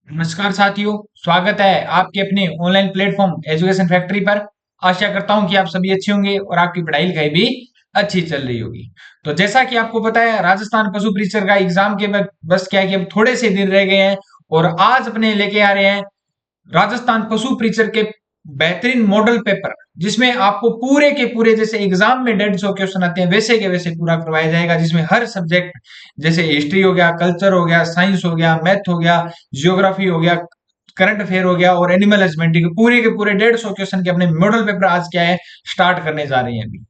नमस्कार साथियों, स्वागत है आपके अपने ऑनलाइन प्लेटफॉर्म एजुकेशन फैक्ट्री पर। आशा करता हूं कि आप सभी अच्छे होंगे और आपकी पढ़ाई लिखाई भी अच्छी चल रही होगी। तो जैसा कि आपको पता है, राजस्थान पशु परीक्षक का एग्जाम के बस क्या है कि अब थोड़े से दिन रह गए हैं और आज अपने लेके आ रहे हैं राजस्थान पशु परीक्षक के बेहतरीन मॉडल पेपर, जिसमें आपको पूरे के पूरे जैसे एग्जाम में 150 क्वेश्चन आते हैं वैसे के वैसे पूरा करवाया जाएगा, जिसमें हर सब्जेक्ट जैसे हिस्ट्री हो गया, कल्चर हो गया, साइंस हो गया, मैथ हो गया, जियोग्राफी हो गया, करंट अफेयर हो गया और एनिमल हस्बेंड्री के पूरे 150 क्वेश्चन के अपने मॉडल पेपर आज क्या है स्टार्ट करने जा रहे हैं अभी।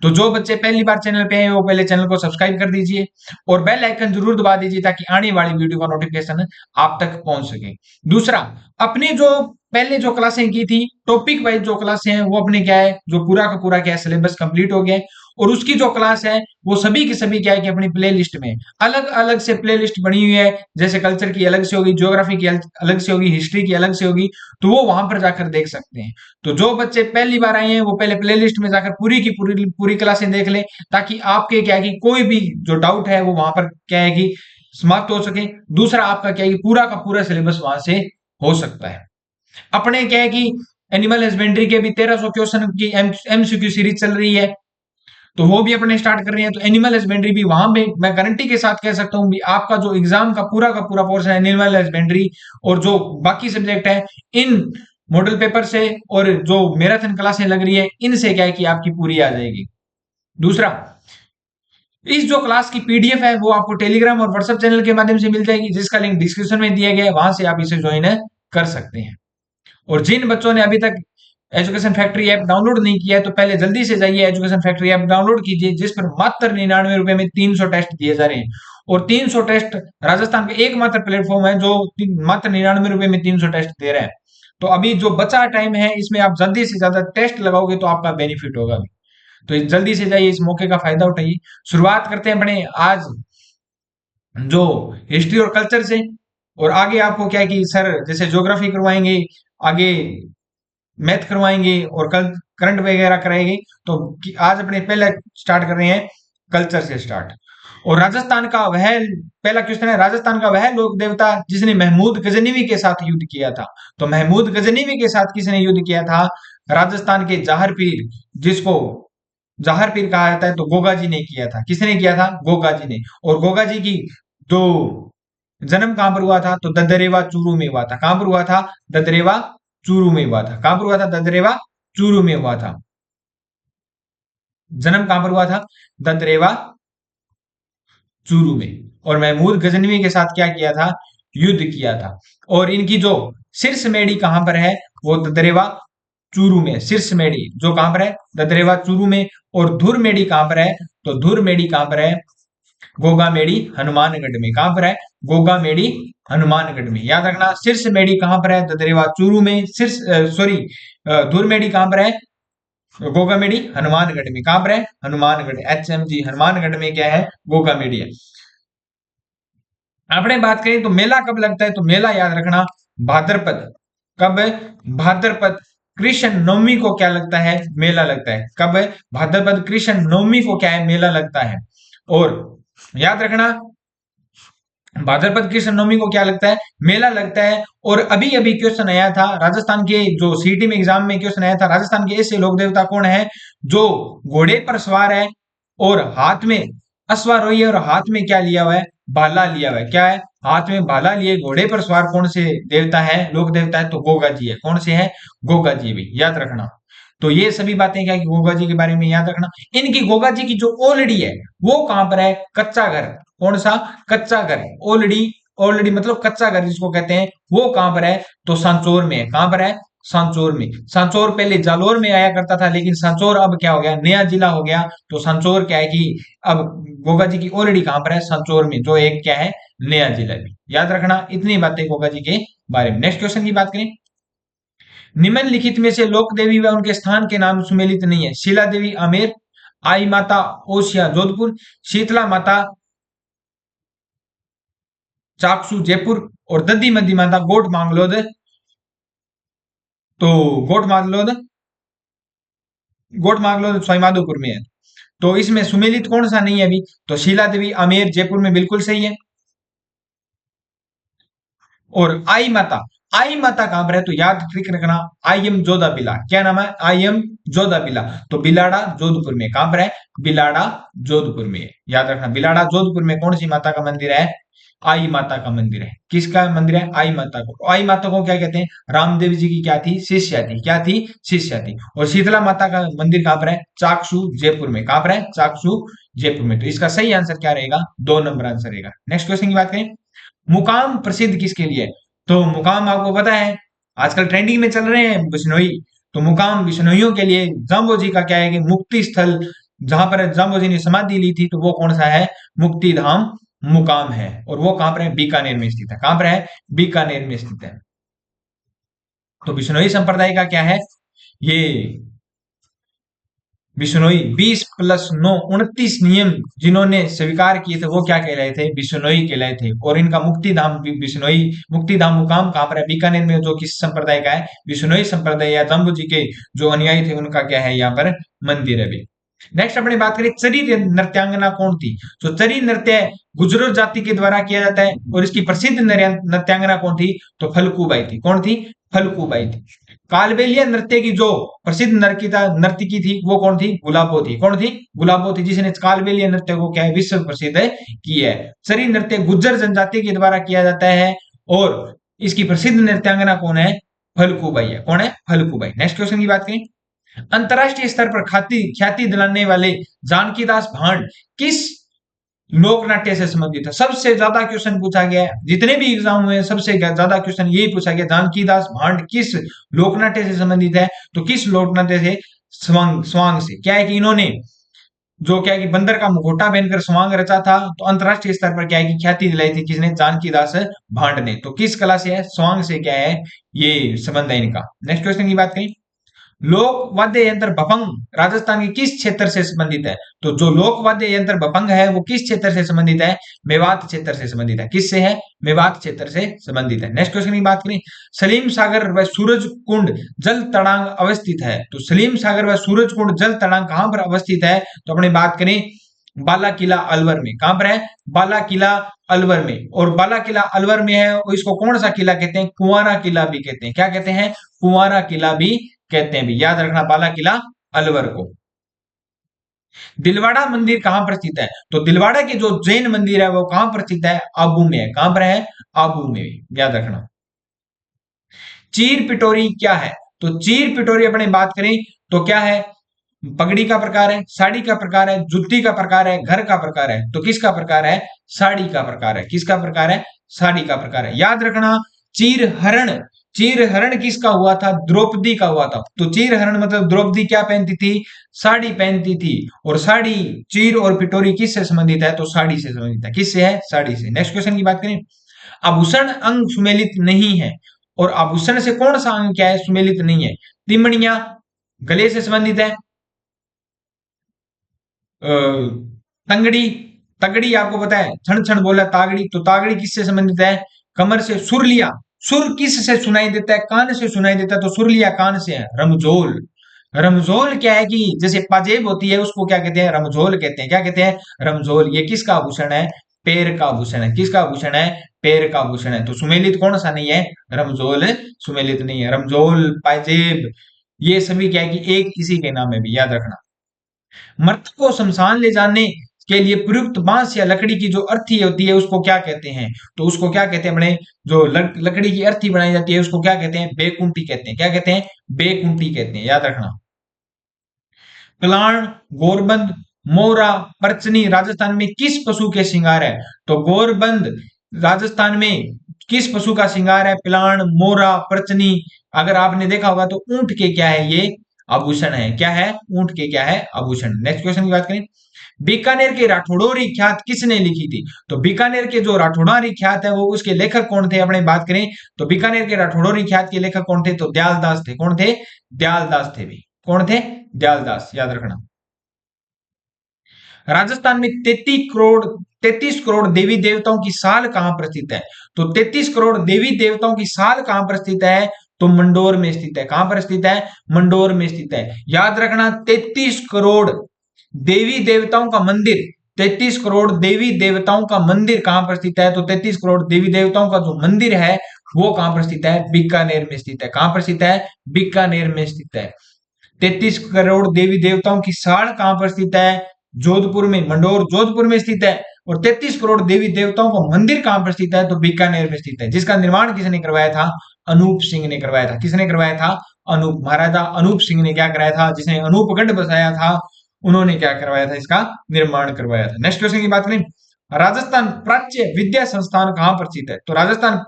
तो जो बच्चे पहली बार चैनल पे हैं वो पहले चैनल को सब्सक्राइब कर दीजिए और बेल आइकन जरूर दबा दीजिए ताकि आने वाली वीडियो का नोटिफिकेशन आप तक पहुंच सके। दूसरा, अपने जो पहले जो क्लासें की थी टॉपिक वाइज जो क्लासें हैं वो अपने क्या है जो पूरा का पूरा क्या है सिलेबस कंप्लीट हो गया है और उसकी जो क्लास है वो सभी की सभी क्या है कि अपनी प्ले लिस्ट में अलग अलग से प्ले लिस्ट बनी हुई है। जैसे कल्चर की अलग से होगी, ज्योग्राफी की अलग से होगी, हिस्ट्री की अलग से होगी, तो वो वहां पर जाकर देख सकते हैं। तो जो बच्चे पहली बार आए हैं वो पहले प्ले लिस्ट में जाकर पूरी की पूरी पूरी क्लासें देख लें ताकि आपके क्या है कि कोई भी जो डाउट है वो वहां पर क्या है कि समाप्त हो सके। दूसरा, आपका क्या है कि पूरा का पूरा सिलेबस वहां से हो सकता है। अपने क्या है कि एनिमल हस्बेंड्री के भी 1300 क्वेश्चन की एमसीक्यू सीरीज चल रही है, तो वो भी अपने स्टार्ट कर रहे हैं। तो एनिमल हस्बेंड्री भी वहां पे मैं गारंटी के साथ कह सकता हूं भी आपका जो एग्जाम का पूरा पोर्शन है एनिमल हस्बेंड्री और जो बाकी सब्जेक्ट है इन मॉडल पेपर से और जो मैराथन क्लासें लग रही है इनसे क्या है कि आपकी पूरी आ जाएगी। दूसरा, इस जो क्लास की पीडीएफ है वो आपको टेलीग्राम और व्हाट्सएप चैनल के माध्यम से मिल जाएगी, जिसका लिंक डिस्क्रिप्शन में दिया गया है, वहां से आप इसे ज्वाइन कर सकते हैं। और जिन बच्चों ने अभी तक एजुकेशन फैक्ट्री ऐप डाउनलोड नहीं किया है तो पहले जल्दी से जाइए एजुकेशन फैक्ट्री ऐप डाउनलोड कीजिए, जिस पर मात्र 99 रुपए में 300 टेस्ट दिए जा रहे हैं। और 300 टेस्ट राजस्थान का एकमात्र प्लेटफॉर्म है जो मात्र 99 रुपए में 300 टेस्ट दे रहा है। तो अभी जो बचा टाइम है इसमें आप जल्दी से ज्यादा टेस्ट लगाओगे तो आपका बेनिफिट होगा। तो जल्दी से जाइए, इस मौके का फायदा उठाइए। शुरुआत करते हैं अपने आज जो हिस्ट्री और कल्चर से। और आगे आपको क्या है कि सर जैसे ज्योग्राफी करवाएंगे, आगे मैथ करवाएंगे और कल करंट वगैरह कराएंगे। तो आज अपने पहले स्टार्ट कर रहे हैं कल्चर से स्टार्ट। और राजस्थान का वह पहला क्वेश्चन है, राजस्थान का वह लोक देवता जिसने महमूद गजनीवी के साथ युद्ध किया था। तो महमूद गजनीवी के साथ किसने युद्ध किया था? राजस्थान के जाहर पीर, जिसको जाहर पीर कहा जाता है, तो गोगा जी ने किया था। किसने किया था? गोगा जी ने। और गोगा जी की जो जन्म कहां पर हुआ था? तो ददरेवा चूरू में हुआ था। कहां पर हुआ था? ददरेवा चूरू में हुआ था। कहां पर हुआ था? ददरेवा चूरू में हुआ था। जन्म कहां पर हुआ था? ददरेवा चूरू में। और महमूद गजनवी के साथ क्या किया था? युद्ध किया था। और इनकी जो शीर्ष मेड़ी कहां पर है? वो ददरेवा चूरू में। शीर्ष मेड़ी जो कहां पर है? ददरेवा चूरू में। और धुर मेड़ी कहां पर है? तो धुर मेड़ी कहां पर है? गोगा मेड़ी हनुमानगढ़ में। कहां पर है? गोगा मेड़ी हनुमानगढ़ में। याद रखना, शीर्ष मेड़ी कहां पर है? ददरेवा चूरू में। शीर्ष सॉरी धुर मेड़ी कहां पर है? गोगा मेड़ी हनुमानगढ़ में। कहां पर है? हनुमानगढ़, HMG हनुमानगढ़ में क्या है? गोगा मेड़ी है। आपने बात करें तो मेला कब लगता है? तो मेला याद रखना भाद्रपद। कब? भाद्रपद कृष्ण नवमी को क्या लगता है? मेला लगता है। कब? भाद्रपद कृष्ण नवमी को क्या है? मेला लगता है। और याद रखना भाद्रपद कृष्ण नवमी को क्या लगता है? मेला लगता है। और अभी अभी क्वेश्चन आया था राजस्थान के जो सीटी में एग्जाम में क्वेश्चन आया था, राजस्थान के ऐसे लोक देवता कौन है जो घोड़े पर सवार है और हाथ में अश्वारोही है और हाथ में क्या लिया हुआ है? भाला लिया हुआ है। क्या है? हाथ में भाला लिए घोड़े पर सवार कौन से देवता है, लोक देवता है? तो गोगा जी है। कौन से है? गोगा जी भी याद रखना। तो ये सभी बातें क्या कि गोगा जी के बारे में याद रखना। इनकी गोगा जी की जो ऑलरेडी है वो कहां पर है? कच्चा घर। कौन सा? कच्चा घर। ऑलरेडी, ऑलरेडी मतलब कच्चा घर जिसको कहते हैं, वो कहां पर है? तो सांचौर में है। कहां पर है? सांचौर में। सांचौर पहले जालोर में आया करता था, लेकिन सांचौर अब क्या हो गया? नया जिला हो गया। तो सांचौर क्या है कि अब गोगा जी की ऑलरेडी कहां पर है? सांचौर में, जो एक क्या है? नया जिला भी। याद रखना इतनी बातें गोगा जी के बारे में। नेक्स्ट क्वेश्चन की बात करें, निम्नलिखित में से लोक देवी व उनके स्थान के नाम सुमेलित नहीं है। शीला देवी आमेर, आई माता ओसिया जोधपुर, शीतला माता चाकसू जयपुर और दद्दी मद्दी माता गोट मांगलोद। तो गोट मांगलोद, गोट मांगलोद सवाईमाधोपुर में है। तो इसमें सुमेलित कौन सा नहीं है अभी? तो शीला देवी आमेर जयपुर में बिल्कुल सही है। और आई माता कहां पर है? तो याद ट्रिक रखना, आई एम जोधा बिला, क्या नाम है? आई एम जोधा बिला। तो बिलाड़ा जोधपुर में, कहां पर है? बिलाड़ा जोधपुर में, याद रखना। बिलाड़ा जोधपुर में कौन सी माता का मंदिर है? आई माता का मंदिर है। किसका मंदिर है? आई माता को। आई माता को क्या कहते हैं? रामदेव जी की क्या थी? शिष्या थी। क्या थी? शिष्या थी। और शीतला माता का मंदिर कहां पर है? चाकसू जयपुर में। कहां पर है? चाकसू जयपुर में। तो इसका सही आंसर क्या रहेगा? 2 नंबर आंसर रहेगा। नेक्स्ट क्वेश्चन की बात करें, मुकाम प्रसिद्ध किसके लिए है? तो मुकाम आपको पता है आजकल ट्रेंडिंग में चल रहे हैं बिश्नोई। तो मुकाम बिश्नोइयों के लिए जाम्बो जी का क्या है कि मुक्ति स्थल, जहां पर जाम्बो जी ने समाधि ली थी, तो वो कौन सा है? मुक्ति धाम मुकाम है। और वो कहां पर है? बीकानेर में स्थित है। कहां पर है? बीकानेर में स्थित है। तो बिश्नोई संप्रदाय का क्या है ये? बिश्नोई 20+9 29 नियम जिन्होंने स्वीकार किए थे वो क्या कहलाए थे? बिश्नोई कहलाए थे। और इनका मुक्ति धाम बिश्नोई, मुक्ति धाम मुकाम कहां पर है? बीकानेर में। जो किस संप्रदाय का है? बिश्नोई संप्रदाय या जम्बू जी के जो अनुयायी थे उनका क्या है यहाँ पर? मंदिर है भी। नेक्स्ट अपनी बात करें, चरी नृत्यांगना कौन थी? तो चरी नृत्य गुर्जर जाति के द्वारा किया जाता है। और इसकी प्रसिद्ध नृत्यांगना कौन थी? तो फल्गुबाई थी। कौन थी? फल्गुबाई थी। कालबेलिया नृत्य की जो प्रसिद्ध नर्तकी थी वो कौन थी? गुलाबो थी। कौन थी? गुलाबो थी, जिसने कालबेलिया नृत्य को क्या है? विश्व प्रसिद्ध किया है। चरी नृत्य गुज्जर जनजाति के द्वारा किया जाता है। और इसकी प्रसिद्ध नृत्यांगना कौन है? फल्गुबाई है। कौन है? फल्गुबाई। नेक्स्ट क्वेश्चन की बात करें, अंतरराष्ट्रीय स्तर पर ख्याति ख्याति दिलाने वाले जानकीदास भांड किस लोक नाट्य से संबंधित है? सबसे ज्यादा क्वेश्चन पूछा गया है जितने भी एग्जाम हुए, सबसे ज्यादा क्वेश्चन यही पूछा गया, जानकीदास भांड किस लोक नाट्य से संबंधित है? तो किस लोक नाट्य से? स्वांग। स्वांग से। क्या है कि इन्होंने जो क्या है कि बंदर का मुखौटा पहनकर स्वांग रचा था। तो अंतरराष्ट्रीय स्तर पर क्या है कि ख्याति दिलाई थी किसने? जानकीदास भांड ने। तो किस कला से है? स्वांग से क्या है ये संबंध है इनका। नेक्स्ट क्वेश्चन की बात करें, लोक वाद्य यंत्र भपंग राजस्थान के किस क्षेत्र से संबंधित है? तो जो लोक वाद्य यंत्र भपंग है वो किस क्षेत्र से संबंधित है? मेवात क्षेत्र से संबंधित है। किससे है? मेवात क्षेत्र से संबंधित है। नेक्स्ट क्वेश्चन की बात करें, सलीम सागर व सूरज कुंड जल तड़ांग अवस्थित है। तो सलीम सागर व सूरज कुंड जल तड़ांग कहां पर अवस्थित है? तो अपने बात करें बाला किला अलवर में। कहां पर है? बाला किला अलवर में। और बाला किला अलवर में है, और इसको कौन सा किला कहते हैं? कुंवारा किला भी कहते हैं। क्या कहते हैं? कुंवारा किला भी कहते हैं भी। याद रखना बाला किला अलवर को। दिलवाड़ा मंदिर कहां पर स्थित है? तो दिलवाड़ा के जो जैन मंदिर है वो कहां पर स्थित है? आबू में है। कहां पर है? आबू में। याद रखना। चीर पिटोरी क्या है? तो चीर पिटोरी अपने बात करें तो क्या है? पगड़ी का प्रकार है, साड़ी का प्रकार है, जुत्ती का प्रकार है, घर का प्रकार है। तो किसका प्रकार है? साड़ी का प्रकार है। किसका प्रकार है? साड़ी का प्रकार है। याद रखना, चीर हरण, चीर हरण किसका हुआ था? द्रौपदी का हुआ था। तो चीर हरण मतलब द्रौपदी क्या पहनती थी? साड़ी पहनती थी। और साड़ी, चीर और पिटोरी किससे संबंधित है? तो साड़ी से संबंधित है। किससे है? साड़ी से। नेक्स्ट क्वेश्चन की बात करें, आभूषण अंग सुमेलित नहीं है। और आभूषण से कौन सा अंग क्या है? सुमेलित नहीं है। तिमणिया गले से संबंधित है। तंगड़ी, तगड़ी आपको पता है, क्षण क्षण बोला तागड़ी, तो तागड़ी किससे संबंधित है? कमर से। सुरलिया, सुर किस से सुनाई देता है? कान से सुनाई देता है। तो सुरलिया कान से है। रमजोल, रमजोल क्या है कि जैसे पाजेब होती है उसको क्या कहते हैं? रमजोल कहते हैं। क्या कहते हैं? रमजोल। ये किसका आभूषण है? पैर का आभूषण है। किसका आभूषण है? पैर का आभूषण है। तो सुमेलित कौन सा नहीं है? रमजोल सुमेलित नहीं है। रमजोल, पाजेब, ये सभी क्या है कि एक इसी के नाम है भी। याद रखना। मृत को शमशान ले जाने के लिए प्रयुक्त बांस या लकड़ी की जो अर्थी होती है उसको क्या कहते हैं? तो उसको क्या कहते हैं? अपने जो लकड़ी की अर्थी बनाई जाती है उसको क्या कहते हैं? बेकुंठी कहते हैं। क्या कहते हैं? बेकुंठी कहते हैं। याद रखना। प्लाण, गोरबंद, मोरा, परचनी राजस्थान में किस पशु के श्रृंगार है? तो गोरबंद राजस्थान में किस पशु का श्रृंगार है? प्लाण, मोरा, परचनी। अगर आपने देखा होगा तो ऊंट के क्या है ये? आभूषण है। क्या है? ऊंट के क्या है? आभूषण। नेक्स्ट क्वेश्चन की बात करें, बीकानेर के राठौड़ोरी ख्यात किसने लिखी थी? तो बीकानेर के जो राठौड़ारी ख्यात है वो उसके लेखक कौन थे? अपने बात करें तो बीकानेर के राठौड़ोरी ख्यात के लेखक कौन थे? तो दयालदास थे। कौन थे? दयालदास थे भी। कौन थे? दयालदास। याद रखना। राजस्थान में 33 करोड़ देवी देवताओं की साल कहां पर स्थित है? तो 33 करोड़ देवी देवताओं की साल कहां पर स्थित है? तो मंडोर में स्थित है। कहां पर स्थित है? मंडोर में स्थित है। याद रखना, 33 करोड़ देवी देवताओं का मंदिर 33 करोड़ देवी देवताओं का मंदिर कहां पर स्थित है? तो 33 करोड़ देवी देवताओं का जो मंदिर है वो कहां पर स्थित है? बीकानेर में स्थित है। कहां पर स्थित है? बीकानेर में स्थित है। 33 करोड़ देवी देवताओं की साड़ कहां पर स्थित है? जोधपुर में, मंडोर जोधपुर में स्थित है। और 33 करोड़ देवी देवताओं का मंदिर कहां पर स्थित है? तो बीकानेर में स्थित है। जिसका निर्माण किसने करवाया था? अनूप सिंह ने करवाया था। किसने करवाया था? अनूप, महाराजा अनूप सिंह ने क्या कराया था? जिसने अनूपगढ़ बसाया था, उन्होंने क्या करवाया था? इसका निर्माण करवाया था। नेक्स्ट क्वेश्चन की बात करें, राजस्थान प्राच्य विद्या संस्थान कहां पर स्थित है? तो राजस्थान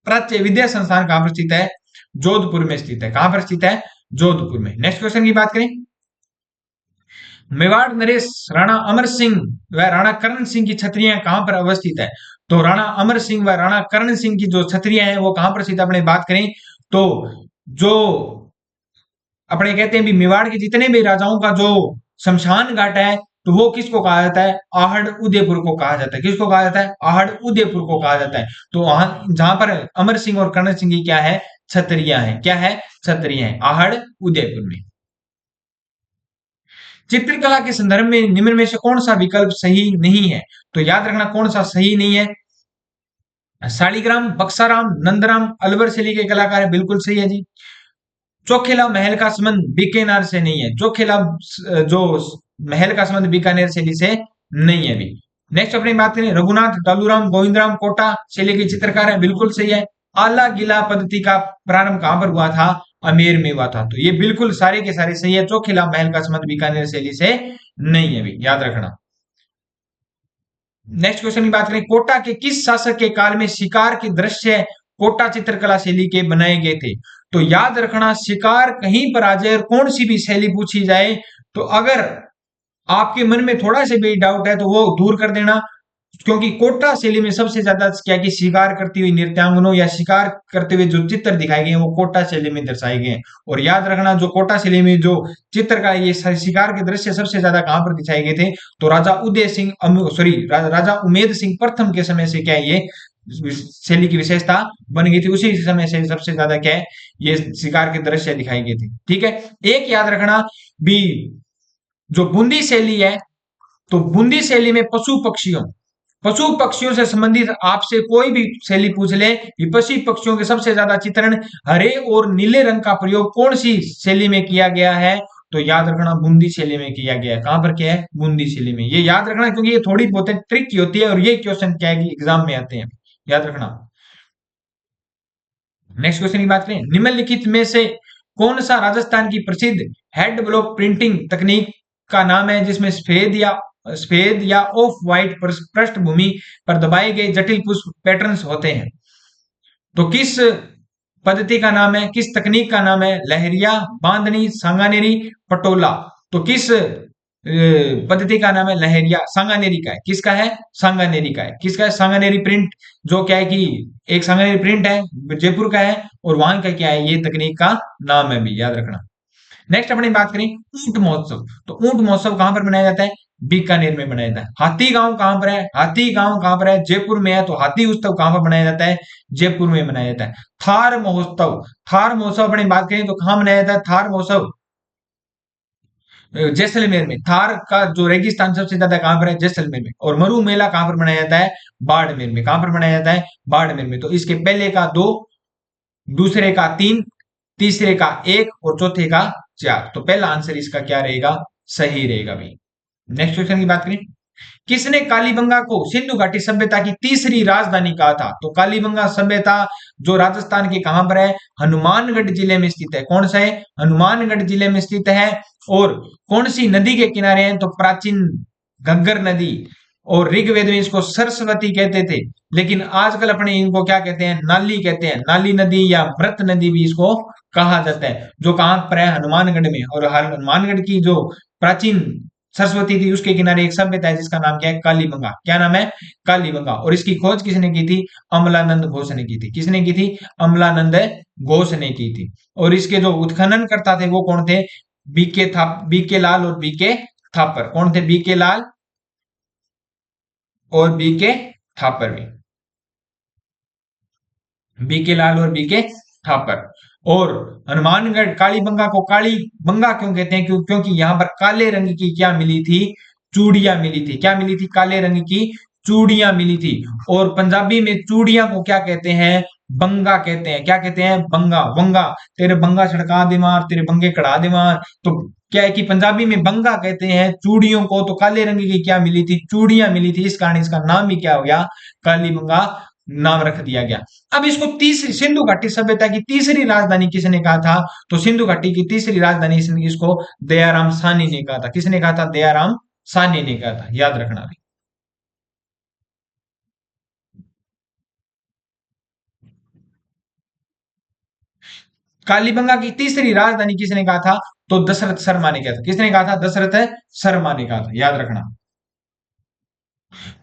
प्राच्य विद्या संस्थान कहां पर स्थित है? जोधपुर में स्थित है। कहां पर स्थित है? जोधपुर में। नेक्स्ट क्वेश्चन की बात करें, मेवाड़ नरेश राणा अमर सिंह व राणा कर्ण सिंह की छत्रियां कहां पर अवस्थित है? तो राणा अमर सिंह व राणा कर्ण सिंह की जो छत्रियां हैं वो कहां पर स्थित है? अपने बात करें तो जो अपने कहते हैं भी मेवाड़ के जितने भी राजाओं का जो शमशान घाट है, तो वो किसको कहा जाता है? आहड़ उदयपुर को कहा जाता है। किसको कहा जाता है? आहड़ उदयपुर को कहा जाता है। तो वहां जहां पर अमर सिंह और कर्ण सिंह की क्या है? छत्रियां हैं। क्या है? छत्रियां हैं, आहड़ उदयपुर में। चित्रकला के संदर्भ में निम्न में से कौन सा विकल्प सही नहीं है? तो याद रखना कौन सा सही नहीं है। शालिग्राम, बक्साराम, नंदराम, अलवर शैली के कलाकार है, बिल्कुल सही है जी। चोखेला महल का संबंध बीकानेर से नहीं है। चोखेला जो महल का संबंध बीकानेर शैली से नहीं है अभी। नेक्स्ट अपनी बात करें, रघुनाथ, डालूराम, गोविंदराम कोटा शैली के चित्रकार है, बिल्कुल सही है। आला गिला पद्धति का प्रारंभ कहां पर हुआ था? अमेर में हुआ था। तो ये बिल्कुल सारे के सारे सही है। चोखेला महल का संबंध बीकानेर शैली से नहीं है अभी, याद रखना। नेक्स्ट क्वेश्चन की बात करें, कोटा के किस शासक के काल में शिकार के दृश्य कोटा चित्रकला शैली के बनाए गए थे? तो याद रखना, शिकार कहीं पर आ जाए और कौन सी भी शैली पूछी जाए, तो अगर आपके मन में थोड़ा सा भी डाउट है तो वो दूर कर देना, क्योंकि कोटा शैली में सबसे ज्यादा क्या कि शिकार करती हुई नृत्यांगनों या शिकार करते हुए जो चित्र दिखाए गए हैं वो कोटा शैली में दर्शाए गए हैं। और याद रखना, जो कोटा शैली में जो चित्र का ये शिकार के दृश्य सबसे ज्यादा कहां पर दिखाए गए थे? तो राजा उदय सिंह, सॉरी, राजा उमेद सिंह प्रथम के समय से क्या है ये शैली की विशेषता बन गई थी। उसी समय से सबसे ज्यादा क्या है ये शिकार के दृश्य दिखाई गए थे। ठीक है, एक याद रखना भी, जो बूंदी शैली है, तो बूंदी शैली में पशु पक्षियों से संबंधित आपसे कोई भी शैली पूछ ले, पशु पक्षियों के सबसे ज्यादा चित्रण हरे और नीले रंग का प्रयोग कौन सी शैली में किया गया है? तो याद रखना, बूंदी शैली में किया गया है। कहां पर किया है? बूंदी शैली में। ये याद रखना क्योंकि ये थोड़ी बहुत ट्रिक की होती है और ये क्वेश्चन क्या है कि एग्जाम में आते हैं, याद रखना। नेक्स्ट क्वेश्चन की बात करें, निम्नलिखित में से कौन सा राजस्थान की प्रसिद्ध हेड ब्लॉक प्रिंटिंग तकनीक का नाम है जिसमें सफेद या ऑफ व्हाइट पृष्ठभूमि पर दबाए गए जटिल पुष्प पैटर्न्स होते हैं? तो किस पद्धति का नाम है, किस तकनीक का नाम है? लहरिया, बांधनी, सांगानेरी, पटोला। तो किस पद्धति का नाम है? लहरिया, सांगानेरी का है। किसका है? सांगानेरी का है। किसका है? सांगानेरी प्रिंट, जो क्या है कि एक सांगानेरी प्रिंट है, जयपुर का है, और वहां का क्या है, ये तकनीक का नाम है भी, याद रखना। नेक्स्ट अपनी बात करें, ऊंट महोत्सव। तो ऊंट महोत्सव कहां पर मनाया जाता है? बीकानेर में मनाया जाता है। हाथी गांव कहां पर है? हाथी गांव कहां पर है? जयपुर में है। तो हाथी उत्सव कहां पर मनाया जाता है? जयपुर में मनाया जाता है। थार महोत्सव अपनी बात करें तो कहां मनाया जाता है? थार महोत्सव जैसलमेर में। थार का जो रेगिस्तान सबसे ज्यादा कहां पर है? जैसलमेर में। और मरु मेला कहां पर मनाया जाता है? बाड़मेर में। कहां पर मनाया जाता है? बाड़मेर में। तो इसके पहले का 2, दूसरे का 3, तीसरे का 1 और चौथे का 4। तो पहला आंसर इसका क्या रहेगा? सही रहेगा भाई। नेक्स्ट क्वेश्चन की बात करें, किसने कालीबंगा को सिंधु घाटी सभ्यता की तीसरी राजधानी कहा था? तो कालीबंगा सभ्यता जो राजस्थान के कहां पर है? हनुमानगढ़ जिले में स्थित है। कौन सा है? हनुमानगढ़ जिले में स्थित है। और कौन सी नदी के किनारे है? तो प्राचीन घग्गर नदी, और ऋग्वेद में इसको सरस्वती कहते थे, लेकिन आजकल अपने इनको क्या कहते हैं? नाली कहते हैं। नाली नदी या मृत नदी भी इसको कहा जाता है, जो कहां पर है? हनुमानगढ़ में। और हनुमानगढ़ की जो प्राचीन सरस्वती थी उसके किनारे एक सभ्यता है जिसका नाम क्या है? कालीबंगा। क्या नाम है? कालीबंगा। और इसकी खोज किसने की थी? अमलानंद घोष ने की थी। किसने की थी? अमलानंद घोष ने की थी। और इसके जो उत्खनन करता थे वो कौन थे? बीके लाल और बीके थापर। कौन थे? बीके लाल और बीके थापर भी। बीके लाल और बीके थापर। और हनुमानगढ़ कालीबंगा को काली बंगा क्यों कहते हैं? क्योंकि यहां पर काले रंग की क्या मिली थी? चूड़ियां मिली थी। क्या मिली थी? काले रंग की चूड़ियां मिली थी। और पंजाबी में चूड़ियां को क्या कहते हैं? बंगा कहते हैं। क्या कहते हैं? बंगा। वंगा, तेरे बंगा छड़का दे मार, तेरे बंगे कड़ा दे मार। तो क्या है कि पंजाबी में बंगा कहते हैं चूड़ियों को। तो काले रंग की क्या मिली थी? चूड़ियां मिली थी। इस कारण इसका नाम ही क्या हो गया? काली बंगा नाम रख दिया गया। अब इसको तीसरी सिंधु घाटी सभ्यता की तीसरी राजधानी किसने कहा था? तो सिंधु घाटी की तीसरी राजधानी इसको दयाराम साहनी ने कहा था। किसने कहा था? दयाराम साहनी ने कहा था। याद रखना। कालीबंगा की तीसरी राजधानी किसने कहा था? तो दशरथ शर्मा ने कहा था। किसने कहा था? दशरथ शर्मा ने कहा था। याद रखना।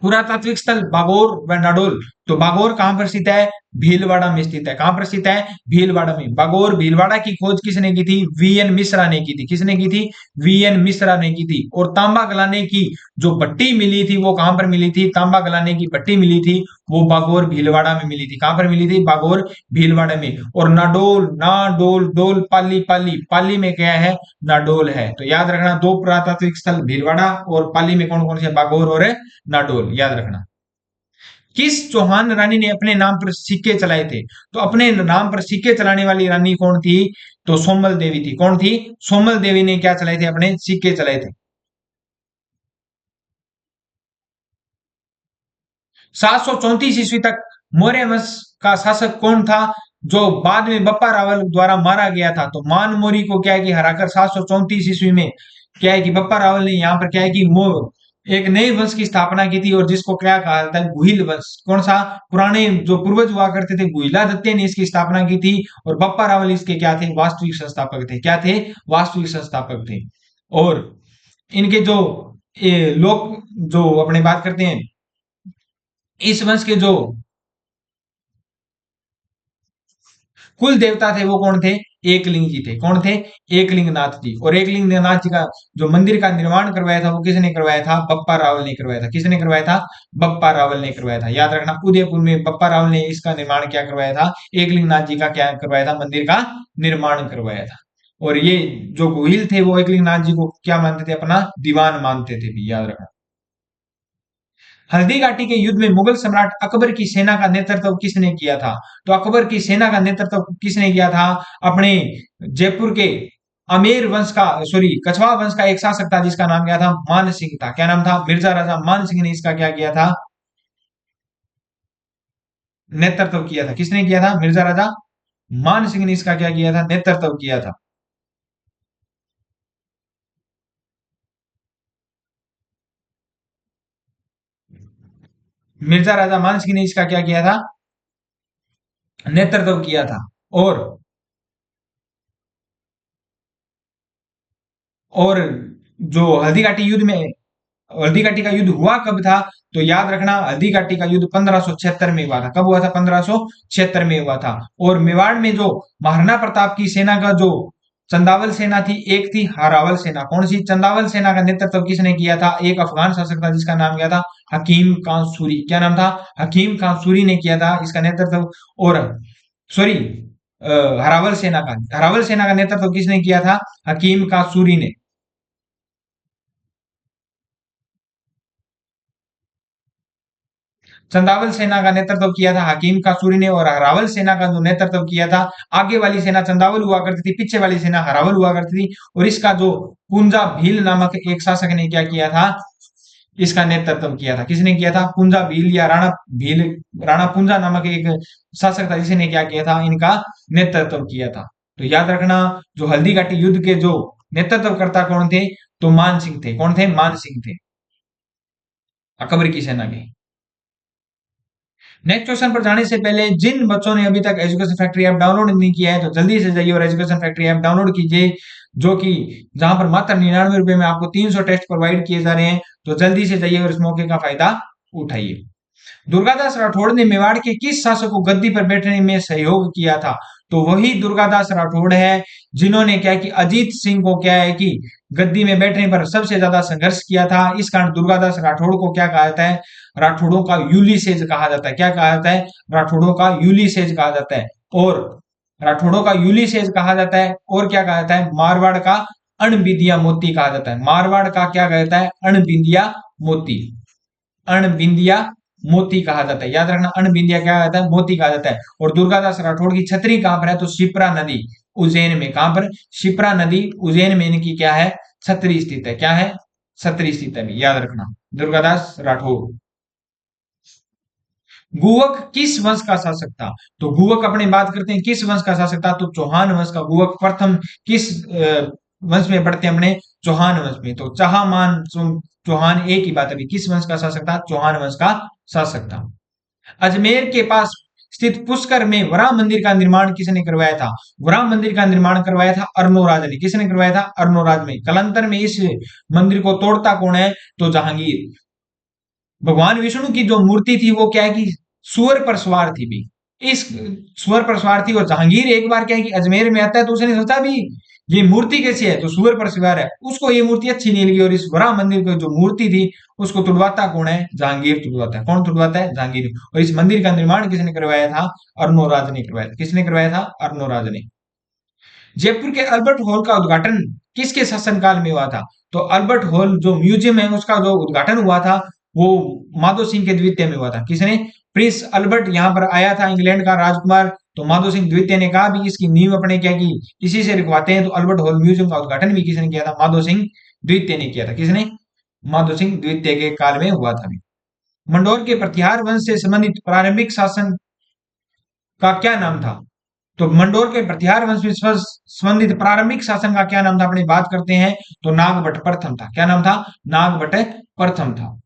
पुरातात्विक स्थल बागोर व नाडोल। तो बागोर कहां पर स्थित है? भीलवाड़ा में स्थित है। कहां पर स्थित है? भीलवाड़ा में। बागोर भीलवाड़ा की खोज किसने की थी? वीएन मिश्रा ने की थी। किसने की थी? वीएन मिश्रा ने की थी। और तांबा गलाने की जो भट्टी मिली थी वो कहां पर मिली थी? तांबा गलाने की भट्टी मिली थी वो बागोर भीलवाड़ा में मिली थी। कहां पर मिली थी? बागोर भीलवाड़ा में। और नाडोल, नाडोल, डोल, पाली, पाली, पाली में क्या है? नाडोल है। तो याद रखना, दो पुरातात्विक स्थल भीलवाड़ा और पाली में कौन कौन से? बागोर और नाडोल। याद रखना। किस चौहान रानी ने अपने नाम पर सिक्के चलाए थे? तो अपने नाम पर सिक्के चलाने वाली रानी कौन थी? तो सोमल देवी थी। कौन थी? सोमल देवी ने क्या चलाए थे? अपने सिक्के चलाए थे। 734 ईस्वी तक मौर्य वंश का शासक कौन था? जो बाद में बप्पा रावल द्वारा मारा गया था। तो मान मौर्य को क्या है कि हराकर 734 ईस्वी में क्या है कि बप्पा रावल ने यहाँ पर क्या है कि एक नए वंश की स्थापना की थी। और जिसको क्या कहा जाता है? गुहिल वंश। कौन सा? पुराने जो पूर्वज हुआ करते थे गुहिलादत्य ने इसकी स्थापना की थी। और बप्पा रावल इसके क्या थे? वास्तविक संस्थापक थे। क्या थे? वास्तविक संस्थापक थे। और इनके जो लोग जो अपने बात करते हैं, इस वंश के जो कुल देवता थे वो कौन थे? एकलिंग जी थे। कौन थे? एकलिंग नाथ जी। और एकलिंग नाथ जी का जो मंदिर का निर्माण करवाया था वो किसने करवाया था? बप्पा रावल ने करवाया था। किसने करवाया था? बप्पा रावल ने करवाया था। याद रखना, उदयपुर में बप्पा रावल ने इसका निर्माण क्या करवाया था? एकलिंग नाथ जी का क्या करवाया था? मंदिर का निर्माण करवाया था। और ये जो गोहिल थे वो एकलिंग नाथ जी को क्या मानते थे? अपना दीवान मानते थे भी। याद रखना। हल्दी घाटी के युद्ध में मुगल सम्राट अकबर की सेना का नेतृत्व किसने किया था? तो अकबर की सेना का नेतृत्व किसने किया था? अपने जयपुर के आमेर वंश का, सॉरी, कछवा वंश का एक शासक था जिसका नाम क्या था? मान सिंह था। क्या नाम था? मिर्जा राजा मान सिंह ने इसका क्या किया था? नेतृत्व किया था। किसने किया था? मिर्जा राजा मान सिंह ने इसका क्या किया था? नेतृत्व किया था। मिर्जा राजा मान सिंह ने इसका क्या किया था? नेतृत्व किया था। और और जो हल्दी घाटी युद्ध में, हल्दी घाटी का युद्ध हुआ कब था? तो याद रखना, हल्दी घाटी का युद्ध 1576 में हुआ था। कब हुआ था? 1576 में हुआ था। और मेवाड़ में जो महाराणा प्रताप की सेना का जो चंदावल सेना थी, एक थी हारावल सेना। कौन सी? चंदावल सेना का नेतृत्व किसने किया था? एक अफगान शासक था जिसका नाम क्या था? हकीम खान सूरी। क्या नाम था? हकीम खान सूरी ने किया था इसका नेतृत्व। और सॉरी, हरावल सेना का नेतृत्व किसने किया था? हकीम खान सूरी ने। चंदावल सेना का नेतृत्व किया था हकीम कासूरी ने। और हरावल सेना का जो नेतृत्व किया था, आगे वाली सेना चंदावल हुआ करती थी, पीछे वाली सेना हरावल हुआ करती थी। और इसका जो पुंजा भील नामक एक शासक ने क्या किया था? इसका नेतृत्व किया था। किसने किया था? पुंजा भील या राणा भील, राणा पुंजा नामक एक शासक था जिसने क्या किया था? इनका नेतृत्व किया था। तो याद रखना, जो हल्दी घाटी युद्ध के जो नेतृत्वकर्ता कौन थे? तो मान सिंह थे। कौन थे? मान सिंह थे, अकबर की सेना के। नेक्स्ट क्वेश्चन पर जाने से पहले जिन बच्चों ने अभी तक एजुकेशन फैक्ट्री ऐप डाउनलोड नहीं किया है तो जल्दी से जाइए और एजुकेशन फैक्ट्री ऐप डाउनलोड कीजिए, जो कि जहां पर मात्र 99 रुपए में आपको 300 टेस्ट प्रोवाइड किए जा रहे हैं। तो जल्दी से जाइए और इस मौके का फायदा उठाइए। दुर्गादास राठौड़ ने मेवाड़ के किस शासक को गद्दी पर बैठने में सहयोग किया था? तो वही दुर्गादास राठौड़ है जिन्होंने क्या है कि अजीत सिंह को क्या है कि गद्दी में बैठने पर सबसे ज्यादा संघर्ष किया था। इस कारण दुर्गादास राठौड़ को क्या कहा जाता है? राठौड़ों का यूलिसेज कहा जाता है। क्या कहा जाता है? राठौड़ों का यूलिसेज कहा जाता है। और राठौड़ों का यूलिसेज कहा जाता है। और क्या कहा जाता है? मारवाड़ का अणबिंदिया मोती कहा जाता है। मारवाड़ का क्या कहता है? अणबिंदिया मोती। अणबिंदिया मोती कहा जाता है, याद रखना। अणबिंदिया क्या कहता है? मोती कहा जाता है। और दुर्गादास राठौड़ की छतरी कहां पर है? तो शिप्रा नदी उज्जैन में। कहां पर? शिप्रा नदी उज्जैन में इनकी क्या है? छतरी स्थित है। क्या है? छतरी स्थित है, याद रखना। दुर्गादास राठौड़। गुवक किस वंश का शासक था? तो गुवक अपने बात करते हैं किस वंश का शासक था? तो चौहान वंश का। गुवक प्रथम किस वंश में पढ़ते हैं अपने? चौहान वंश में। तो चाहमान चौहान एक ही बात। अभी किस वंश का शासक था? चौहान वंश का शासक था। अजमेर के पास स्थित पुष्कर में वराह मंदिर का निर्माण किसने करवाया था? वराह मंदिर का निर्माण करवाया था अर्नोराज ने। किसने करवाया था? अर्नोराज ने। कालांतर में इस मंदिर को तोड़ता कौन है? तो जहांगीर। भगवान विष्णु की जो मूर्ति थी वो क्या है कि सुअर पर सवार थी भी। इस सुअर पर सवार थी। और जहांगीर एक बार क्या है कि अजमेर में आता है तो उसने सोचा भी ये मूर्ति कैसी है, तो सुअर पर सवार है। उसको ये मूर्ति अच्छी नहीं लगी और इस वराह मंदिर की जो मूर्ति थी उसको तुड़वाता कौन है? जहांगीर तुड़वाता है। कौन तुड़वाता है? जहांगीर। और इस मंदिर का निर्माण किसने करवाया था? अर्नोराज ने करवाया था। किसने करवाया था? अर्नोराज ने। जयपुर के अल्बर्ट हॉल का उद्घाटन किसके शासनकाल में हुआ था? तो अल्बर्ट हॉल जो म्यूजियम है उसका जो उद्घाटन हुआ था वो माधो सिंह के द्वितीय में हुआ था। किसने? प्रिंस अल्बर्ट यहाँ पर आया था, इंग्लैंड का राजकुमार। तो माधो सिंह द्वितीय ने कहा भी इसकी नींव अपने क्या की इसी से रखवाते हैं। तो अल्बर्ट हॉल म्यूजियम का उद्घाटन भी किसने किया था? माधो सिंह द्वितीय ने किया था। किसने? माधो सिंह द्वितीय के काल में हुआ था। मंडोर के प्रतिहार वंश से संबंधित प्रारंभिक शासन का क्या नाम था? तो मंडोर के प्रतिहार वंश से संबंधित प्रारंभिक शासन का क्या नाम था? अपनी बात करते हैं तो नागभट्ट प्रथम था। क्या नाम था? नागभट्ट प्रथम था।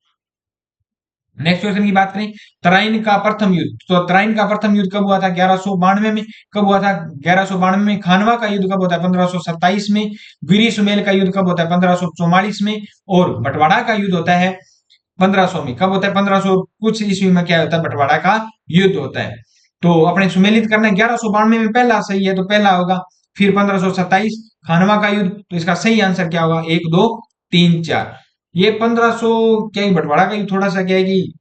नेक्स्ट क्वेश्चन की बात करें, तराइन का प्रथम युद्ध। तो तराइन का प्रथम युद्ध कब हुआ था? 1192 में। कब हुआ था? 1192 में। खानवा का युद्ध कब होता है? 1527 में। गिरी सुमेल का युद्ध कब होता है? 1544 में। और बंटवाड़ा का युद्ध होता है 1500 में। कब होता है? 1500 कुछ ईस्वी में क्या होता है? बंटवाड़ा का युद्ध होता है। तो अपने सुमेलित करना है। 1192 में पहला सही है तो पहला होगा। फिर 1527 खानवा का युद्ध। तो इसका सही आंसर क्या होगा? 1 2 3 4। ये 1500 क्या है? बंटवाड़ा का युद्ध थोड़ा सा क्या है कि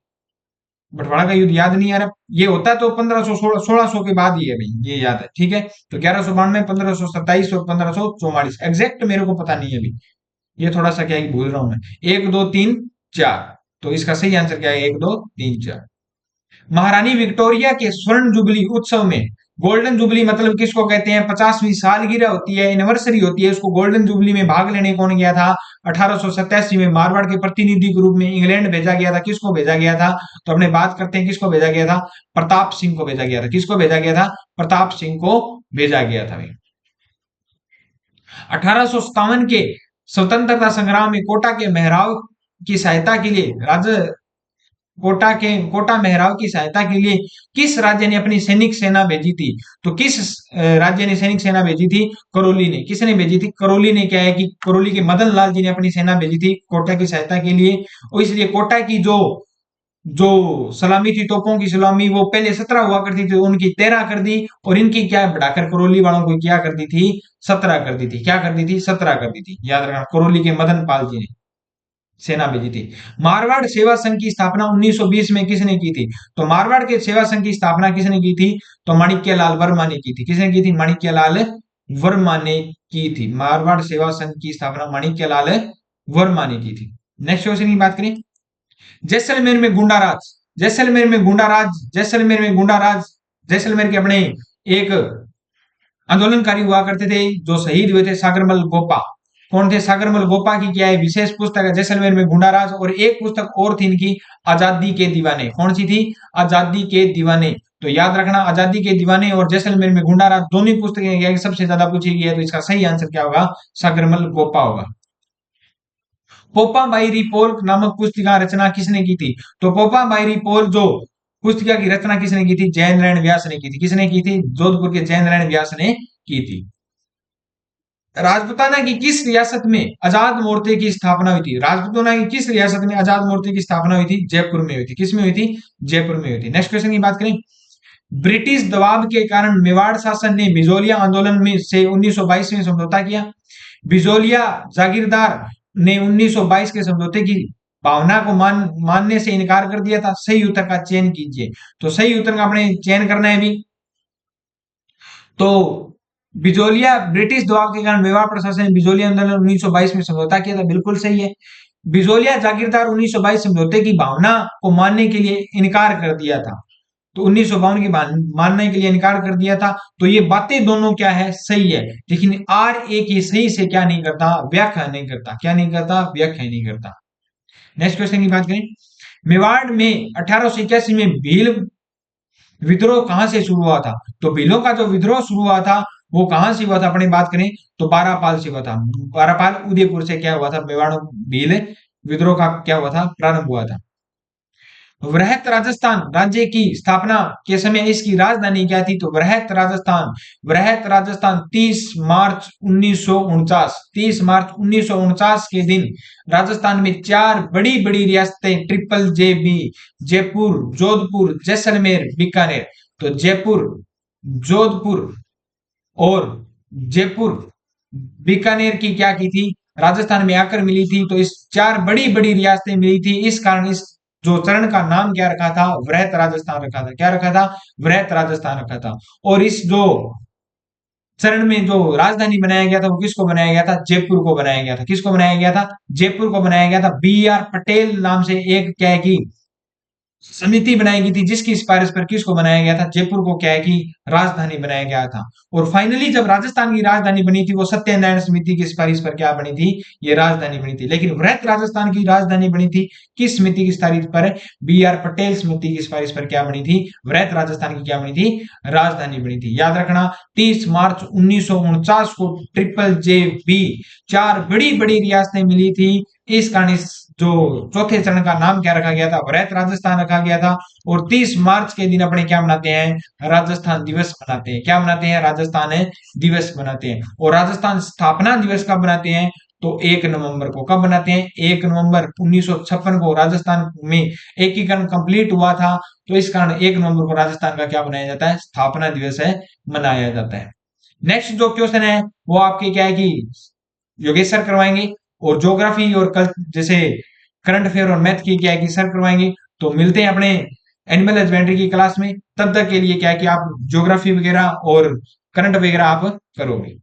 बंटवाड़ा का युद्ध याद नहीं आ रहा। ये होता है तो 1500 1600 के बाद ही है भाई, ये याद है। ठीक है। तो 1192 1527 और 1544 एग्जैक्ट मेरे को पता नहीं है अभी। ये थोड़ा सा क्या है कि भूल रहा हूं मैं। 1 2 3 4। तो इसका सही आंसर क्या है? 1 2 3 4। महारानी विक्टोरिया के स्वर्ण जुबली उत्सव में, गोल्डन जुबली मतलब किसको कहते हैं? 50वीं सालगिरह होती है, एनिवर्सरी होती है, उसको गोल्डन जुबली में भाग लेने कौन गया था? 1887 में मारवाड़ के प्रतिनिधि के रूप में इंग्लैंड भेजा गया था। किसको भेजा गया था? तो अपने बात करते हैं किसको भेजा गया था? प्रताप सिंह को भेजा गया था। किसको भेजा गया था? प्रताप सिंह को भेजा गया था भाई। 1857 के स्वतंत्रता संग्राम में कोटा के मेहराव की सहायता के लिए कोटा मेहराव की सहायता के लिए किस राज्य ने अपनी सैनिक सेना भेजी थी? तो किस राज्य ने सैनिक सेना भेजी थी? करौली ने। किसने भेजी थी? करौली ने। क्या है कि करौली के मदन लाल जी ने अपनी सेना भेजी थी कोटा की सहायता के लिए। और इसलिए कोटा की जो जो सलामी थी, तोपों की सलामी, वो पहले 17 हुआ करती थी, उनकी 13 कर दी। और इनकी क्या बढ़ाकर करौली वालों को क्या कर दी थी? 17 कर दी थी। क्या कर दी थी? 17 कर दी थी। याद रखना, करौली के मदन पाल जी ने सेना भेजी थी। मारवाड़ सेवा संघ की स्थापना 1920 में किसने की थी? तो मारवाड़ के सेवा संघ की स्थापना किसने की थी? तो माणिक्यलाल वर्मा ने की थी। किसने की थी? माणिक्यलाल वर्मा ने की थी। मारवाड़ सेवा संघ की स्थापना माणिक्यलाल वर्मा ने की थी। नेक्स्ट क्वेश्चन की बात करें, जैसलमेर में गुंडाराज। जैसलमेर में गुंडाराज। जैसलमेर में गुंडाराज। जैसलमेर के अपने एक आंदोलनकारी हुआ करते थे जो शहीद हुए थे, सागरमल गोपा। कौन थे? सागरमल गोपा की क्या है? विशेष पुस्तक है जैसलमेर में गुंडाराज। और एक पुस्तक और थी इनकी, आजादी के दीवाने। कौन सी थी? आजादी के दीवाने। तो याद रखना, आजादी के दीवाने और जैसलमेर में गुंडाराज दोनों पुस्तकें सबसे ज्यादा पूछी गई है। तो इसका सही आंसर क्या होगा? सागरमल गोपा होगा। पोपा बाई पोल नामक पुस्तिका रचना किसने की थी? तो पोपा बाई पोल जो पुस्तिका की रचना किसने की थी? जैन नारायण व्यास ने की थी। किसने की थी? जोधपुर के जैन नारायण व्यास ने की थी। राजपुताना की किस रियासत में आजाद मोर्चे की स्थापना हुई थी? राजपुताना की किस रियासत में आजाद मोर्चे की स्थापना हुई थी? जयपुर में हुई थी। किस में हुई थी? जयपुर में हुई थी। नेक्स्ट क्वेश्चन की बात करें, ब्रिटिश दबाव के कारण मेवाड़ शासन ने बिजोलिया आंदोलन में से 1922 में समझौता किया। बिजोलिया जागीरदार ने 1922 के समझौते की भावना को मानने से इनकार कर दिया था। सही उत्तर का चयन कीजिए। तो सही उत्तर का अपने चयन करना है अभी। तो बिजोलिया ब्रिटिश दबाव के कारण मेवाड़ प्रशासन ने बिजोलिया आंदोलन 1922 में समझौता किया था, बिल्कुल सही है। बिजोलिया जागीरदार 1922 समझौते की भावना को मानने के लिए इनकार कर दिया था। तो 1952 की मानने के लिए इनकार कर दिया था। तो ये बातें दोनों क्या है, सही है। लेकिन आर ए की सही से क्या नहीं करता, व्याख्या नहीं करता। क्या नहीं करता, व्याख्या नहीं करता। नेक्स्ट क्वेश्चन की बात करें, मेवाड़ में 1881 में भील विद्रोह कहां से शुरू हुआ था? तो भीलों का जो विद्रोह शुरू हुआ था वो कहां से हुआ था, अपनी बात करें तो बारापाल से हुआ था। बारापाल उदयपुर से क्या हुआ था, मेवाड़ भील विद्रोह का क्या हुआ था, प्रारंभ हुआ था। वृहत राजस्थान राज्य की स्थापना के समय इसकी राजधानी क्या थी? तो वृहत राजस्थान 30 मार्च 1949 के दिन राजस्थान में चार बड़ी बड़ी रियासतें triple J B, Jaipur, Jodhpur, Jaisalmer, Bikaner. तो जयपुर, जोधपुर और जयपुर, बीकानेर की क्या की थी, राजस्थान में आकर मिली थी। तो इस चार बड़ी बड़ी रियासतें मिली थी, इस कारण इस जो चरण का नाम क्या रखा था, वृहत राजस्थान रखा था। क्या रखा था, वृहत राजस्थान रखा था। और इस जो चरण में जो राजधानी बनाया गया था वो किसको बनाया गया था, जयपुर को बनाया गया था। किसको बनाया गया था, जयपुर को बनाया गया था। बी आर पटेल नाम से एक क्या है कि समिति बनाई गई थी, जिसकी सिफारिश पर किसको बनाया गया था, जयपुर को क्या है कि राजधानी बनाया गया था। और फाइनली जब राजस्थान की राजधानी बनी थी वो सत्यनारायण समिति की सिफारिश पर क्या बनी थी, ये राजधानी बनी थी। लेकिन वृहत राजस्थान की राजधानी बनी थी किस समिति की सिफारिश पर, बी आर पटेल समिति की सिफारिश पर क्या बनी थी, वृहत राजस्थान की क्या बनी थी, राजधानी बनी थी। याद रखना 30 मार्च 1949 को ट्रिपल जे बी चार बड़ी बड़ी रियासतें मिली थी, इस कारण इस जो चौथे चरण का नाम क्या रखा गया था, वृहत राजस्थान रखा गया था। और 30 मार्च के दिन अपने क्या मनाते हैं, राजस्थान दिवस मनाते हैं। क्या मनाते हैं, राजस्थान दिवस मनाते हैं। और राजस्थान स्थापना दिवस कब मनाते हैं, तो 1 नवंबर को। कब बनाते हैं, 1 नवंबर 1956 को राजस्थान में एकीकरण कंप्लीट हुआ था। तो इस कारण 1 नवंबर को राजस्थान का क्या बनाया जाता है, स्थापना दिवस है, मनाया जाता है। नेक्स्ट जो क्वेश्चन है वो आपके क्या है कि योगेश सर करवाएंगे। और ज्योग्राफी और कल जैसे करंट अफेयर और मैथ की क्या है कि सर करवाएंगे। तो मिलते हैं अपने एनिमल हस्बेंड्री की क्लास में। तब तक के लिए क्या है कि आप ज्योग्राफी वगैरह और करंट वगैरह आप करोगे।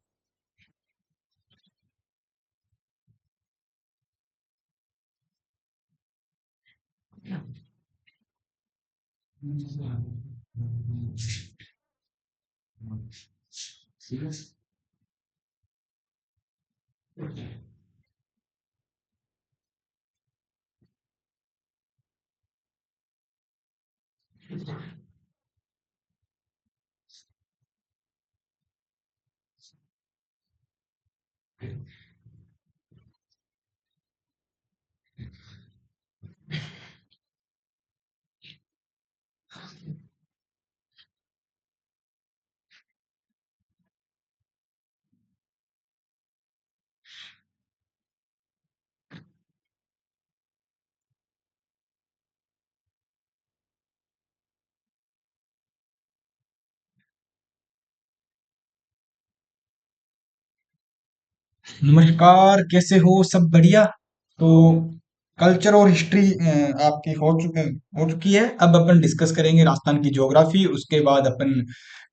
नमस्कार, कैसे हो? सब बढ़िया। तो कल्चर और हिस्ट्री आपकी हो चुकी है। अब अपन डिस्कस करेंगे राजस्थान की ज्योग्राफी। उसके बाद अपन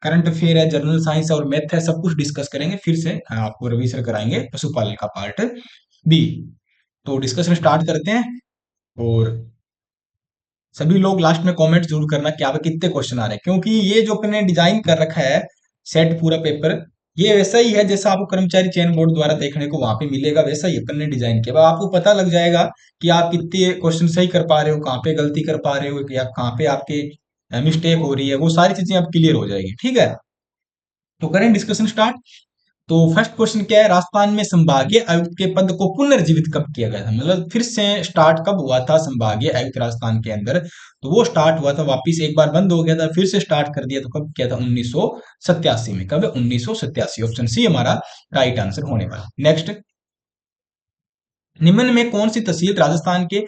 करंट अफेयर है, जनरल साइंस और मैथ है, सब कुछ डिस्कस करेंगे। फिर से आपको रवि सर कराएंगे पशुपालन का पार्ट बी। तो डिस्कशन स्टार्ट करते हैं। और सभी लोग लास्ट में कमेंट जरूर करना कि आप कितने क्वेश्चन आ रहे हैं, क्योंकि ये जो अपने डिजाइन कर रखा है सेट पूरा पेपर, ये वैसा ही है जैसा आपको कर्मचारी चयन बोर्ड द्वारा देखने को वहां पे मिलेगा। वैसा ही अपन ने डिजाइन किया। अब आपको पता लग जाएगा कि आप कितने क्वेश्चन सही कर पा रहे हो, कहाँ पे गलती कर पा रहे हो, या कहाँ पे आपके मिस्टेक हो रही है। वो सारी चीजें अब क्लियर हो जाएगी। ठीक है, तो करें डिस्कशन स्टार्ट। तो फर्स्ट क्वेश्चन क्या है, राजस्थान में संभागीय आयुक्त के पद को पुनर्जीवित कब किया गया था? मतलब फिर से स्टार्ट कब हुआ था संभागीय आयुक्त राजस्थान के अंदर? तो वो स्टार्ट हुआ था, वापिस एक बार बंद हो गया था, फिर से स्टार्ट कर दिया। तो कब किया था? 1987 में। कब? 1987। ऑप्शन सी हमारा राइट आंसर होने वाला। नेक्स्ट, निम्न में कौन सी तहसील राजस्थान के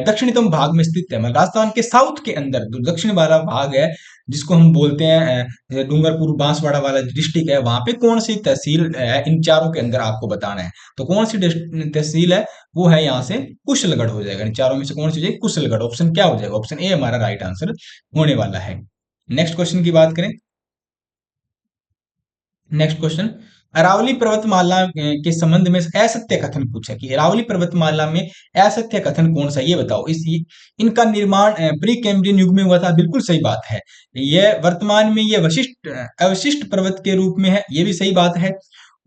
दक्षिणतम भाग में स्थित है? मतलब राजस्थान के साउथ के अंदर जो दक्षिण वाला भाग है, जिसको हम बोलते हैं डूंगरपुर बांसवाड़ा वाला डिस्ट्रिक्ट है, वहां पे कौन सी तहसील है? इन चारों के अंदर आपको बताना है। तो कौन सी तहसील है? वो है यहाँ से कुशलगढ़ हो जाएगा। इन चारों में से कौन सी हो जाएगी? कुशलगढ़। ऑप्शन क्या हो जाएगा? ऑप्शन ए हमारा राइट आंसर होने वाला है। नेक्स्ट क्वेश्चन की बात करें। नेक्स्ट क्वेश्चन, अरावली पर्वतमाला के संबंध में असत्य कथन पूछा कि अरावली पर्वतमाला में असत्य कथन कौन सा, ये बताओ। इनका निर्माण प्री कैम्ब्रियन युग में हुआ था, बिल्कुल सही बात है। यह वर्तमान में यह अवशिष्ट पर्वत के रूप में है, ये भी सही बात है।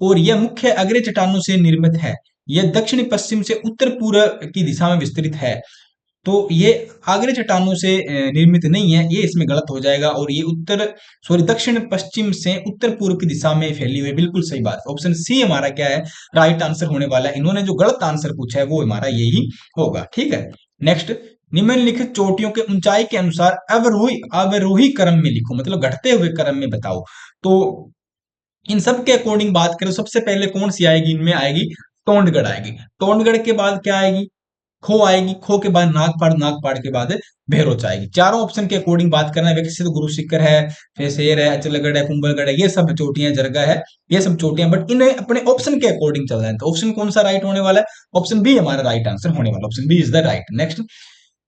और यह मुख्य अग्र चट्टानों से निर्मित है। यह दक्षिण पश्चिम से उत्तर पूर्व की दिशा में विस्तृत है। तो ये आगरे चट्टानों से निर्मित नहीं है, ये इसमें गलत हो जाएगा। और ये दक्षिण पश्चिम से उत्तर पूर्व की दिशा में फैली हुई है, बिल्कुल सही बात। ऑप्शन सी हमारा क्या है, राइट आंसर होने वाला है। इन्होंने जो गलत आंसर पूछा है वो हमारा यही होगा, ठीक है। नेक्स्ट, निम्नलिखित चोटियों के ऊंचाई के अनुसार अवरोही अवरोही क्रम में लिखो, मतलब घटते हुए क्रम में बताओ। तो इन सब के अकॉर्डिंग बात करें, सबसे पहले कौन सी आएगी, इनमें आएगी टोंडगढ़ आएगी। टोंडगढ़ के बाद क्या आएगी, खो आएगी। खो के बाद नागपाड़, नागपाड़ के बाद बहरोच आएगी। चारों ऑप्शन के अकॉर्डिंग बात करना है, विकसित गुरु शिखर है, फिर शेर है, अचलगढ़ है, कुंभलगढ़ है, ये सब चोटियां, जरगा है, ये सब चोटियां। बट इन्हें अपने ऑप्शन के अकॉर्डिंग चल रहा है। तो ऑप्शन कौन सा राइट होने वाला है, ऑप्शन बी हमारा राइट आंसर होने वाला, option B is the right. Next,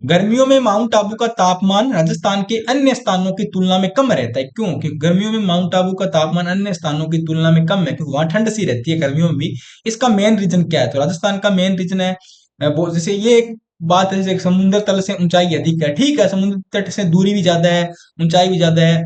गर्मियों में माउंट आबू का तापमान राजस्थान के अन्य स्थानों की तुलना में कम रहता है, क्यों? क्योंकि गर्मियों में माउंट आबू का तापमान अन्य स्थानों की तुलना में कम है, क्योंकि वहां ठंड सी रहती है गर्मियों में भी। इसका मेन रीजन क्या है, तो राजस्थान का मेन रीजन है जैसे ये एक बात है, जैसे समुद्र तल से ऊंचाई अधिक है, ठीक है, समुद्र तट से दूरी भी ज्यादा है, ऊंचाई भी ज्यादा है।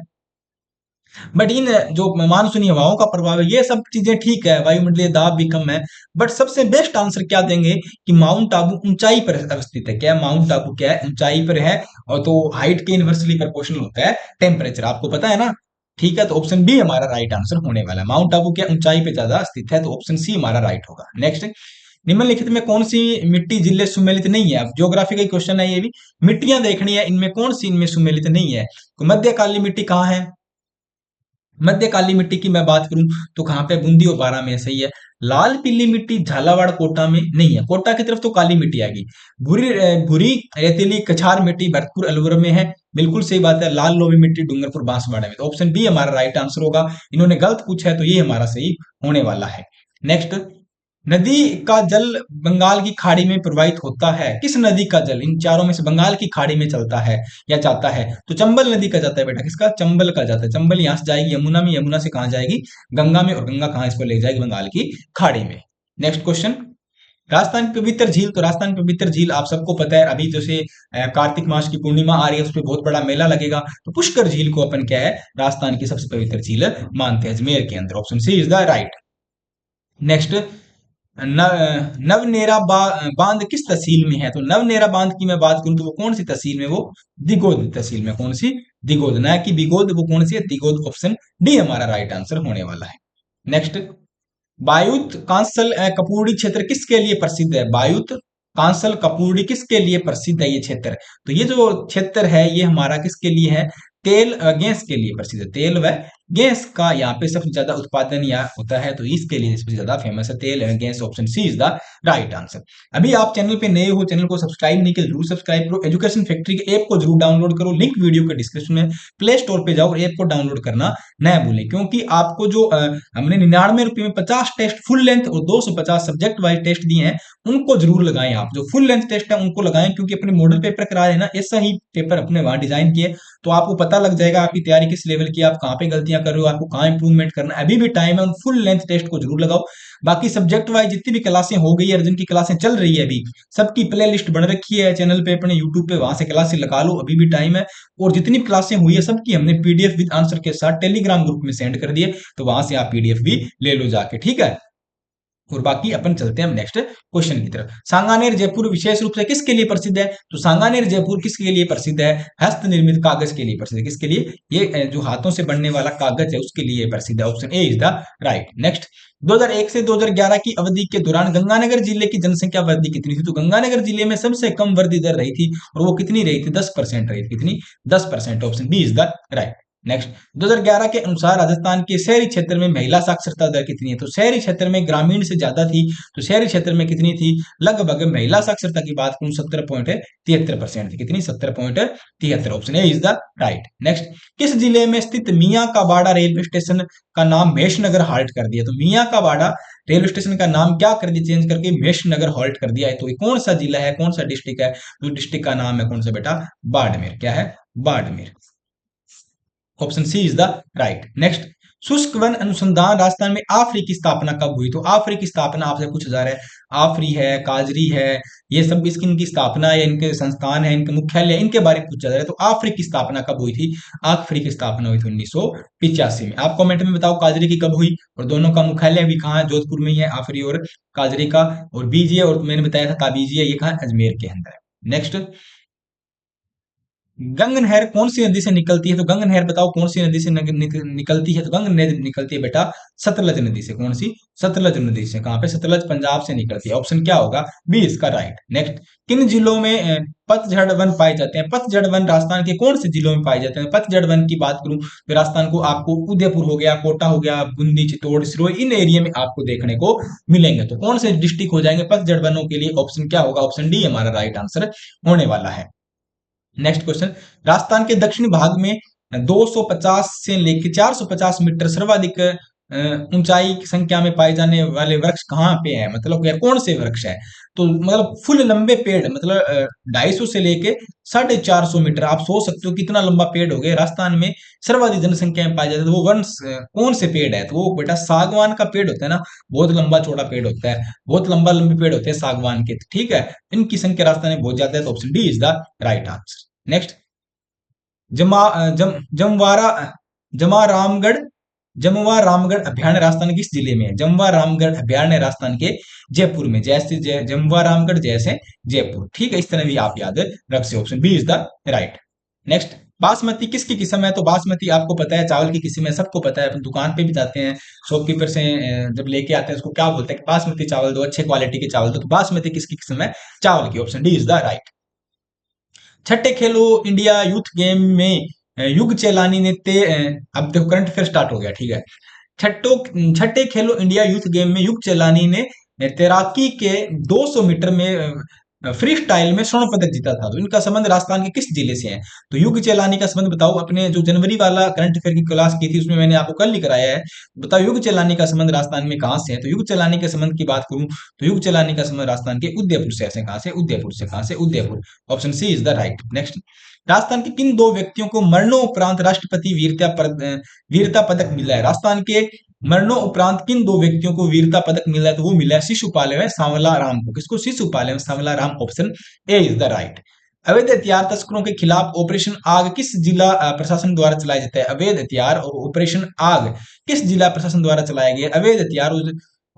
बट इन जो मानसूनी हवाओं का प्रभाव है, ये सब चीजें ठीक है, वायुमंडलीय दाब भी कम है। बट सबसे बेस्ट आंसर क्या देंगे कि माउंट आबू ऊंचाई पर अवस्थित है। क्या है? माउंट आबू क्या है, ऊंचाई पर है। और तो हाइट के इनवर्सली प्रोपोर्शनल होता है टेम्परेचर, आपको पता है ना। ठीक है, तो ऑप्शन बी हमारा राइट आंसर होने वाला है। माउंट आबू क्या ऊंचाई पे ज्यादा स्थित है, तो ऑप्शन सी हमारा राइट होगा। नेक्स्ट, निम्नलिखित में कौन सी मिट्टी जिले सुमेलित नहीं है? अब ज्योग्राफी का क्वेश्चन है ये भी, मिट्टियां देखनी है, इनमें कौन सी इनमें सुमेलित नहीं है। तो मध्यकालीन मिट्टी कहाँ है? मध्य काली मिट्टी की मैं बात करूं तो कहां पे, बूंदी और बारां में, सही है। लाल पीली मिट्टी झालावाड़ कोटा में नहीं है, कोटा की तरफ तो काली मिट्टी आएगी। भूरी रेतीली कछार मिट्टी भरतपुर अलवर में है, बिल्कुल सही बात है। लाल लोही मिट्टी डूंगरपुर बांसवाड़ा में, तो ऑप्शन बी हमारा राइट आंसर होगा। इन्होंने गलत पूछा है तो ये हमारा सही होने वाला है। नेक्स्ट, नदी का जल बंगाल की खाड़ी में प्रवाहित होता है, किस नदी का जल इन चारों में से बंगाल की खाड़ी में चलता है या जाता है? तो चंबल नदी का जाता है बेटा, किसका? चंबल का जाता है। चंबल यहां से जाएगी यमुना में, यमुना से कहां जाएगी? गंगा में, और गंगा कहां इसको ले जाएगी? बंगाल की खाड़ी में। नेक्स्ट क्वेश्चन, राजस्थान की पवित्र झील। तो राजस्थान की पवित्र झील आप सबको पता है, अभी जैसे कार्तिक मास की पूर्णिमा आ रही है, उस पर बहुत बड़ा मेला लगेगा। तो पुष्कर झील को अपन क्या है, राजस्थान की सबसे पवित्र झील मानते हैं, अजमेर के अंदर। Option C is the right. Next, Navnera बांध किस तहसील में है? तो नवनेरा बांध की मैं बात करूं तो वो कौन सी तहसील में, वो दिगोद तहसील में। कौन सी? दिगोद, ना कि बिगोद, वो कौन सी है? दिगोद। ऑप्शन डी हमारा राइट आंसर होने वाला है। नेक्स्ट, बायुत कांसल कपूरी क्षेत्र किसके लिए प्रसिद्ध है? बायुत कांसल कपूरी किसके लिए प्रसिद्ध है ये क्षेत्र? तो ये जो क्षेत्र है ये हमारा किसके लिए है? तेल गैस के लिए प्रसिद्ध है। तेल व गैस का यहाँ पे सबसे ज्यादा उत्पादन यहाँ होता है, तो इसके लिए सबसे ज्यादा फेमस है तेल एवं गैस। Option C is the right answer. अभी आप चैनल पे नए हो, चैनल को सब्सक्राइब नहीं किया, जरूर सब्सक्राइब करो। एजुकेशन फैक्ट्री के ऐप को जरूर डाउनलोड करो, लिंक वीडियो के डिस्क्रिप्शन में। प्ले स्टोर पे जाओ और ऐप को डाउनलोड करना न भूलें, क्योंकि आपको जो हमने 99 रुपए में 50 टेस्ट फुल लेंथ और 250 सब्जेक्ट वाइज टेस्ट दिए हैं, उनको जरूर लगाएं। आप जो फुल लेंथ टेस्ट है उनको लगाएं, क्योंकि अपने मॉडल पेपर करा रहे हैं ना, ऐसा ही पेपर अपने वहां डिजाइन किए, तो आपको पता लग जाएगा आपकी तैयारी किस लेवल की, आप कहाँ पे गलतियां कर रहे हो, आपको कहाँ इंप्रूवमेंट करना है। अभी भी टाइम है, उन फुल लेंथ टेस्ट को जरूर लगाओ। बाकी सब्जेक्ट वाइज जितनी भी क्लासें हो गई है, जिनकी क्लासें चल रही है अभी, सबकी प्ले लिस्ट बन रखी है चैनल पे, अपने यूट्यूब पे, वहां से क्लासें लगा लो, अभी भी टाइम है। और जितनी भी क्लासें हुई है सबकी हमने पीडीएफ विद आंसर के साथ टेलीग्राम ग्रुप में सेंड कर दिए, तो वहां से आप पीडीएफ भी ले लो जाके, ठीक है। और बाकी अपन चलते हैं नेक्स्ट क्वेश्चन की तरफ। सांगानेर जयपुर विशेष रूप से किसके लिए प्रसिद्ध है? तो सांगानेर जयपुर किसके लिए प्रसिद्ध है? हस्त निर्मित कागज के लिए प्रसिद्ध है। किसके लिए? ये जो हाथों से बनने वाला कागज है उसके लिए प्रसिद्ध है। Option A is the right. Next, 2001 से 2011 की अवधि के दौरान गंगानगर जिले की जनसंख्या वृद्धि कितनी थी? तो गंगानगर जिले में सबसे कम वृद्धि दर रही थी, और वो कितनी रही थी? 10% रही थी। कितनी? 10%। Option B is the right. Next, 2011 के अनुसार राजस्थान के शहरी क्षेत्र में महिला साक्षरता दर कितनी है? तो शहरी क्षेत्र में ग्रामीण से ज्यादा थी, तो शहरी क्षेत्र में कितनी थी? लगभग महिला साक्षरता की बात करूं 70.73% थी। कितनी? 70.73। Option A is the right. Next, किस जिले में स्थित मियां का बाड़ा रेलवे स्टेशन का नाम महेशनगर हाल्ट कर दिया? तो मियां का बाड़ा रेलवे स्टेशन का नाम क्या कर दिया? चेंज करके महेशनगर हाल्ट कर दिया है। तो ये कौन सा जिला है, कौन सा डिस्ट्रिक्ट है? तो डिस्ट्रिक्ट का नाम है कौन सा बेटा? बाड़मेर। क्या है? Barmer. Option C is the right. Next, शुष्क वन अनुसंधान राजस्थान में आफरी की स्थापना कब हुई? तो आफरी की स्थापना आपसे पूछा जा रहा है। आफरी है, काजरी है, ये सब इसकी इनकी स्थापना है, इनके संस्थान है, इनके मुख्यालय है, इनके बारे में पूछा जा रहा है। तो आफरी की स्थापना कब हुई थी? आफरी की स्थापना हुई थी 1985 में। आप कमेंट में बताओ काजरी की कब हुई, और दोनों का मुख्यालय भी कहाँ है? जोधपुर में ही है, आफरी और काजरी का। और बीजिए, और मैंने बताया था ताबीजिए, ये कहाँ है? अजमेर के अंदर है। नेक्स्ट, गंग नहर कौन सी नदी से निकलती है? तो गंग नहर बताओ कौन सी नदी से निकलती है? तो गंग नदी निकलती है बेटा सतलज नदी से। कौन सी? सतलज नदी से। कहां पे? सतलज पंजाब से निकलती है। ऑप्शन क्या होगा? बी इसका राइट। नेक्स्ट, किन जिलों में पतझड़ वन पाए जाते हैं? पतझड़ वन राजस्थान के कौन से जिलों में पाए जाते हैं? पतझड़ वन की बात करूं तो राजस्थान को आपको उदयपुर हो गया, कोटा हो गया, बूंदी, चित्तौड़, सिरोही, इन एरिया में आपको देखने को मिलेंगे। तो कौन से डिस्ट्रिक्ट हो जाएंगे पतझड़ वनों के लिए? ऑप्शन क्या होगा? ऑप्शन डी हमारा राइट आंसर होने वाला है। नेक्स्ट क्वेश्चन, राजस्थान के दक्षिणी भाग में 250 से लेकर 450 मीटर सर्वाधिक ऊंचाई की संख्या में पाए जाने वाले वृक्ष कहाँ पे है? मतलब क्या, कौन से वृक्ष है? तो मतलब फुल लंबे पेड़, मतलब 250 से लेके 450 मीटर। आप सोच सकते हो कितना लंबा पेड़ हो गया। राजस्थान में सर्वाधिक जनसंख्या में पाया जाता है, तो वो वन कौन से पेड़ है? तो वो बेटा सागवान का पेड़ होता है ना, बहुत लंबा चौड़ा पेड़ होता है, बहुत लंबा लंबे पेड़ होते हैं सागवान के। ठीक है, इनकी संख्या राजस्थान में बहुत ज्यादा है, तो option D is the right answer. Next, जमवारा जमा रामगढ़ जमवा रामगढ़ अभ्यारण्य राजस्थान के किस जिले में है? जमवा रामगढ़ अभ्यारण्य राजस्थान के जयपुर में। जैसे जमवा रामगढ़ जैसे जयपुर। ठीक है, इस तरह भी आप याद रख सकते। Option B is the right. Next, basmati किसकी किस्म है? तो बासमती आपको पता है चावल की किस्म है, सबको पता है। अपन दुकान पे भी जाते हैं, शॉपकीपर से जब लेके आते हैं उसको क्या बोलते हैं कि बासमती चावल दो, अच्छे क्वालिटी के चावल दो। तो बासमती किसकी किस्म है? चावल की। Option D is the right. छठे खेलो इंडिया यूथ गेम में युग चेलानी ने अब देखो करंट अफेयर स्टार्ट हो गया। ठीक है, छठे खेलो इंडिया यूथ गेम में युग चेलानी ने तैराकी के 200 मीटर में फ्री स्टाइल में स्वर्ण पदक जीता था। तो इनका संबंध राजस्थान के किस जिले से है? तो युग चेलानी का संबंध बताओ। अपने जो जनवरी वाला करंट अफेयर की क्लास की थी उसमें मैंने आपको कल ही कराया है। बताओ युग चेलानी का संबंध राजस्थान में कहां से है? तो युग चेलानी के संबंध की बात करूं तो युग चेलानी का संबंध राजस्थान के उदयपुर से है। कहां से? उदयपुर से। कहां से? Udaipur. Option C is the right. Next, Rajasthan के किन दो व्यक्तियों को मरणोपरांत राष्ट्रपति वीरता पदक मिला है? राजस्थान के मरणोपरांत किन दो व्यक्तियों को वीरता पदक मिला है? तो वो मिला है शिशुपाल एवं सांवला राम को। किसको? शिशुपाल एवं Sanwla Ram. Option A is the right. अवैध हथियार तस्करों के खिलाफ ऑपरेशन आग किस जिला प्रशासन द्वारा चलाया जाता है? अवैध हथियार और ऑपरेशन आग किस जिला प्रशासन द्वारा चलाया गया? अवैध हथियार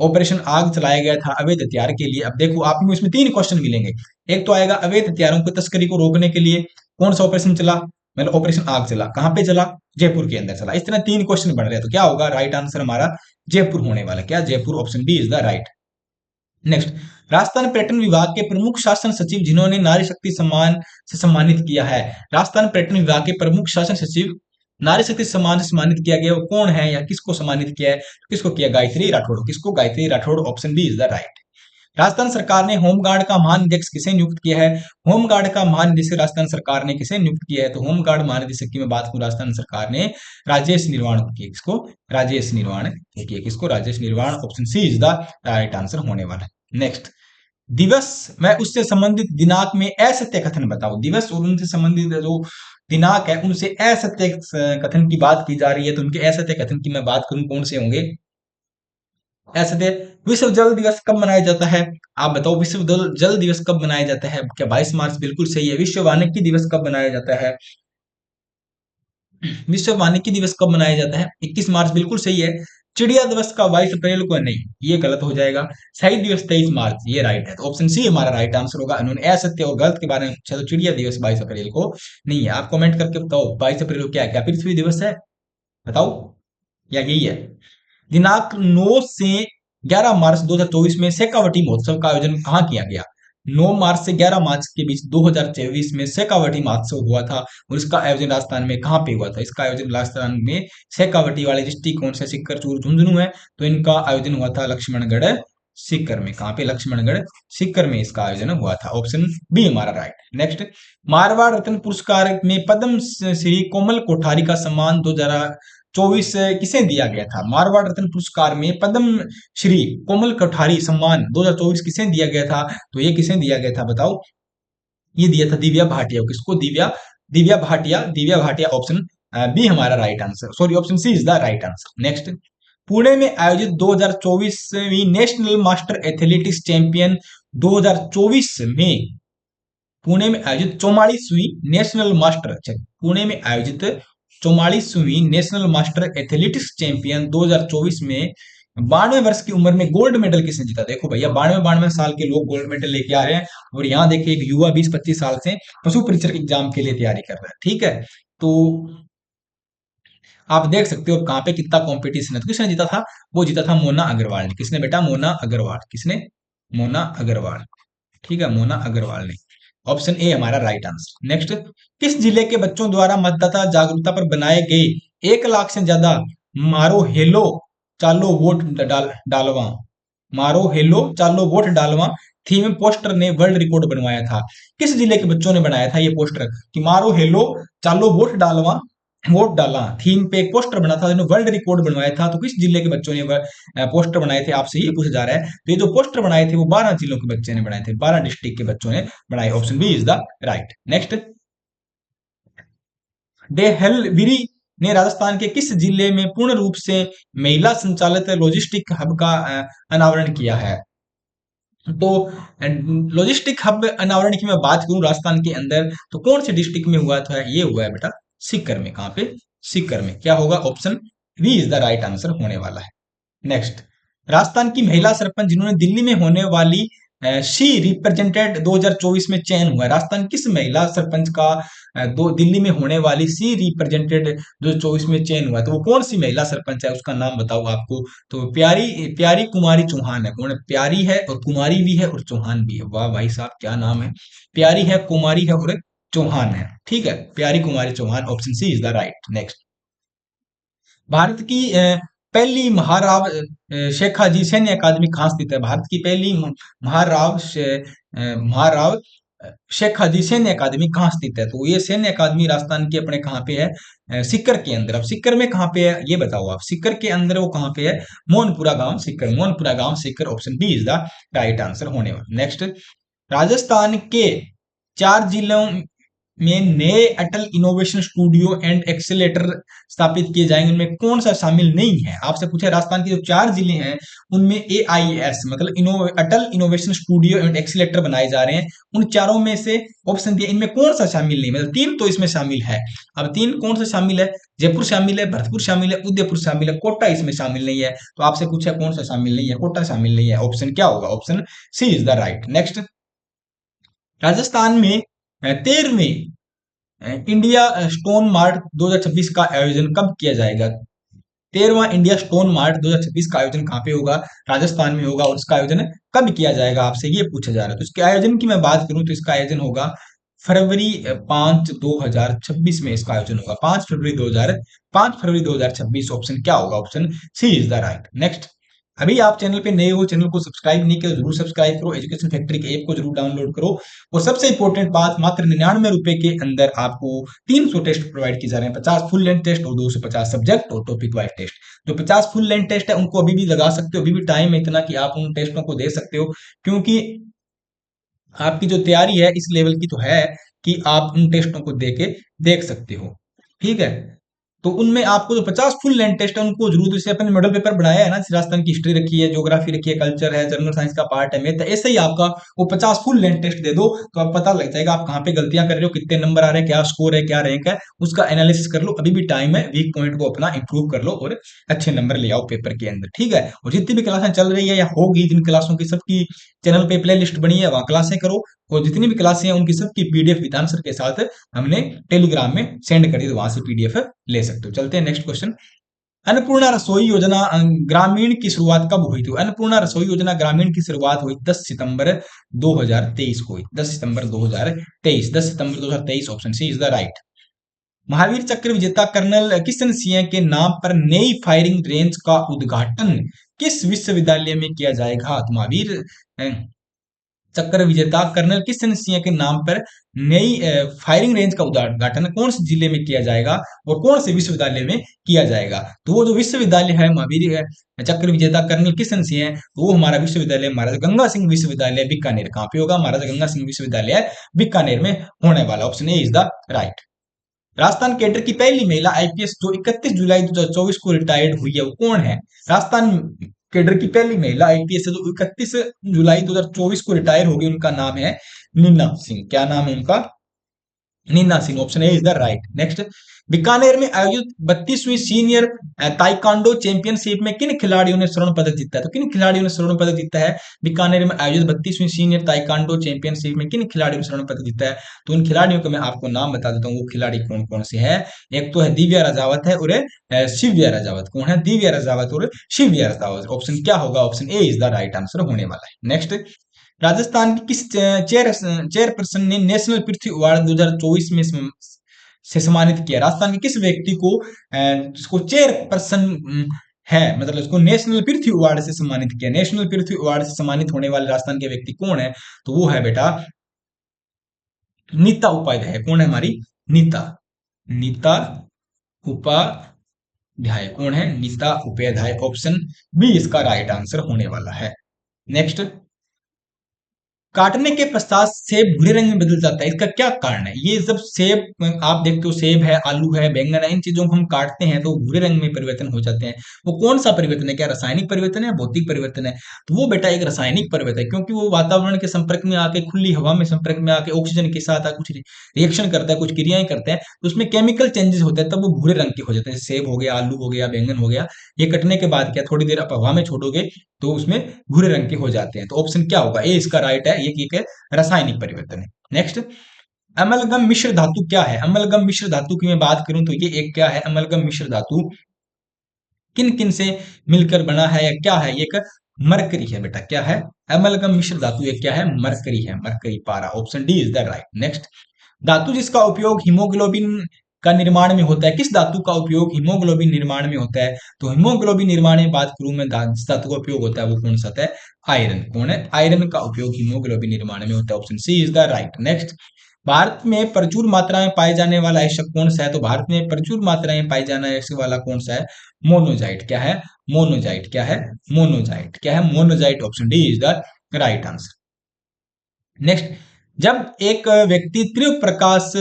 ऑपरेशन आग चलाया गया था अवैध हथियार के लिए। अब देखो आपको इसमें 3 क्वेश्चन मिलेंगे। एक तो आएगा अवैध हथियारों की तस्करी को रोकने के लिए कौन सा ऑपरेशन चला, मतलब ऑपरेशन आग चला, कहां पे चला? जयपुर के अंदर चला। इस तरह 3 क्वेश्चन बन रहे हैं, तो क्या होगा राइट आंसर हमारा? जयपुर होने वाला। क्या? Jaipur. Option B is the right. Next, Rajasthan पर्यटन विभाग के प्रमुख शासन सचिव जिन्होंने नारी शक्ति सम्मान से सम्मानित किया है। राजस्थान पर्यटन विभाग के प्रमुख शासन सचिव नारी शक्ति सम्मान से सम्मानित किया गया, वो कौन है या किसको सम्मानित किया है? किसको किया? गायत्री राठौड़। किसको? Gayatri Rathore. Option B is the right. Rajasthan सरकार ने होमगार्ड का महानिदेशक किसे नियुक्त किया है? होमगार्ड का महानिदेशक राजस्थान सरकार ने किसे नियुक्त किया है? तो होमगार्ड महानिदेशक की मैं बात करूं राजस्थान सरकार ने राजेश निर्वाण को किया। किसको? राजेश निर्वाण को किया। किसको? Rajesh Nirwan. Option C is the right answer होने वाला है। नेक्स्ट, दिवस में उससे संबंधित दिनांक में असत्य कथन बताओ। दिवस और उनसे संबंधित जो दिनांक है उनसे असत्य कथन की बात की जा रही है, तो उनके असत्य कथन की मैं बात करूं कौन से होंगे? असत्य। विश्व जल दिवस कब मनाया जाता है? आप बताओ विश्व जल दिवस कब मनाया जाता है? क्या 22 मार्च बिल्कुल सही है। विश्व वानिकी दिवस कब मनाया जाता है? विश्व वानिकी दिवस कब मनाया जाता है? 21 मार्च बिल्कुल सही है। चिड़िया दिवस का 22 अप्रैल को? नहीं, ये गलत हो जाएगा। शहीद दिवस 23 मार्च, ये राइट है। तो ऑप्शन सी हमारा राइट आंसर होगा। उन्होंने असत्य और गलत के बारे में पूछा, तो चिड़िया दिवस 22 अप्रैल को नहीं है। आप कमेंट करके बताओ 22 अप्रैल को क्या है? क्या पृथ्वी दिवस है? बताओ, या यही है? दिनांक 9 से 11 मार्च 2024 में शेखावटी महोत्सव का आयोजन कहाँ किया गया? 9 मार्च से 11 मार्च के बीच 2024 में शेखावटी महोत्सव हुआ था, और इसका आयोजन राजस्थान में कहाँ पे हुआ था? इसका आयोजन राजस्थान में शेखावटी वाले डिस्ट्रिक्ट कौन से? सीकर, चूरू, झुंझुनू है। तो इनका आयोजन हुआ था लक्ष्मणगढ़ सीकर में। कहाँ पे? लक्ष्मणगढ़ सीकर में इसका आयोजन हुआ था। ऑप्शन बी हमारा राइट। नेक्स्ट, मारवाड़ रत्न पुरस्कार में पद्म श्री कोमल कोठारी का सम्मान 2024 किसे दिया गया था? मारवाड़ रत्न पुरस्कार में पद्म श्री कोमल कोठारी सम्मान 2024 किसे दिया गया था? तो ये किसे दिया गया था बताओ? ये दिया था दिव्या भाटिया को। किसको? दिव्या दिव्या भाटिया। दिव्या भाटिया। ऑप्शन बी हमारा right answer, sorry option C is the right answer. Next, Pune में आयोजित 2024वीं नेशनल मास्टर एथलेटिक्स चैंपियन 2024 में, पुणे में आयोजित 44वीं नेशनल मास्टर, अच्छा पुणे में आयोजित 44वीं नेशनल मास्टर एथलेटिक्स चैंपियन 2024 में 92 वर्ष की उम्र में गोल्ड मेडल किसने जीता? देखो भैया 92 साल के लोग गोल्ड मेडल लेके आ रहे हैं, और यहाँ देखिए एक युवा 20-25 साल से पशु परीक्षक एग्जाम के लिए तैयारी कर रहा है। ठीक है, तो आप देख सकते हो कहाँ पे कितना कंपटीशन है। तो किसने जीता था? वो जीता था मोना अग्रवाल ने। किसने बेटा? मोना अग्रवाल। किसने? मोना अग्रवाल। ठीक है, मोना अग्रवाल ने। ऑप्शन ए हमारा राइट आंसर। नेक्स्ट, किस जिले के बच्चों द्वारा मतदाता जागरूकता पर बनाए गए 1 लाख से ज्यादा मारो हेलो चालो वोट डालवा, मारो हेलो चालो वोट डालवा थीम पोस्टर ने वर्ल्ड रिकॉर्ड बनवाया था? किस जिले के बच्चों ने बनाया था ये पोस्टर कि मारो हेलो चालो वोट डालवा, वोट डाला थीम पे एक पोस्टर बना था, वर्ल्ड रिकॉर्ड बनवाया था? तो किस जिले के बच्चों ने पोस्टर बनाए थे, आपसे ये पूछा जा रहा है। तो ये जो पोस्टर बनाए थे वो 12 जिलों के बच्चे ने बनाए थे, 12 डिस्ट्रिक्ट के बच्चों ने बनाए। Option B is the right. Next, डेहलविरी ने राजस्थान के किस जिले में पूर्ण रूप से महिला संचालित लॉजिस्टिक हब का अनावरण किया है? तो लॉजिस्टिक हब अनावरण की मैं बात करूं राजस्थान के अंदर, तो कौन से डिस्ट्रिक्ट में हुआ था? ये हुआ है बेटा सीकर में। कहां पे? सीकर में। क्या होगा? Option B is the right answer होने वाला है। नेक्स्ट, राजस्थान की महिला सरपंच जिन्होंने दिल्ली में होने वाली शी रिप्रेजेंटेड 2024 में चयन हुआ है, राजस्थान किस महिला सरपंच का दो दिल्ली में होने वाली सी रिप्रेजेंटेड 2024 में चयन हुआ है? तो वो कौन सी महिला सरपंच है, उसका नाम बताओ आपको। तो प्यारी प्यारी कुमारी चौहान है। कौन है? प्यारी है और कुमारी भी है और चौहान भी है। वाह भाई साहब क्या नाम है! प्यारी है, कुमारी है और चौहान है। ठीक है, Pyari Kumari Chauhan. Option C is the right. Next, Bharat की पहली महाराव शेखाजी सैन्य अकादमी कहाँ स्थित है? भारत की पहली महाराव शेखाजी सैन्य अकादमी कहाँ स्थित है? तो ये सैन्य अकादमी राजस्थान की अपने कहाँ पे है? सीकर के अंदर। अब सीकर में कहाँ पे है ये बताओ आप, सीकर के अंदर वो कहाँ पे है? मोहनपुरा गांव सीकर, मोहनपुरा गांव Sikar. Option B is the right answer होने वाला। नेक्स्ट, राजस्थान के 4 जिलों में नए Atal innovation studio and accelerator स्थापित किए जाएंगे, उनमें कौन सा शामिल नहीं है? आपसे पूछा राजस्थान के जो 4 जिले हैं उनमें AIS मतलब अटल इनोवेशन स्टूडियो एंड एक्सेलेटर बनाए जा रहे हैं, उन चारों में से ऑप्शन दिया, इनमें कौन सा शामिल नहीं? मतलब 3 तो इसमें शामिल है। अब 3 कौन सा शामिल है? जयपुर शामिल है, भरतपुर शामिल है, उदयपुर शामिल है, कोटा इसमें शामिल नहीं है। तो आपसे पूछा कौन सा शामिल नहीं है? कोटा शामिल नहीं है। ऑप्शन क्या होगा? Option C is the right. Next, Rajasthan में 13वीं इंडिया स्टोन मार्ट 2026 का आयोजन कब किया जाएगा? 13वां इंडिया स्टोन मार्ट 2026 का आयोजन कहाँ पे होगा? राजस्थान में होगा। और इसका आयोजन कब किया जाएगा? आपसे ये पूछा जा रहा है। तो इसके आयोजन की मैं बात करूं तो इसका आयोजन होगा फरवरी 5 2026 में। इसका आयोजन होगा 5 फरवरी 2026। ऑप्शन क्या होगा? Option C is the right. Next, अभी आप चैनल पे नए हो, चैनल को सब्सक्राइब नहीं किया जरूर सब्सक्राइब करो, एजुकेशन फैक्ट्री के ऐप को जरूर डाउनलोड करो। और सबसे इंपॉर्टेंट बात, मात्र 99 रुपए के अंदर आपको 300 टेस्ट प्रोवाइड किए जा रहे हैं, 50 फुल लेंथ टेस्ट और 250 सब्जेक्ट और टॉपिक वाइज टेस्ट। जो 50 फुल लेंथ टेस्ट है उनको अभी भी लगा सकते हो, अभी भी टाइम है इतना कि आप उन टेस्टों को दे सकते हो, क्योंकि आपकी जो तैयारी है इस लेवल की तो है कि आप उन टेस्टों को दे के देख सकते हो। ठीक है, तो उनमें आपको जो 50 फुल लेंथ टेस्ट है उनको जरूर, जैसे अपने मॉडल पेपर बनाया है ना, राजस्थान की हिस्ट्री रखी है, ज्योग्राफी रखी है, कल्चर है, जनरल साइंस का पार्ट है, मैथ, ऐसे ही आपका वो 50 फुल लेंथ टेस्ट दे दो तो आप पता लग जाएगा आप कहाँ पे गलतियां कर रहे हो, कितने नंबर आ रहे हैं, क्या स्कोर है, क्या रैंक है, उसका एनालिसिस कर लो। अभी भी टाइम है, वीक पॉइंट को अपना इंप्रूव कर लो और अच्छे नंबर ले आओ पेपर के अंदर। ठीक है, और जितनी भी क्लासें चल रही है या होगी, जिन क्लासों की सबकी चैनल पे प्ले लिस्ट बनी है वहां क्लासें करो, और जितनी भी क्लासें हैं उनकी सबकी PDF विद आंसर के साथ हमने टेलीग्राम में सेंड कर दी, तो वहां से PDF ले सकते हो। चलते हैं नेक्स्ट क्वेश्चन। अन्नपूर्णा रसोई योजना ग्रामीण की शुरुआत कब हुई थी? अन्नपूर्णा रसोई योजना ग्रामीण की शुरुआत हुई 10 सितंबर 2023 को हुई। 10 सितंबर 2023, 10 सितंबर 2023। Option C is the right. Mahavir Chakra विजेता कर्नल किशन सिंह के नाम पर नई फायरिंग रेंज का उद्घाटन किस विश्वविद्यालय में किया जाएगा? तो महावीर चक्र विजेता कर्नल किशन सिंह के नाम पर नई फायरिंग रेंज का उद्घाटन कौन से जिले में किया जाएगा और कौन से विश्वविद्यालय में किया जाएगा? तो वो जो विश्वविद्यालय है महावीर चक्र विजेता कर्नल किशन सिंह है, तो वो हमारा विश्वविद्यालय महाराजा गंगा सिंह विश्वविद्यालय बीकानेर। कहाँ पे होगा? महाराजा गंगा सिंह विश्वविद्यालय बीकानेर में होने वाला। Option A is the right. Rajasthan cadre की पहली महिला आईपीएस जो 31 जुलाई 2024 को रिटायर्ड हुई है वो कौन है? राजस्थान कैडर की पहली महिला आईपीएस है जो 31 जुलाई 2024 को रिटायर होगी, उनका नाम है नीना सिंह। क्या नाम है उनका? Nina Singh. Option A is the right. Next, Bikaner में आयोजित 32वीं सीनियर ताइक्वांडो चैंपियनशिप में किन खिलाड़ियों ने स्वर्ण पदक जीता है? तो किन खिलाड़ियों ने स्वर्ण पदक जीता है? बीकानेर में आयोजित 32वीं सीनियर ताइक्वांडो चैंपियनशिप में किन खिलाड़ियों ने स्वर्ण पदक जीता है? तो उन खिलाड़ियों को मैं आपको नाम बता देता हूँ, वो खिलाड़ी कौन कौन से हैं। एक तो है दिव्या राजावत है और शिव्या राजावत। कौन है? दिव्या राजावत और शिव्या राजावत। ऑप्शन क्या होगा? Option A is the right answer होने वाला है। नेक्स्ट, राजस्थान की किस चेयरपर्सन ने नेशनल पृथ्वी अवार्ड 2024 में से सम्मानित किया? राजस्थान के किस व्यक्ति को जिसको चेयरपर्सन है, मतलब इसको नेशनल पृथ्वी अवार्ड से सम्मानित किया? नेशनल पृथ्वी अवार्ड से सम्मानित होने वाले राजस्थान के व्यक्ति कौन है? तो वो है बेटा नीता उपाध्याय। कौन है हमारी? नीता नीता उपाध्याय। कौन है? नीता उपाध्याय। ऑप्शन बी इसका राइट आंसर होने वाला है। नेक्स्ट, काटने के पश्चात सेब भूरे रंग में बदल जाता है, इसका क्या कारण है? ये जब सेब आप देखते हो, सेब है, आलू है, बैंगन है, इन चीजों को हम काटते हैं तो भूरे रंग में परिवर्तन हो जाते हैं। वो कौन सा परिवर्तन है? क्या रासायनिक परिवर्तन है, भौतिक परिवर्तन है? तो वो बेटा एक रासायनिक परिवर्तन है, क्योंकि वो वातावरण के संपर्क में आके, खुली हवा में संपर्क में आके ऑक्सीजन के साथ कुछ रिएक्शन करता है, कुछ क्रियाएं करते हैं, तो उसमें केमिकल चेंजेस होते हैं, तब वो भूरे रंग के हो जाते हैं। सेब हो गया, आलू हो गया, बैंगन हो गया, ये कटने के बाद क्या थोड़ी देर आप हवा में छोड़ोगे तो उसमें भूरे रंग के हो जाते हैं। तो ऑप्शन क्या होगा? ए इसका राइट है, ये एक रासायनिक परिवर्तन है। नेक्स्ट, अमलगम मिश्र धातु क्या है? अमलगम मिश्र धातु की मैं बात करूं तो ये एक क्या है? अमलगम मिश्र धातु किन किन से मिलकर बना है या क्या है? ये एक मरकरी है बेटा। क्या है? अमलगम मिश्र धातु ये क्या है? मरकरी है, मरकरी पारा। Option D is the right. Next, धातु जिसका उपयोग हीमोग्लोबिन का निर्माण में होता है, किस धातु का उपयोग हीमोग्लोबिन निर्माण में होता है? तो हीमोग्लोबिन निर्माण में बात करूं मैं, जिस धातु का उपयोग होता है वो कौन सा है? आयरन। कौन है? आयरन का उपयोग हीमोग्लोबिन निर्माण में होता है। Option C is the right. Next, Bharat में प्रचुर मात्रा में पाए जाने वाला ऐसा कौन सा है? तो भारत में प्रचुर मात्रा में पाए जाना ऐसे वाला कौन सा है? मोनोजाइट। क्या है? मोनोजाइट। क्या है? मोनोजाइट। क्या है? Monazite. Option D is the right answer. Next, जब एक व्यक्ति तीव्र प्रकाश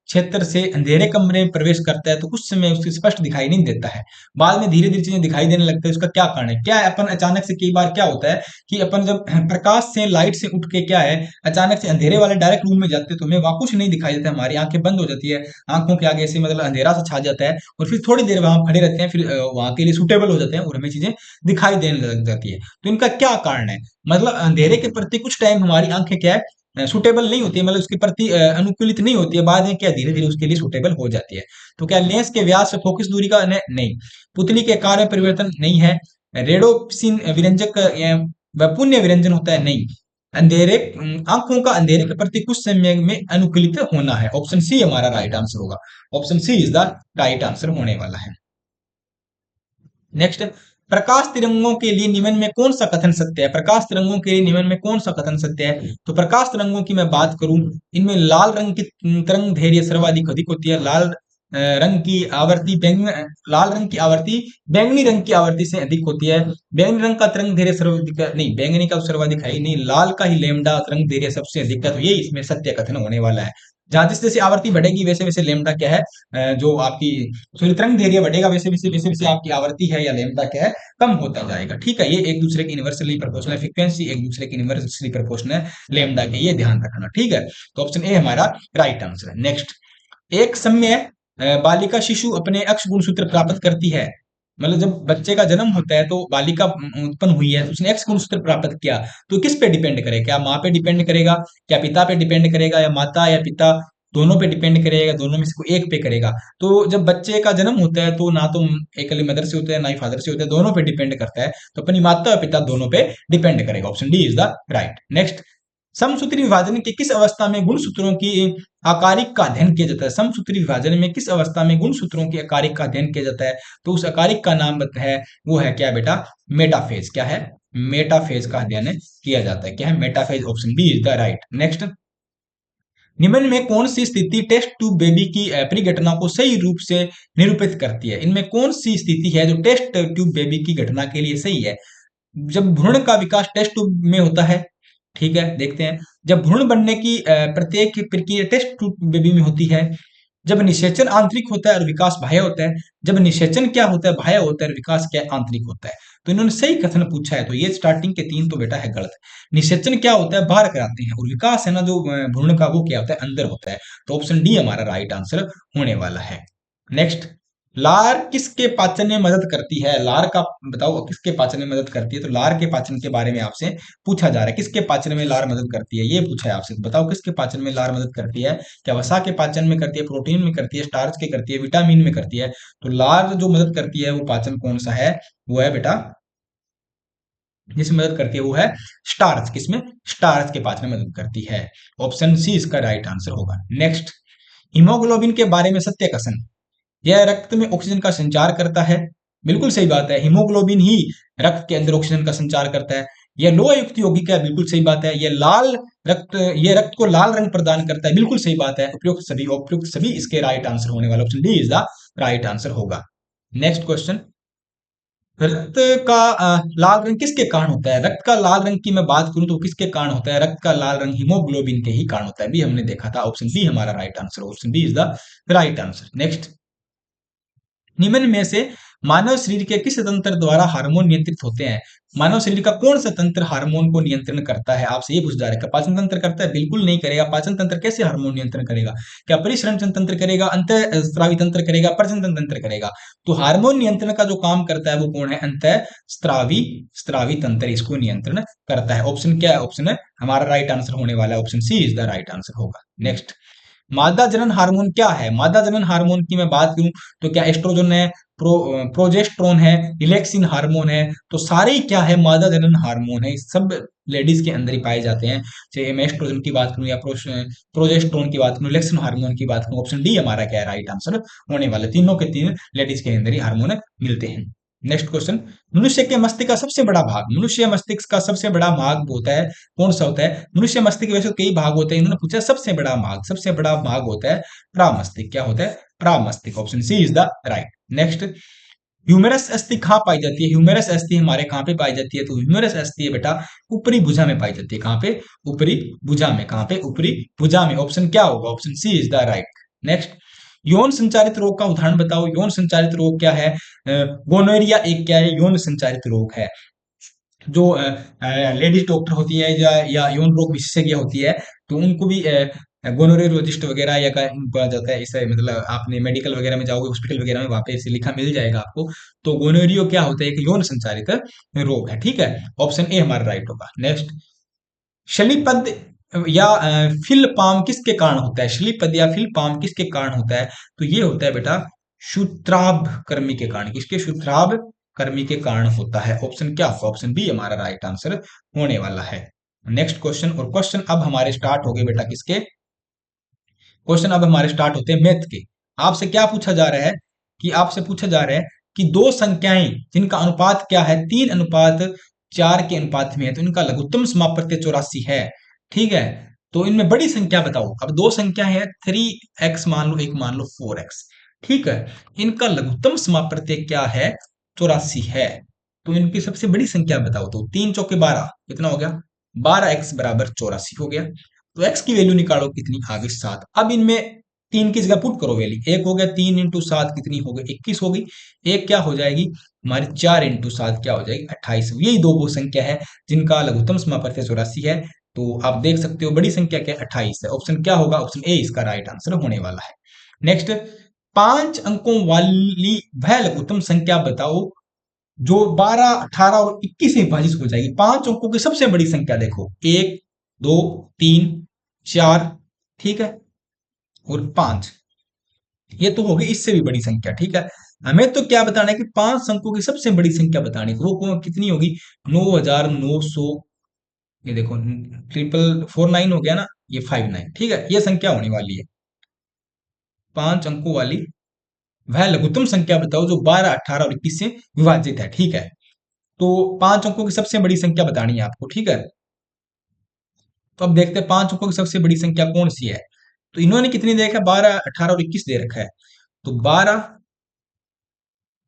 क्षेत्र से अंधेरे कमरे में प्रवेश करता है तो कुछ समय उसके स्पष्ट दिखाई नहीं देता है, बाद में धीरे धीरे चीजें दिखाई देने लगता है, उसका क्या कारण है? क्या है? अपन अचानक से कई बार क्या होता है कि अपन जब प्रकाश से, लाइट से उठ के क्या है, अचानक से अंधेरे वाले डायरेक्ट रूम में जाते हैं तो हमें वहां कुछ नहीं दिखाई देता, हमारी आंखें बंद हो जाती है, आंखों के आगे ऐसे मतलब अंधेरा सा छा जाता है और फिर थोड़ी देर वहां खड़े रहते हैं, फिर वहां के लिए सुटेबल हो जाते हैं और हमें चीजें दिखाई देने लग जाती है। तो इनका क्या कारण है? मतलब अंधेरे के प्रति कुछ टाइम हमारी आंखें क्या है, सुटेबल नहीं होती है, मतलब उसके प्रति अनुकूलित नहीं होती है, बाद में क्या धीरे धीरे उसके लिए सुटेबल हो जाती है। तो क्या लेंस के व्यास से फोकस दूरी का नहीं, पुतली के आकार में परिवर्तन नहीं है, रेडोप्सिन विरंजक वह पुण्य विरंजन होता है? नहीं, अंधेरे आंखों का अंधेरे के प्रति कुछ समय में अनुकूलित होना है। ऑप्शन सी हमारा राइट आंसर होगा। Option C is the right answer होने वाला है। नेक्स्ट, प्रकाश तिरंगों के लिए निम्न में कौन सा कथन सत्य है? प्रकाश तिरंगों के लिए निम्न में कौन सा कथन सत्य है? तो प्रकाश तिरंगों की मैं बात करूं, इनमें लाल रंग की तरंग धैर्य सर्वाधिक अधिक होती है। लाल रंग की आवृत्ति लाल रंग की आवृत्ति बैंगनी रंग की आवृत्ति से अधिक होती है। बैंगनी रंग का तरंग धैर्य सर्वाधिक नहीं, बैंगनी का सर्वाधिक है ही नहीं, लाल का ही लेमडा तरंग धैर्य सबसे अधिक है। तो ये इसमें सत्य कथन होने वाला है। जहां जैसे जैसे आवृत्ति बढ़ेगी वैसे वैसे लेमडा क्या है, जो आपकी सॉरी तरंग धैर्य बढ़ेगा वैसे वैसे वैसे वैसे आपकी आवृत्ति है या लेमडा क्या है, कम होता जाएगा। ठीक है, ये एक दूसरे के इनवर्सली प्रोपोर्शनल है, फ्रीक्वेंसी एक दूसरे के इनवर्सली प्रोपोर्शनल है लेमडा के, ये ध्यान रखना। ठीक है, तो ऑप्शन ए हमारा राइट आंसर है। नेक्स्ट, एक समय बालिका शिशु अपने अक्ष गुणसूत्र प्राप्त करती है, मतलब जब बच्चे का जन्म होता है तो बालिका उत्पन्न हुई है तो उसने एक्स गुणसूत्र प्राप्त किया, तो किस पे डिपेंड करेगा? क्या माँ पे डिपेंड करेगा, क्या पिता पे डिपेंड करेगा, या माता या पिता दोनों पे डिपेंड करेगा, दोनों में से कोई एक पे करेगा? तो जब बच्चे का जन्म होता है तो ना तो एकली मदर से होता है ना ही फादर से होता है, दोनों पे डिपेंड करता है, तो अपनी माता और पिता दोनों पे डिपेंड करेगा। Option D is the right. Next, समसूत्री विभाजन की किस अवस्था में गुणसूत्रों की आकारिक का अध्ययन किया जाता है? समसूत्री विभाजन में किस अवस्था में गुणसूत्रों की आकारिक का अध्ययन किया जाता है? तो उस आकारिक का नाम है, वो है क्या बेटा? मेटाफेज। क्या है? मेटाफेज का अध्ययन किया जाता है। क्या है? Metaphase. Option B is the right. Next, निम्न में कौन सी स्थिति टेस्ट ट्यूब बेबी की परिघटना को सही रूप से निरूपित करती है? इनमें कौन सी स्थिति है जो टेस्ट ट्यूब बेबी की घटना के लिए सही है? जब भ्रूण का विकास टेस्ट ट्यूब में होता है, ठीक है, देखते हैं, जब भ्रूण बनने की प्रत्येक प्रक्रिया टेस्ट ट्यूब बेबी में होती है, जब निषेचन आंतरिक होता है और विकास बाह्य होता है। जब निषेचन क्या होता है, बाह्य होता है, और विकास क्या है, आंतरिक होता है। तो इन्होंने सही कथन पूछा है, तो ये स्टार्टिंग के 3 तो बेटा है गलत। निषेचन क्या होता है, बाहर कराते हैं, और विकास है ना जो भ्रूण का, वो क्या होता है, अंदर होता है। तो ऑप्शन डी हमारा राइट आंसर होने वाला है। नेक्स्ट, लार किसके पाचन में मदद करती है? लार का बताओ किसके पाचन में मदद करती है? तो लार के पाचन के बारे में आपसे पूछा जा रहा है, किसके पाचन में लार मदद करती है, ये पूछा है आपसे। तो बताओ किसके पाचन में लार मदद करती है? क्या वसा के पाचन में करती है, प्रोटीन में करती है, स्टार्च के करती है, विटामिन में करती है? तो लार जो मदद करती है वो पाचन कौन सा है? वो है बेटा, जिसमें मदद करती है वो है स्टार्च। किसमें? स्टार्च के पाचन में मदद करती है। ऑप्शन सी इसका राइट आंसर होगा। नेक्स्ट, हीमोग्लोबिन के बारे में सत्य कथन। यह रक्त में ऑक्सीजन का संचार करता है। बिल्कुल सही बात है, हीमोग्लोबिन ही रक्त के अंदर ऑक्सीजन का संचार करता है। यह लोह युक्त यौगिक है। बिल्कुल सही बात है। यह रक्त को लाल रंग प्रदान करता है। बिल्कुल सही बात है। उपयुक्त सभी इसके राइट आंसर होने वाला, option D is the right answer होगा। नेक्स्ट क्वेश्चन, रक्त का लाल रंग किसके कारण होता है? रक्त का लाल रंग की मैं बात करूं तो किसके कारण होता है? रक्त का लाल रंग हीमोग्लोबिन के ही कारण होता है, भी हमने देखा था। ऑप्शन बी हमारा right answer, option B is the right answer. Next, निम्न में से मानव शरीर के किस तंत्र द्वारा हार्मोन नियंत्रित होते हैं? मानव शरीर का कौन सा तंत्र हार्मोन को नियंत्रण करता है? आपसे ये पूछा जा रहा है। पाचन तंत्र करता है? बिल्कुल नहीं करेगा। पाचन तंत्र कैसे हार्मोन नियंत्रण करेगा? क्या परिश्रंचन तंत्र करेगा, अंत स्रावी तंत्र करेगा, प्रजनन तंत्र करेगा? तो हार्मोन नियंत्रण का जो काम करता है वो कौन है? अंत स्त्रावी स्त्रावी तंत्र इसको नियंत्रण करता है। ऑप्शन क्या है? ऑप्शन है हमारा राइट आंसर होने वाला है, option C is the right answer होगा। नेक्स्ट, मादा जनन हार्मोन क्या है? मादा जनन हार्मोन की मैं बात करूं तो क्या एस्ट्रोजन है, प्रोजेस्ट्रोन है, इलेक्सिन हार्मोन है? तो सारे ही क्या है, मादा जनन हार्मोन है। सब लेडीज के अंदर ही पाए जाते हैं। चाहे मैं एस्ट्रोजन की बात करूं या प्रोजेस्ट्रोन की बात करूं, इलेक्सिन हार्मोन की बात करूं, ऑप्शन डी हमारा क्या है राइट आंसर होने वाला। तीनों के तीन लेडीज के अंदर ही हार्मोन मिलते हैं। नेक्स्ट क्वेश्चन, मनुष्य के मस्तिष्क का सबसे बड़ा भाग, मनुष्य मस्तिष्क का सबसे बड़ा भाग होता है, कौन सा होता है? मनुष्य मस्तिष्क वैसे तो कई भाग होते हैं, इन्होंने पूछा सबसे बड़ा भाग। सबसे बड़ा भाग होता है प्रामस्तिष्क। क्या होता है? प्रामस्तिष्क। Option C is the right. Next, humerus अस्थि कहाँ पाई जाती है? ह्यूमेरस अस्थि हमारे कहाँ पे पाई जाती है? तो ह्यूमेरस अस्थि है बेटा ऊपरी भुजा में पाई जाती है। कहाँ पे? ऊपरी भुजा में। कहाँ पे? ऊपरी भुजा में। ऑप्शन क्या होगा? Option C is the right. Next, यौन संचारित रोग का उदाहरण बताओ। यौन संचारित रोग क्या है? गोनोरिया एक क्या है? यौन संचारित रोग है। जो लेडीज डॉक्टर होती है या यौन रोग विशेषज्ञ होती है, तो उनको भी गोनोरियोलॉजिस्ट वगैरह या बोला जाता है। इसे मतलब आपने मेडिकल वगैरह में जाओगे, हॉस्पिटल वगैरह में, वहां पे इसे लिखा मिल जाएगा आपको। तो गोनोरियो क्या होता है? एक यौन संचारित रोग है। ठीक है, ऑप्शन ए हमारा राइट होगा। नेक्स्ट, शलीपद या फिल पाम किसके कारण होता है? शलीपद या फिल पाम किसके कारण होता है? तो ये होता है बेटा शूत्राभ कर्मी के कारण। किसके? शूत्राभ कर्मी के कारण होता है। ऑप्शन क्या होगा? ऑप्शन बी हमारा राइट आंसर होने वाला है। नेक्स्ट क्वेश्चन, और क्वेश्चन अब हमारे स्टार्ट हो गए बेटा किसके? क्वेश्चन अब हमारे स्टार्ट होते हैं मैथ के। आपसे क्या पूछा जा रहा है कि आपसे पूछा जा रहा है कि दो संख्याएं जिनका अनुपात क्या है, 3:4 के अनुपात में है, तो इनका लघुत्तम समापत्य 84 है। ठीक है, तो इनमें बड़ी संख्या बताओ। अब दो संख्या है, 3x मान लो, एक मान लो 4x। ठीक है, इनका लघुत्तम समापत्य क्या है? 84 है। तो इनकी सबसे बड़ी संख्या बताओ। तो 3 × 4 = 12, कितना हो गया? 12x = 84 हो गया। तो x की वैल्यू निकालो, कितनी आ गई? 7। अब इनमें 3 की जगह पुट करो वैल्यू। एक हो गया 3 × 7 कितनी हो गई? 21 हो गई। एक क्या हो जाएगी हमारी? 4 × 7 क्या हो जाएगी? 28। यही दो वो संख्या है जिनका लघुत्तम समापत्य 84 है। तो आप देख सकते हो बड़ी संख्या क्या? 28 है। ऑप्शन क्या होगा? ऑप्शन ए इसका राइट आंसर होने वाला है। नेक्स्ट, 5 अंकों वाली वह लघुत्तम संख्या बताओ जो 12, 18 और 21 से विभाजित हो जाएगी। 5 अंकों की सबसे बड़ी संख्या देखो, 1, 2, 3, 4, ठीक है, और 5। ये तो होगी इससे भी बड़ी संख्या। ठीक है, हमें तो क्या बताना है कि 5 अंकों की सबसे बड़ी संख्या बतानी है। वो कितनी होगी? 9,900। ये देखो 449 हो गया ना, ये 59। ठीक है, ये संख्या होने वाली है 5 अंकों वाली वह लघुत्तम संख्या बताओ जो 12, 18 और 21 से विभाजित है। ठीक है, तो 5 अंकों की सबसे बड़ी संख्या बतानी है आपको। ठीक है, तो अब देखते हैं 5 अंकों की सबसे बड़ी संख्या कौन सी है। तो इन्होंने कितनी दे रखा है? 12, 18 और 21 दे रखा है। तो 12,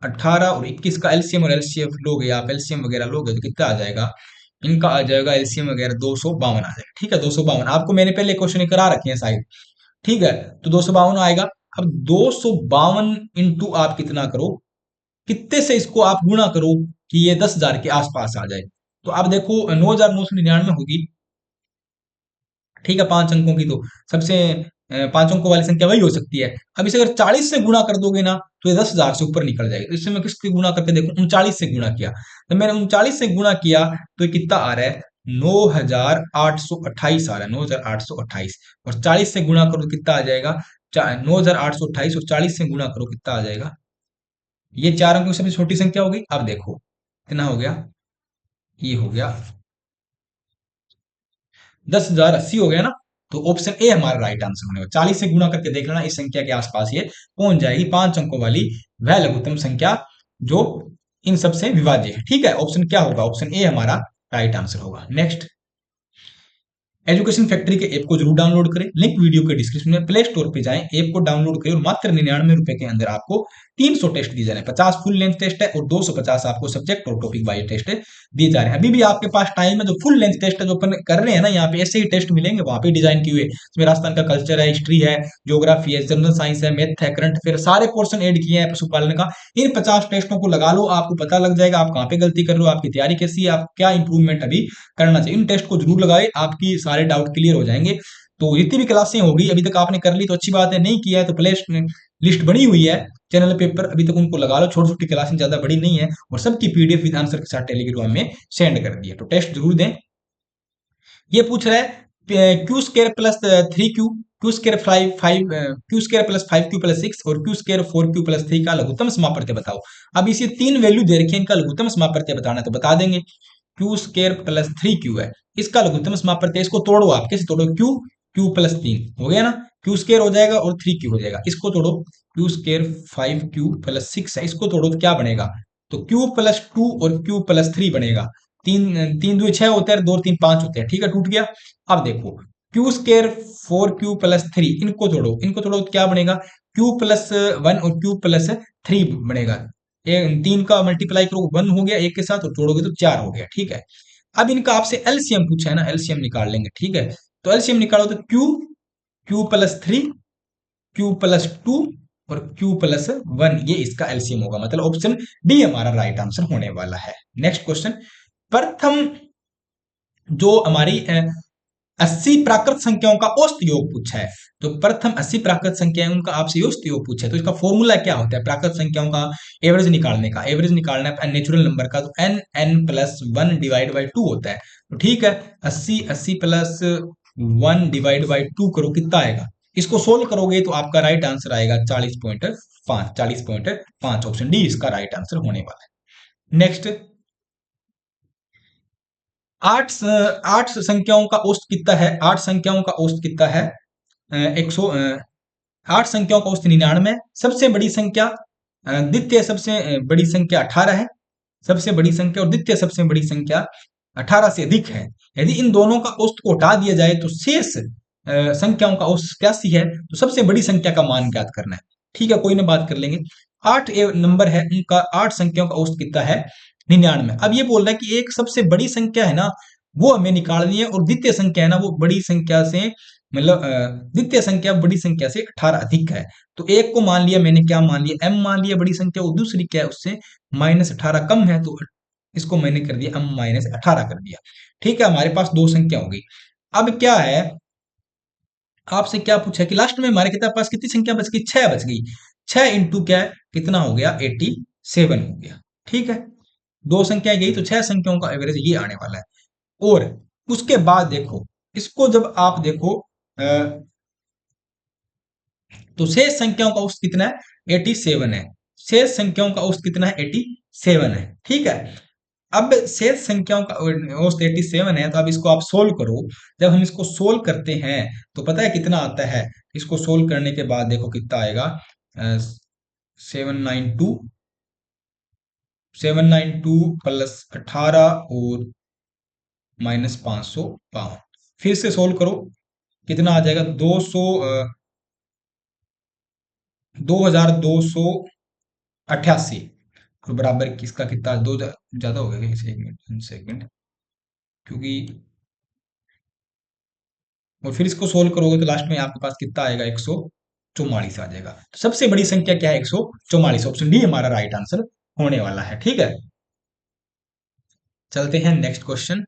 18 और 21 का एलसीएम और एलसीएफ लोगे आप, एलसीएम वगैरह लोगे तो कितना आ जाएगा? इनका आ जाएगा एलसीएम वगैरह 252 आ जाएगा। ठीक है, 252 आपको मैंने पहले क्वेश्चन करा रखे हैं शायद। ठीक है, तो 252 आएगा। अब 252 इंटू आप कितना करो, कितने से इसको आप गुणा करो कि ये 10,000 के आसपास आ जाए। तो आप देखो 9,999 होगी, ठीक है, 5 अंकों की तो सबसे 5 अंकों वाली संख्या वही हो सकती है। अब इसे अगर 40 से गुणा कर दोगे ना तो ये 10,000 से ऊपर निकल जाएगी। तो इससे मैं किससे गुणा करके देखूं, 39 से गुणा किया, तो मैंने 39 से गुणा किया तो ये कितना आ रहा है, 9,828 आ रहा है, 9,828। और 40 से गुणा करो तो कितना आ जाएगा, 9,828, और 40 से गुणा करो कितना आ जाएगा, ये 4 अंकों की सबसे छोटी संख्या हो गई। अब देखो कितना हो गया, ये हो गया 10,080 हो गया ना। तो ऑप्शन ए हमारा राइट आंसर होने वाला। 40 से गुणा करके देख लेना, इस संख्या के आसपास ये पहुंच जाएगी, 5 अंकों वाली वह लघुत्तम संख्या जो इन सबसे विभाज्य है। ठीक है, ऑप्शन क्या होगा, ऑप्शन ए हमारा राइट आंसर होगा। नेक्स्ट, एजुकेशन फैक्ट्री के ऐप को जरूर डाउनलोड करें, लिंक वीडियो के डिस्क्रिप्शन में, प्ले स्टोर पे जाएं, ऐप को डाउनलोड करें और मात्र 99 रुपए के अंदर आपको 300 टेस्ट दिए जा रहे हैं। 50 फुल लेंथ टेस्ट है और 250 आपको सब्जेक्ट और टॉपिक वाइज टेस्ट दिए जा रहे हैं। अभी भी आपके पास टाइम है, जो फुल लेंथ टेस्ट है जो अपन कर रहे हैं ना, यहाँ पे ऐसे ही टेस्ट मिलेंगे, वहां पे डिजाइन किए हुए, इसमें राजस्थान का कल्चर है, हिस्ट्री है, ज्योग्राफी है, जनरल साइंस है, मैथ है, करंट अफेयर, सारे पोर्सन ऐड किए हैं पशुपालन का। इन 50 टेस्टों को लगा लो, आपको पता लग जाएगा आप कहाँ पे गलती कर रहे हो, आपकी तैयारी कैसी है, आप क्या इंप्रूवमेंट अभी करना चाहिए। इन टेस्ट को जरूर लगाए, आपकी सारे डाउट क्लियर हो जाएंगे। तो जितनी भी क्लासें होगी अभी तक आपने कर ली तो अच्छी बात है, नहीं किया है तो प्ले लिस्ट बनी हुई है चैनल पेपर, अभी तक उनको लगा लो। छोटी छोटी क्लासें ज्यादा बड़ी नहीं है, और सबकी पीडीएफ विद आंसर के साथ टेलीग्राम में सेंड कर दिया। तो टेस्ट जरूर दें। ये पूछ रहा है Q square plus 3 Q, Q square 5 Q square plus 5 Q plus 6 और क्यू स्केयर 4 क्यू प्लस 3 का लघुत्तम समापत्य बताओ। अब इसे 3 वैल्यू दे रखी है, इनका लघुत्तम समापत्य बताना है, तो बता देंगे। क्यू स्केयर प्लस 3 क्यू है, इसका लघुत्तम समापत्य, इसको तोड़ो, आप कैसे तोड़ो, क्यू, क्यू प्लस 3 हो गया ना, क्यू स्केयर हो जाएगा और 3 क्यू हो जाएगा, इसको तोड़ो। क्यू स्केयर 5 क्यू प्लस 6 है, इसको तोड़ो तो क्या बनेगा, तो क्यू प्लस 2 और क्यू प्लस 3 बनेगा। तीन तीन दो छह होते हैं, दो और तीन पांच होते हैं, ठीक है, टूट गया। अब देखो क्यू स्केयर 4 क्यू प्लस 3, इनको तोड़ो, इनको तोड़ो तो क्या बनेगा, क्यू प्लस 1 और क्यू प्लस 3 बनेगा। तीन का मल्टीप्लाई करो, 1 हो गया एक के साथ, और जोड़ोगे तो 4 हो गया, ठीक है। अब इनका आपसे एलसीएम पूछा है ना, एलसीएम निकाल लेंगे, ठीक है। तो एलसीएम निकालो तो Q, Q plus 3, Q plus 2 और क्यू प्लस 1, ये इसका एलसीएम होगा, मतलब ऑप्शन डी हमारा राइट आंसर होने वाला है। नेक्स्ट क्वेश्चन, प्रथम जो हमारी 80 प्राकृत संख्याओं का औसत योग पूछा है। तो प्रथम 80 प्राकृत संख्याएं उनका आपसे औसत योग पूछा है, तो इसका फॉर्मूला क्या होता है प्राकृत संख्याओं का एवरेज निकालने का, एवरेज निकालना है नेचुरल नंबर का, तो n+1 डिवाइड बाई 2 होता है। तो ठीक है, 80 डिवाइड बाई 2 करो, कितना आएगा, इसको सोल्व करोगे तो आपका राइट आंसर आएगा 40.5, 40.5, ऑप्शन डी इसका राइट आंसर होने वाला है। नेक्स्ट, आठ आठ संख्याओं का औसत कितना है, 8 संख्याओं का औसत कितना है, 8 संख्याओं का औसत 99, सबसे बड़ी संख्या द्वितीय सबसे बड़ी संख्या 18 है, सबसे बड़ी संख्या और द्वितीय सबसे बड़ी संख्या 18 से अधिक है। यदि इन दोनों का औसत को हटा दिया जाए तो शेष संख्याओं का औसत 87 है, तो सबसे बड़ी संख्या का मान ज्ञात करना है। ठीक है, कोई ना बात कर लेंगे। 8 नंबर है उनका, 8 संख्याओं का औसत कितना है, 99। अब ये बोल रहा है कि एक सबसे बड़ी संख्या है ना, वो हमें निकालनी है, और द्वितीय संख्या है ना, वो बड़ी संख्या से मतलब द्वितीय संख्या बड़ी संख्या से 18 अधिक है। तो एक को मान लिया मैंने, क्या मान लिया, m मान लिया बड़ी संख्या, और दूसरी क्या है उससे -18 कम है, तो इसको मैंने कर दिया m-18 कर दिया। ठीक है, हमारे पास दो संख्या हो गई। अब क्या है, आपसे क्या पूछा है कि लास्ट में हमारे किताब पास कितनी संख्या बच गई, 6 बच गई। 6 इंटू क्या है, कितना हो गया, 87 हो गया। ठीक है, दो संख्या गई तो 6 संख्याओं का एवरेज ये आने वाला है। और उसके बाद देखो, इसको जब आप देखो तो शेष संख्याओं का औसत कितना है, 87 है। शेष संख्याओं का औसत कितना है, 87 है। ठीक है, अब शेष संख्याओं का औसत 87 है, तो अब इसको आप सोल्व करो। जब हम इसको सोल्व करते हैं तो पता है कितना आता है, इसको सोल्व करने के बाद देखो कितना आएगा, 792, 792 प्लस 18 और -552। फिर से सोल्व करो, कितना आ जाएगा, 2288, और बराबर किसका कितना, दो ज्यादा हो गया, एक मिनट सेकंड, क्योंकि और फिर इसको सोल्व करोगे तो लास्ट में आपके पास कितना आएगा, 100 144 आ जाएगा। तो सबसे बड़ी संख्या क्या है? 144। ऑप्शन डी हमारा राइट आंसर होने वाला है। ठीक है, चलते हैं नेक्स्ट क्वेश्चन।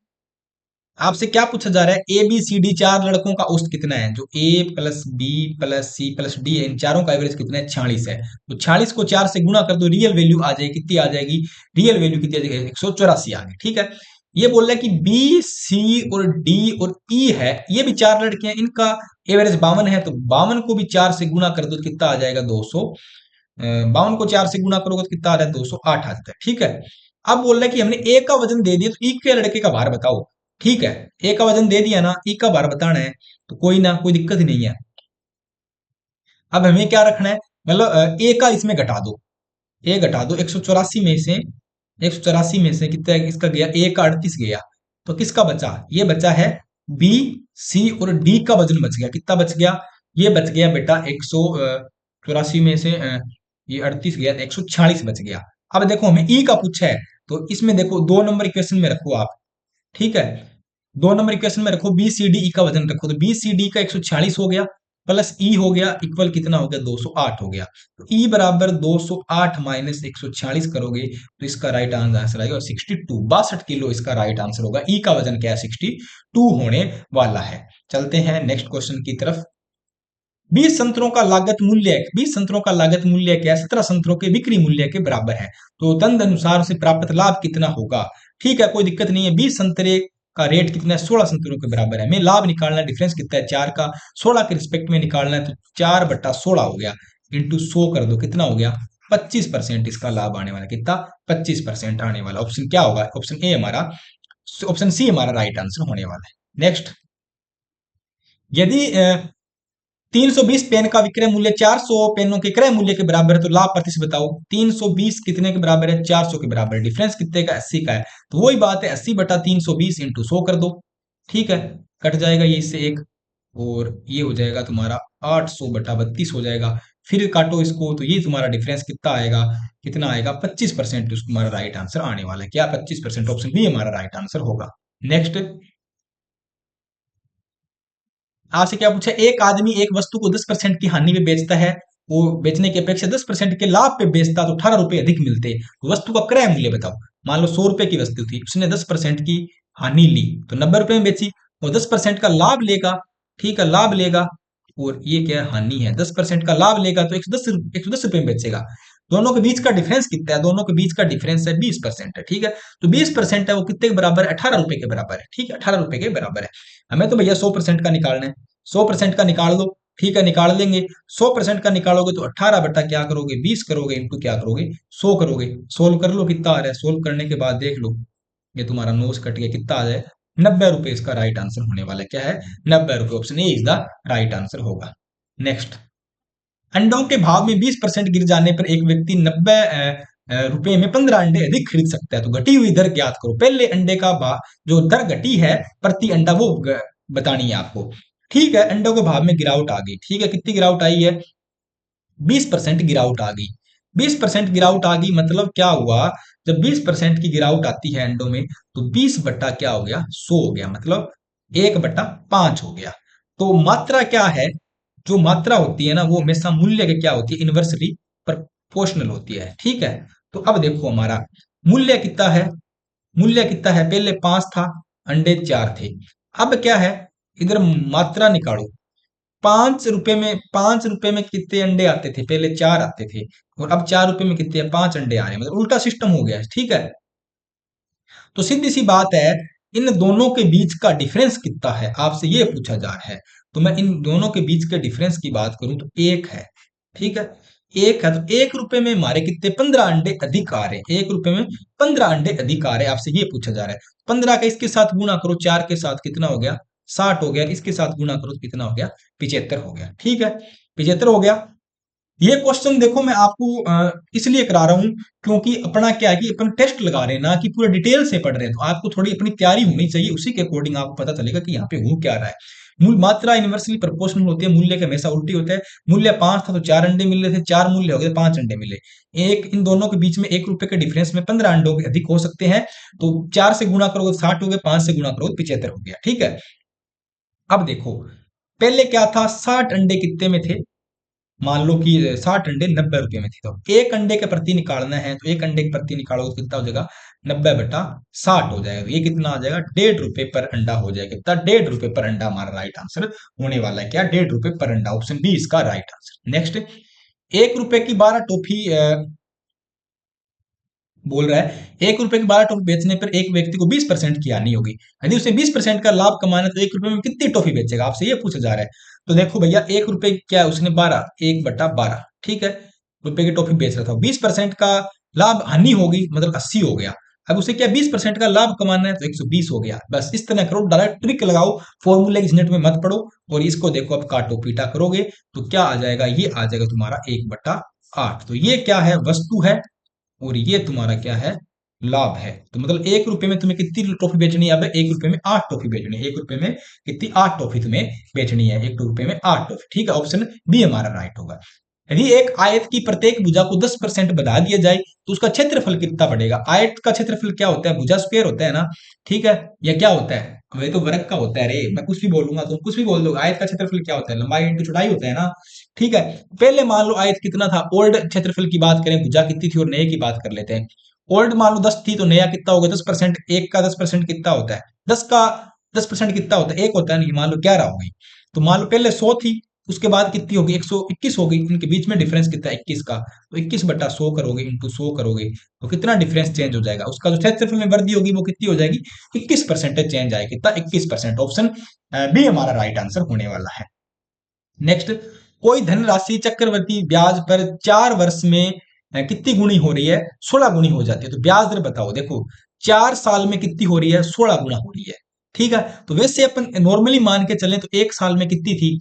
आपसे क्या पूछा जा रहा है? ए बी सी डी चार लड़कों का औसत कितना है? जो A plus B plus C plus D है, इन चारों का एवरेज कितना है? 46 है। तो 46 को 4 से गुणा कर दो, रियल वैल्यू आ जाएगी, कितनी आ जाएगी? रियल वैल्यू कितनी आ जाएगी? 184 आ गई। ठीक है, ये बोल रहा है कि बी सी और डी और ई है, ये भी चार लड़के हैं, इनका एवरेज 52 है। तो 52 को भी 4 से गुणा कर दो तो कितना आ जाएगा? 200। 52 को 4 से गुणा करोगे तो कितना आ रहा है? 208 आ जाता है। ठीक है, अब बोल रहा है कि हमने ए का वजन दे दिया, तो ई के लड़के का भार बताओ। ठीक है, ए का वजन दे दिया ना, ई का भार बताना है, तो कोई ना, कोई दिक्कत ही नहीं है। अब हमें क्या रखना है? मतलब ए का इसमें घटा दो, ए घटा दो 184 में से। 184 में से कितना इसका गया? ए का 38 गया। तो किसका बचा? ये बचा है बी सी और डी का वजन बच गया। कितना बच गया? ये बच गया बेटा 184 में से ये 38 गया, 146 बच गया। अब देखो हमें ई का पूछा है, तो इसमें देखो 2 नंबर इक्वेशन में रखो आप। ठीक है, 2 नंबर इक्वेशन में रखो बी सी डी ई का वजन रखो, तो बी सी डी का 146 हो गया प्लस ई हो गया, इक्वल कितना हो गया? 208 हो गया। तो ई बराबर 208 माइनस 146 करोगे तो इसका राइट आंसर आएगा 62। 62 किलो इसका राइट आंसर होगा। ई का वजन क्या है? 62 होने वाला है। चलते हैं नेक्स्ट क्वेश्चन की तरफ। 20 संतरों का लागत मूल्य, 20 संतरों का लागत मूल्य क्या है? 17 संतरों के बिक्री मूल्य के बराबर है। तो तद अनुसार से प्राप्त लाभ कितना होगा? ठीक है, कोई दिक्कत नहीं है। 20 संतरे का रेट कितना है? 16 संतरों के बराबर है। हमें लाभ निकालना है, डिफरेंस कितना है? 4 का 16 के रिस्पेक्ट में निकालना है, तो 4/16 हो गया, इंटू 100 कर दो, कितना हो गया? 25% इसका लाभ आने वाला। कितना? 25% आने वाला। ऑप्शन क्या होगा? ऑप्शन ए हमारा, ऑप्शन सी हमारा राइट आंसर होने वाला है। नेक्स्ट, यदि 320 पेन का विक्रय मूल्य 400 पेनों के क्रय मूल्य के बराबर है, तो लाभ प्रतिशत बताओ। 320 कितने के बराबर है? 400 के बराबर है। डिफरेंस कितने का? 80 का है। तो वही बात है, 80/320 इंटू 100 कर दो। ठीक है, कट जाएगा ये इससे एक, और ये हो जाएगा तुम्हारा 800/32 हो जाएगा। फिर काटो इसको, तो ये तुम्हारा डिफरेंस कितना आएगा? कितना आएगा? 25%। तुम्हारा राइट आंसर आने वाला है। क्या? 25%। ऑप्शन बी हमारा राइट आंसर होगा। नेक्स्ट, आपसे क्या पूछा? एक आदमी एक वस्तु को 10% की हानि में बेचता है, वो बेचने की अपेक्षा 10% के लाभ पे बेचता, तो 18 रुपए अधिक मिलते। तो वस्तु का क्रय मूल्य बताओ। मान लो 100 रुपए की वस्तु थी, उसने 10% की हानि ली, तो 90 रुपए में बेची। और 10% का लाभ लेगा, ठीक है, लाभ लेगा, और ये क्या है? हानि है। 10% का लाभ लेगा तो 110 रुपए में बेचेगा। दोनों के बीच का डिफरेंस कितना है? दोनों के बीच का डिफरेंस है 20% है। ठीक है, तो 20% है वो कितने के बराबर है? 18 रुपए के बराबर है। ठीक है, 18 रुपए के बराबर है। हमें तो भैया 100% का निकालना है। 100% का निकाल दो। ठीक है, निकाल लेंगे। 100% का निकालोगे तो 18 बटा क्या करोगे? 20 करोगे, इंटू क्या करोगे? 100 करोगे। सोल्व कर लो, कितना आ रहा है? सोल्व करने के बाद देख लो, ये तुम्हारा 9 से कट गया, कितना आ जाए? 90 रुपए इसका राइट आंसर होने वाला है। क्या है? 90 रुपए। Option A is the right answer होगा। नेक्स्ट, अंडों के भाव में 20% गिर जाने पर एक व्यक्ति 90 रुपए में 15 अंडे अधिक खरीद सकता है। तो घटी हुई दर ज्ञात करो। पहले अंडे का भाव, जो दर घटी है प्रति अंडा, वो बतानी है आपको। ठीक है, अंडों के भाव में गिरावट आ गई। ठीक है, कितनी गिरावट आई है? 20% गिरावट आ गई। 20% गिरावट आ गई मतलब क्या हुआ? जब 20% की गिरावट आती है अंडों में, तो 20 बट्टा क्या हो गया? 100 हो गया, मतलब 1/5 हो गया। तो मात्रा क्या है? जो मात्रा होती है ना, वो हमेशा मूल्य के क्या होती है? इन्वर्सली प्रोपोर्शनल होती है। ठीक है, तो अब देखो हमारा मूल्य कितना है? मूल्य कितना है? पहले 5 था, अंडे 4 थे। अब क्या है? इधर मात्रा निकालो। 5 रुपए में कितने अंडे आते थे? पहले 4 आते थे, और अब 4 रुपए में कितने? 5 अंडे आ रहे हैं, मतलब उल्टा सिस्टम हो गया है। ठीक है, तो सीधी सी बात है, इन दोनों के बीच का डिफरेंस कितना है, आपसे ये पूछा जा रहा है। तो मैं इन दोनों के बीच के डिफरेंस की बात करूं तो 1 है। ठीक है, 1 है। तो 1 रुपए में हमारे कितने? 15 अंडे अधिक आ रहे हैं। 1 रुपए में 15 अंडे अधिक आ रहे हैं, आपसे ये पूछा जा रहा है। 15 का इसके साथ गुणा करो, 4 के साथ कितना हो गया? 60 हो गया। इसके साथ गुणा करो तो कितना हो गया? 75 हो गया। ठीक है, 75 हो गया। ये क्वेश्चन देखो मैं आपको इसलिए करा रहा हूं, क्योंकि अपना क्या है कि अपन टेस्ट लगा रहे हैं ना, कि पूरा डिटेल से पढ़ रहे हैं, तो आपको थोड़ी अपनी तैयारी होनी चाहिए। उसी के अकॉर्डिंग आपको पता चलेगा कि यहाँ पे हो क्या रहा है। मूल मात्रा इनवर्सली प्रोपोर्शनल होती है, मूल्य के हमेशा उल्टी होता है। मूल्य 5 था तो 4 अंडे मिल रहे थे, 4 मूल्य हो गए 5 अंडे मिले। एक इन दोनों के बीच में 1 रुपए के डिफरेंस में 15 अंडों के अधिक हो सकते हैं। तो 4 से गुणा करोगे 60 हो गए, 5 से गुणा करोगे 75 हो गया। ठीक है, अब देखो, पहले क्या था? 60 अंडे कितने में थे? मान लो कि 60 अंडे 90 रुपए में थी, तो एक अंडे के प्रति निकालना है, तो एक अंडे के प्रति निकालो तो कितना हो जाएगा, 90/60 हो जाएगा। तो ये कितना आ जाएगा, 1.5 रुपए पर अंडा हो जाएगा। कितना, 1.5 रुपए पर अंडा हमारा राइट आंसर होने वाला है। क्या, 1.5 रुपए पर अंडा, ऑप्शन बी इसका राइट आंसर। नेक्स्ट, 1 रुपए की 12 टॉफी बोल रहा है, 1 रुपए की 12 टॉफी बेचने पर एक व्यक्ति को 20% की हानि होगी। यदि उसे 20% का लाभ कमाना है तो 1 रुपए में कितनी टॉफी बेचेगा, आपसे ये पूछा जा रहा है। तो देखो भैया, 1 रुपए क्या है, उसने 12, 1/12, ठीक है, रुपए की टॉफी बेच रहा था, 20% का लाभ हानि होगी, मतलब 80 हो गया। अब उसे क्या 20% का लाभ कमाना है, तो 120 हो गया। बस इस तरह करो, डायरेक्ट ट्रिक लगाओ, फॉर्मूले की झंझट में मत पड़ो, और इसको देखो, अब काटो पीटा करोगे तो क्या आ जाएगा, ये आ जाएगा तुम्हारा 1/8। तो ये क्या है, वस्तु है, और ये तुम्हारा क्या है, लाभ है। तो मतलब 1 रुपए में तुम्हें कितनी टॉफी बेचनी है, अब 1 रुपए में 8 टॉफी बेचनी है। 1 रुपए में कितनी, 8 टॉफी तुम्हें बेचनी है, 1 रुपए में 8 टॉफी, ठीक है, ऑप्शन बी हमारा राइट होगा। यदि एक आयत की प्रत्येक भुजा को 10% बढ़ा दिया जाए तो उसका क्षेत्रफल कितना बढ़ेगा। आयत का क्षेत्रफल क्या होता है, भुजा स्क्वायर होता है ना, ठीक है, या क्या होता है, वह तो वर्ग का होता है रे, मैं कुछ भी बोलूंगा तुम कुछ भी बोल दो। आयत का क्षेत्रफल क्या होता है, लंबाई इंटू चौड़ाई होता है ना, ठीक है। पहले मान लो आयत कितना था, ओल्ड क्षेत्रफल की बात करें, भुजा कितनी थी, और नए की बात कर लेते हैं। ओल्ड मान लो 10 थी, तो नया कितना होगा, 10%, एक का 10% कितना होता है, 10% कितना होता है, एक होता है नहीं, मान लो 11 हो गई। तो मान लो पहले 100 थी, उसके बाद कितनी होगी, 121 हो गई, इनके बीच में डिफरेंस कितना है, 21 का। तो 21/100 करोगे, इंटू 100 करोगे, तो कितना डिफरेंस चेंज हो जाएगा, उसका जो क्षेत्रफल में वृद्धि होगी वो कितनी हो जाएगी, 21% चेंज आएगी। कितना, 21%, ऑप्शन बी हमारा राइट आंसर होने वाला है। नेक्स्ट, कोई धनराशि चक्रवर्ती ब्याज पर 4 वर्ष में कितनी गुणी हो रही है, 16 गुणी हो जाती है। तो ब्याज दर बताओ, देखो 4 साल में कितनी हो रही है, 16 गुना हो रही है, ठीक है। तो वैसे अपन नॉर्मली मान के चलें तो 1 साल में कितनी थी,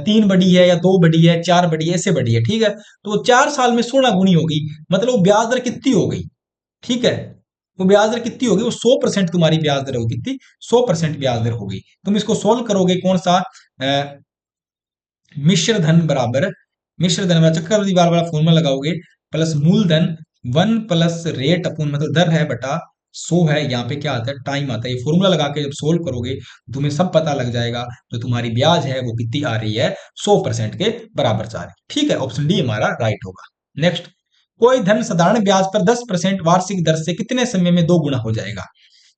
3 बढ़ी है, या 2 बढ़ी है, 4 बढ़ी है, ऐसे बढ़ी है, ठीक है। तो 4 साल में 16 गुनी होगी, मतलब वो ब्याज दर कितनी हो गई, ठीक है। वो ब्याज दर कितनी होगी, वो 100% तुम्हारी ब्याज दर होगी, कितनी, 100% ब्याज दर होगी। तुम इसको सोल्व करोगे, कौन सा, मिश्र धन बराबर, चक्रवृद्धि ब्याज वाला फॉर्मूला लगाओगे, प्लस मूलधन 1 प्लस रेट अपन, मतलब दर है बटा 100 है, यहाँ पे क्या आता है, टाइम आता है। ये फॉर्मूला लगा के जब सोल्व करोगे तुम्हें सब पता लग जाएगा, जो तुम्हारी ब्याज है वो कितनी आ रही है, 100% के बराबर जा रही है, ठीक है, ऑप्शन डी हमारा राइट होगा। नेक्स्ट, कोई धन साधारण ब्याज पर 10% वार्षिक दर से कितने समय में 2 गुना हो जाएगा,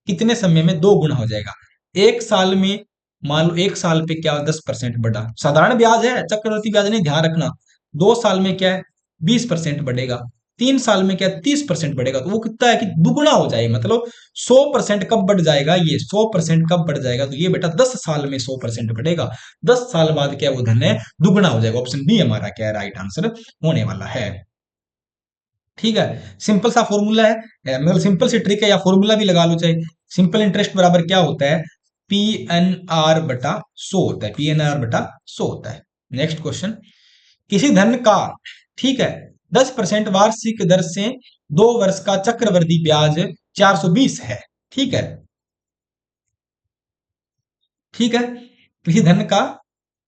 कितने समय में 2 गुना हो जाएगा। 1 साल में, मान लो 1 साल पे क्या 10% बढ़ा, साधारण ब्याज है, चक्रवृद्धि ब्याज नहीं, ध्यान रखना। 2 साल में क्या है, 20% बढ़ेगा। 3 साल में क्या 30% बढ़ेगा, तो वो कितना है कि दुगुना हो जाए, मतलब 100% कब बढ़ जाएगा, ये 100% कब बढ़ जाएगा, तो ये बेटा 10 साल में 100% बढ़ेगा। 10 साल बाद क्या वो धन है, दुगुना हो जाएगा। ऑप्शन बी हमारा क्या है, राइट आंसर होने वाला है, ठीक है। सिंपल सा फॉर्मूला है, मतलब सिंपल सी ट्रिक है, या फॉर्मूला भी लगा लो चाहे। सिंपल इंटरेस्ट बराबर क्या होता है, पी एन आर बटा 100 होता है, पी एन आर बटा 100 होता है। नेक्स्ट क्वेश्चन, किसी धन का, ठीक है, 10% वार्षिक दर से 2 वर्ष का चक्रवृद्धि ब्याज 420 है, ठीक है, ठीक है। किसी धन का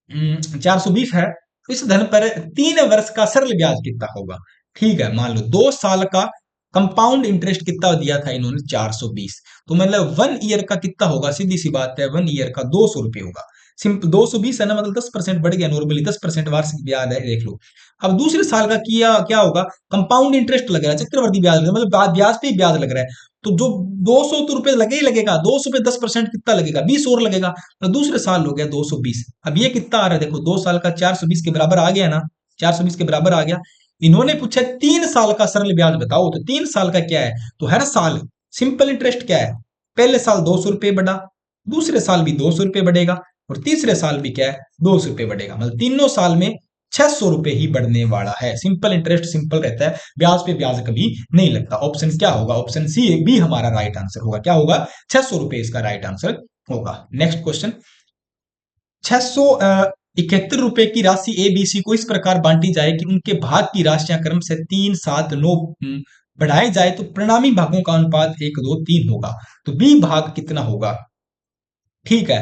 420 है, तो इस धन पर 3 वर्ष का सरल ब्याज कितना होगा, ठीक है। मान लो 2 साल का कंपाउंड इंटरेस्ट कितना दिया था इन्होंने, 420, तो मतलब 1 ईयर का कितना होगा, सीधी सी बात है, 1 ईयर का 200 रुपए होगा। सिंपल, 220 है ना, मतलब 10% बढ़ गया, नॉर्मली 10% वार्षिक ब्याज है, देख लो। अब दूसरे साल का किया क्या होगा, कंपाउंड इंटरेस्ट लग रहा है, चक्रवृद्धि ब्याज लग रहा है, मतलब ब्याज पे ही ब्याज लग रहा है। तो जो 200 तो रुपए लगे ही लगेगा, 200 पे 10% कितना लगेगा, 20 और लगेगा, तो दूसरे साल हो गया 220। अब ये कितना आ रहा है, देखो 2 साल का 420 के बराबर आ गया ना, 420 के बराबर आ गया। इन्होंने पूछा 3 साल का सरल ब्याज बताओ, तो 3 साल का क्या है, तो हर साल सिंपल इंटरेस्ट क्या है, पहले साल 200 रुपए बढ़ा, दूसरे साल भी 200 रुपए बढ़ेगा, और तीसरे साल भी क्या है, 200 रुपए बढ़ेगा, मतलब तीनों साल में 600 रुपए ही बढ़ने वाला है। सिंपल इंटरेस्ट सिंपल रहता है, ब्याज पे ब्याज कभी नहीं लगता। ऑप्शन क्या होगा, ऑप्शन सी बी हमारा राइट आंसर होगा। क्या होगा, 600 रुपए इसका राइट आंसर होगा। नेक्स्ट क्वेश्चन, 671 रुपए की राशि ए बी सी को इस प्रकार बांटी जाए कि उनके भाग की राशियां क्रम से 3, 7, 9 बढ़ाए जाए तो परिणामी भागों का अनुपात 1, 2, 3 होगा। तो बी भाग कितना होगा, ठीक है।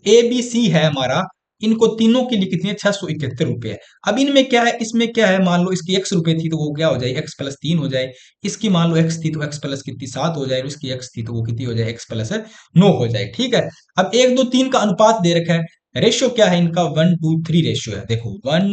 ए बी सी है हमारा, इनको तीनों के लिए कितनी है, 671 रुपए है। अब इनमें क्या है, इसमें क्या है, मान लो इसकी x रुपए थी तो वो क्या हो जाए, x+3 हो जाए। इसकी मान लो x थी तो x प्लस कितनी 7 हो जाए, और इसकी x थी तो वो कितनी हो जाए, x+9 हो जाए, ठीक है। अब 1, 2, 3 का अनुपात दे रखा है, रेशियो क्या है इनका, 1, 2, 3 रेशियो है, देखो 1,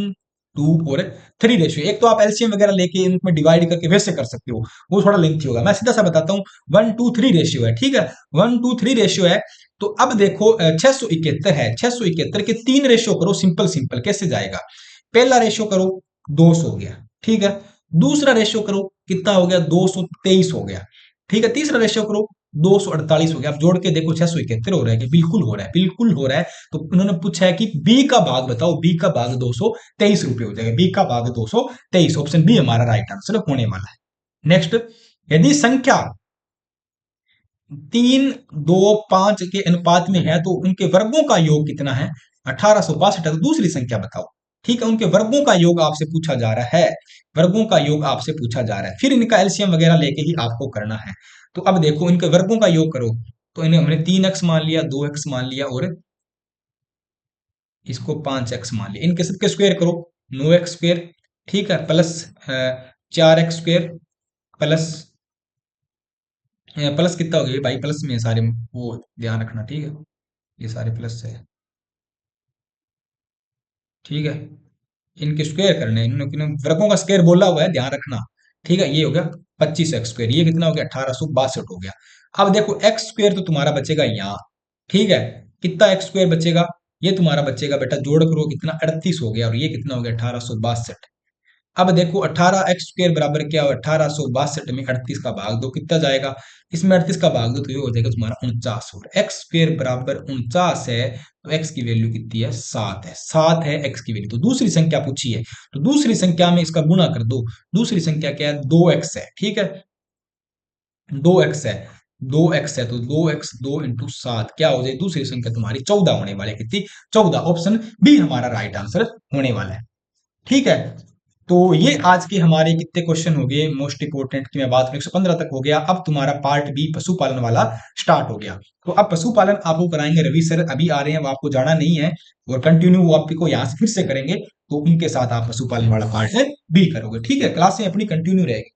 2 और 3 रेशियो। एक तो आप एलसीएम वगैरह लेके इनमें डिवाइड करके वैसे कर सकते हो, वो थोड़ा लेंथी होगा। मैं सीधा सा बताता हूँ, 1:3 रेशियो है, ठीक है, 1:3 रेशियो है। तो अब देखो 671 है, 671 के 3 रेशियो करो, सिंपल सिंपल कैसे जाएगा। पहला रेशियो करो 200 हो गया, ठीक है। दूसरा रेशियो करो कितना हो गया, 223 हो गया, ठीक है। तीसरा रेशियो करो 248 हो गया। आप जोड़ के देखो 671 हो रहा है कि बिल्कुल हो रहा है, बिल्कुल हो रहा है। तो उन्होंने पूछा है कि बी का भाग बताओ, बी का भाग 223 रुपए हो जाएगा, बी का भाग 223, ऑप्शन बी हमारा राइट आंसर होने वाला है। नेक्स्ट, यदि संख्या 3, 2, 5 के अनुपात में है तो उनके वर्गों का योग कितना है, 1862 है। तो दूसरी संख्या बताओ, ठीक है, उनके वर्गों का योग आपसे पूछा जा रहा है, वर्गों का योग आपसे पूछा जा रहा है, फिर इनका एलसीएम वगैरह लेके ही आपको करना है। तो अब देखो इनके वर्गों का योग करो, तो इन्हें हमने 3x मान लिया, 2x मान लिया और इसको 5x मान लिया। इनके सबके स्क्वायर करो, 9x², ठीक है, प्लस 4x² प्लस प्लस कितना हो गया भाई, प्लस में सारे, वो ध्यान रखना, ठीक है, ये सारे प्लस है, ठीक है। इनके स्क्वायर करने हैं, इन्होंने वर्गों का स्क्वायर बोला हुआ है, ध्यान रखना, ठीक है। ये हो गया 25x², ये कितना हो गया 1862 हो गया। अब देखो x² तो तुम्हारा बचेगा यहाँ, ठीक है, कितना x² बचेगा, ये तुम्हारा बचेगा बेटा, जोड़ करो कितना 38 हो गया, और ये कितना हो गया 1862। अब देखो 18x² बराबर क्या हो, 1862 में 38 का भाग दो, कितना जाएगा, इसमें 38 का भाग दो तो ये हो जाएगा तुम्हारा 49, और x² बराबर 49 है। तो x की वैल्यू कितनी है, 7 है, 7 है x की वैल्यू। तो दूसरी संख्या पूछी है, तो दूसरी संख्या में इसका गुणा कर दो। दूसरी संख्या क्या है, 2x है, ठीक है, 2x है, 2x है, तो 2x 2 × 7 क्या हो जाए, दूसरी संख्या तुम्हारी 14 होने वाली है, कितनी, 14। ऑप्शन बी हमारा राइट आंसर होने वाला है, ठीक है। तो ये आज के हमारे कितने क्वेश्चन हो गए मोस्ट इंपोर्टेंट की मैं बात करूं, 115 तक हो गया। अब तुम्हारा पार्ट बी पशुपालन वाला स्टार्ट हो गया। तो अब पशुपालन आपको कराएंगे रवि सर, अभी आ रहे हैं, वो आपको जाना नहीं है, और कंटिन्यू वो आपको यहाँ से फिर से करेंगे। तो उनके साथ आप पशुपालन वाला पार्ट है बी करोगे, ठीक है, क्लासें अपनी कंटिन्यू रहेगी।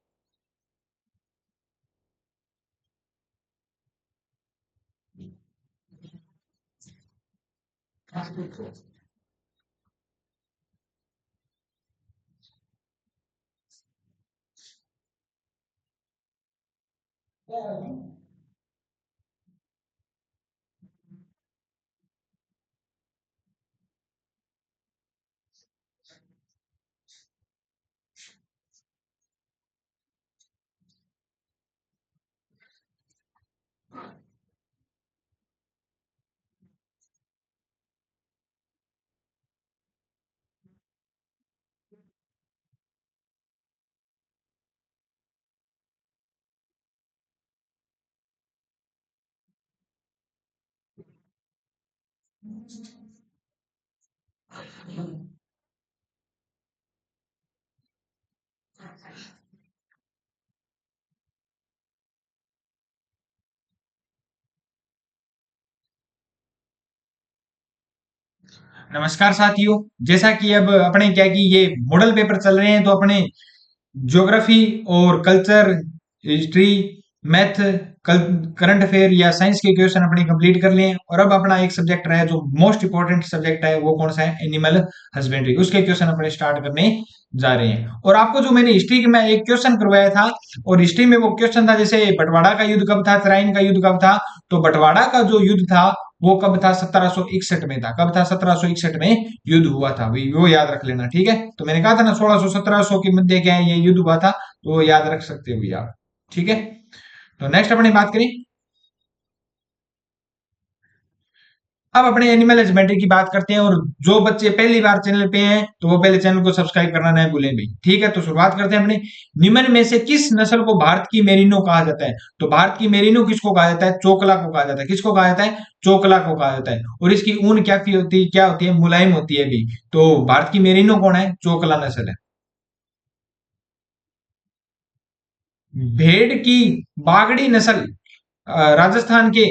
नमस्कार साथियों, जैसा कि अब अपने क्या कि ये मॉडल पेपर चल रहे हैं, तो अपने ज्योग्राफी और culture, history, math, current affair या साइंस के क्वेश्चन अपने कंप्लीट कर लिए हैं। और अब अपना एक सब्जेक्ट रहा है जो मोस्ट इंपॉर्टेंट सब्जेक्ट है, वो कौन सा है, एनिमल हस्बेंड्री, उसके क्वेश्चन अपने स्टार्ट करने जा रहे हैं। और आपको जो मैंने हिस्ट्री के में एक क्वेश्चन करवाया था, और हिस्ट्री में वो क्वेश्चन था, जैसे बंटवाड़ा का युद्ध कब था, तराइन का युद्ध कब था। तो बंटवाड़ा का जो युद्ध था वो कब था, 1761 में था। कब था, 1761 में युद्ध हुआ था, वो याद रख लेना, ठीक है। तो मैंने कहा था ना 1600-1700 के मध्य क्या है ये युद्ध हुआ था, तो वो याद रख सकते हो भैया, ठीक है। तो नेक्स्ट अपनी बात करें, अब अपने एनिमल हस्बेंड्री की बात करते हैं। और जो बच्चे पहली बार चैनल पे हैं तो वो पहले चैनल को सब्सक्राइब करना ना भूलें भाई, ठीक है। तो शुरुआत करते हैं अपने, निम्न में से किस नस्ल को भारत की मेरिनो कहा जाता है। तो भारत की मेरिनो किसको कहा जाता है, चोकला को कहा जाता है। किसको कहा जाता है, चोकला को कहा जाता है। और इसकी ऊन क्या होती है, मुलायम होती है भी। तो भारत की मेरिनो कौन है, चोकला नस्ल है। भेड़ की बागड़ी नस्ल राजस्थान के,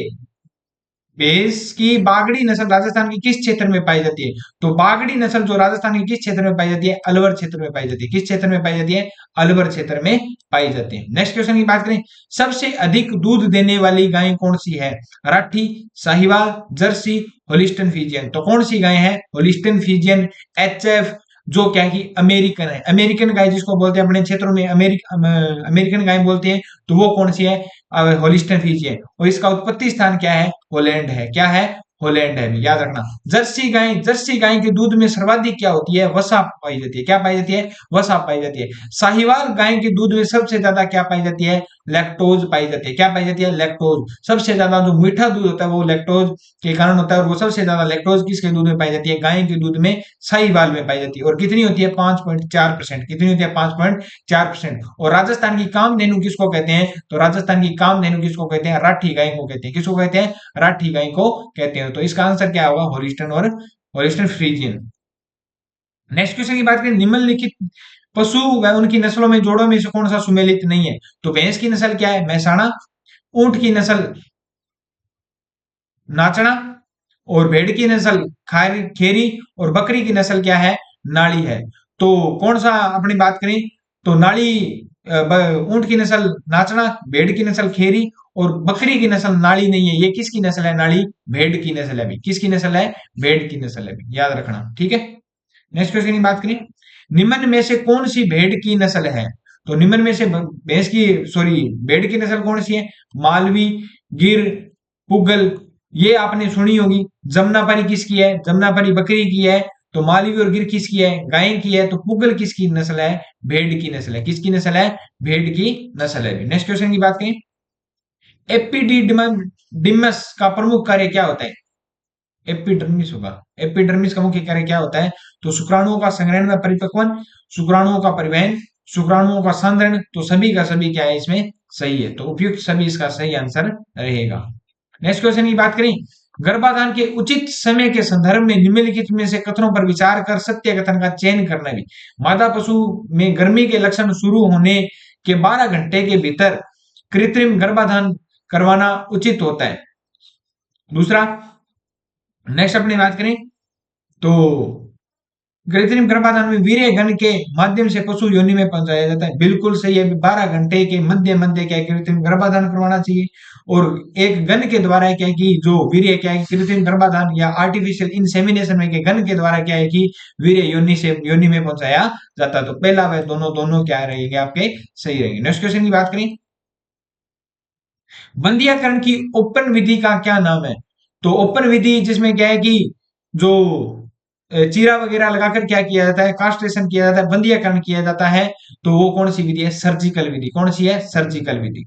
भैंस की बागड़ी नस्ल राजस्थान के किस क्षेत्र में पाई जाती है। तो बागड़ी नस्ल जो राजस्थान के किस क्षेत्र में पाई जाती है, अलवर क्षेत्र में पाई जाती है। किस क्षेत्र में पाई जाती है, अलवर क्षेत्र में पाई जाती है। नेक्स्ट क्वेश्चन की बात करें, सबसे अधिक दूध देने वाली गाय कौन सी है, राठी, साहिवाल, जर्सी, होलिस्टन फीजियन। तो कौन सी गाय है, होलिस्टन फीजियन, एचएफ, जो क्या है कि अमेरिकन है। अमेरिकन गाय जिसको बोलते हैं अपने क्षेत्रों में अमेरिकन गाय बोलते हैं, तो वो कौन सी है? होलिस्टन फ्रीजियन है। और इसका उत्पत्ति स्थान क्या है? हॉलैंड है। क्या है? हॉलैंड है भी, याद रखना। जर्सी गाय के दूध में सर्वाधिक क्या होती है? वसा पाई जाती है। क्या पाई जाती है? वसा पाई जाती है। साहिवाल गाय के दूध में सबसे ज्यादा क्या पाई जाती है? लैक्टोज पाई जाती है। क्या पाई जाती है? लैक्टोज। सबसे ज्यादा जो मीठा दूध होता है वो लैक्टोज के कारण होता है, और वो सबसे ज्यादा लैक्टोज किसके दूध में पाई जाती है? गाय के दूध में, साहिवाल में पाई जाती है। और कितनी होती है? 5.4%। कितनी होती है? 5.4%। और राजस्थान की कामधेनु किसको कहते हैं? तो राजस्थान की कामधेनु किसको कहते हैं? राठी गाय को कहते हैं। किसको कहते हैं? राठी गाय को कहते हैं। तो इसका आंसर क्या होगा? होलिस्टन और होलिस्टन फ्रीजियन। नेक्स्ट क्वेश्चन की बात करें, निम्नलिखित पशु व उनकी नस्लों में जोड़ों में से कौन सा सुमेलित नहीं है? तो भैंस की नस्ल क्या है? महसाणा। ऊंट की नस्ल नाचना। और भेड़ की नस्ल खेरी। और बकरी की नस्ल क्या है? नाड़ी है। तो कौन सा अपनी बात करें तो नाड़ी, ऊंट की नस्ल नाचना, भेड़ की नस्ल खेरी, और बकरी की नस्ल नाड़ी नहीं है। ये किसकी नस्ल है? नाड़ी भेड़ की नस्ल है भी। किसकी नस्ल है? भेड़ की नस्ल है भी, याद रखना। ठीक है। नेक्स्ट क्वेश्चन की बात करें, निम्न में से कौन सी भेड़ की नस्ल है? तो निम्न में से भैंस की सॉरी भेड़ की नस्ल कौन सी है? मालवी, गिर, पुगल। ये आपने सुनी होगी। जमुनापारी किसकी है? जमुनापारी बकरी की है। तो मालवी और गिर किसकी है? गाय की है। तो पुगल किसकी नस्ल है? भेड़ की नस्ल है। किसकी नस्ल है? भेड़ की नस्ल है। नेक्स्ट क्वेश्चन की बात करें, एपिडिडिमस का प्रमुख कार्य क्या होता है? एपिडर्मिस होगा। एपिडर्मिस का मुख्य कार्य क्या होता है? तो शुक्राणुओं का संग्रहण व परिपक्वन, शुक्राणुओं का परिवहन, शुक्राणुओं का सांद्रण। तो सभी का सभी क्या है इसमें? सही है। तो उपयुक्त सभी इसका सही आंसर रहेगा। नेक्स्ट क्वेश्चन की बात करें, गर्भाधान के उचित समय के संदर्भ में निम्नलिखित में से कथनों पर विचार कर सत्य कथन का चयन करना भी। मादा पशु में गर्मी के लक्षण शुरू होने के 12 घंटे के भीतर कृत्रिम गर्भाधान करवाना उचित होता है। दूसरा, नेक्स्ट अपनी बात करें तो कृत्रिम गर्भाधान में वीर्य घन के माध्यम से पशु योनि में पहुंचाया जाता है। बिल्कुल सही है। 12 घंटे के मध्य मध्य क्या है? कृत्रिम गर्भाधान करवाना चाहिए। और एक गन के द्वारा क्या है कि जो वीर्य क्या है कृत्रिम गर्भाधान या आर्टिफिशियल इंसेमिनेशन में के गन के द्वारा क्या है कि वीर्य योनि में पहुंचाया जाता है। तो पहला व दोनों दोनों क्या रहेंगे? आपके सही रहेंगे। नेक्स्ट क्वेश्चन की बात करें, बंधियाकरण की ओपन विधि का क्या नाम है? तो ओपन विधि जिसमें क्या है कि जो चीरा वगैरह लगाकर क्या किया जाता है? कास्ट्रेशन किया जाता है, बंधियाकरण किया जाता है। तो वो कौन सी विधि है? सर्जिकल विधि। कौन सी है? सर्जिकल विधि।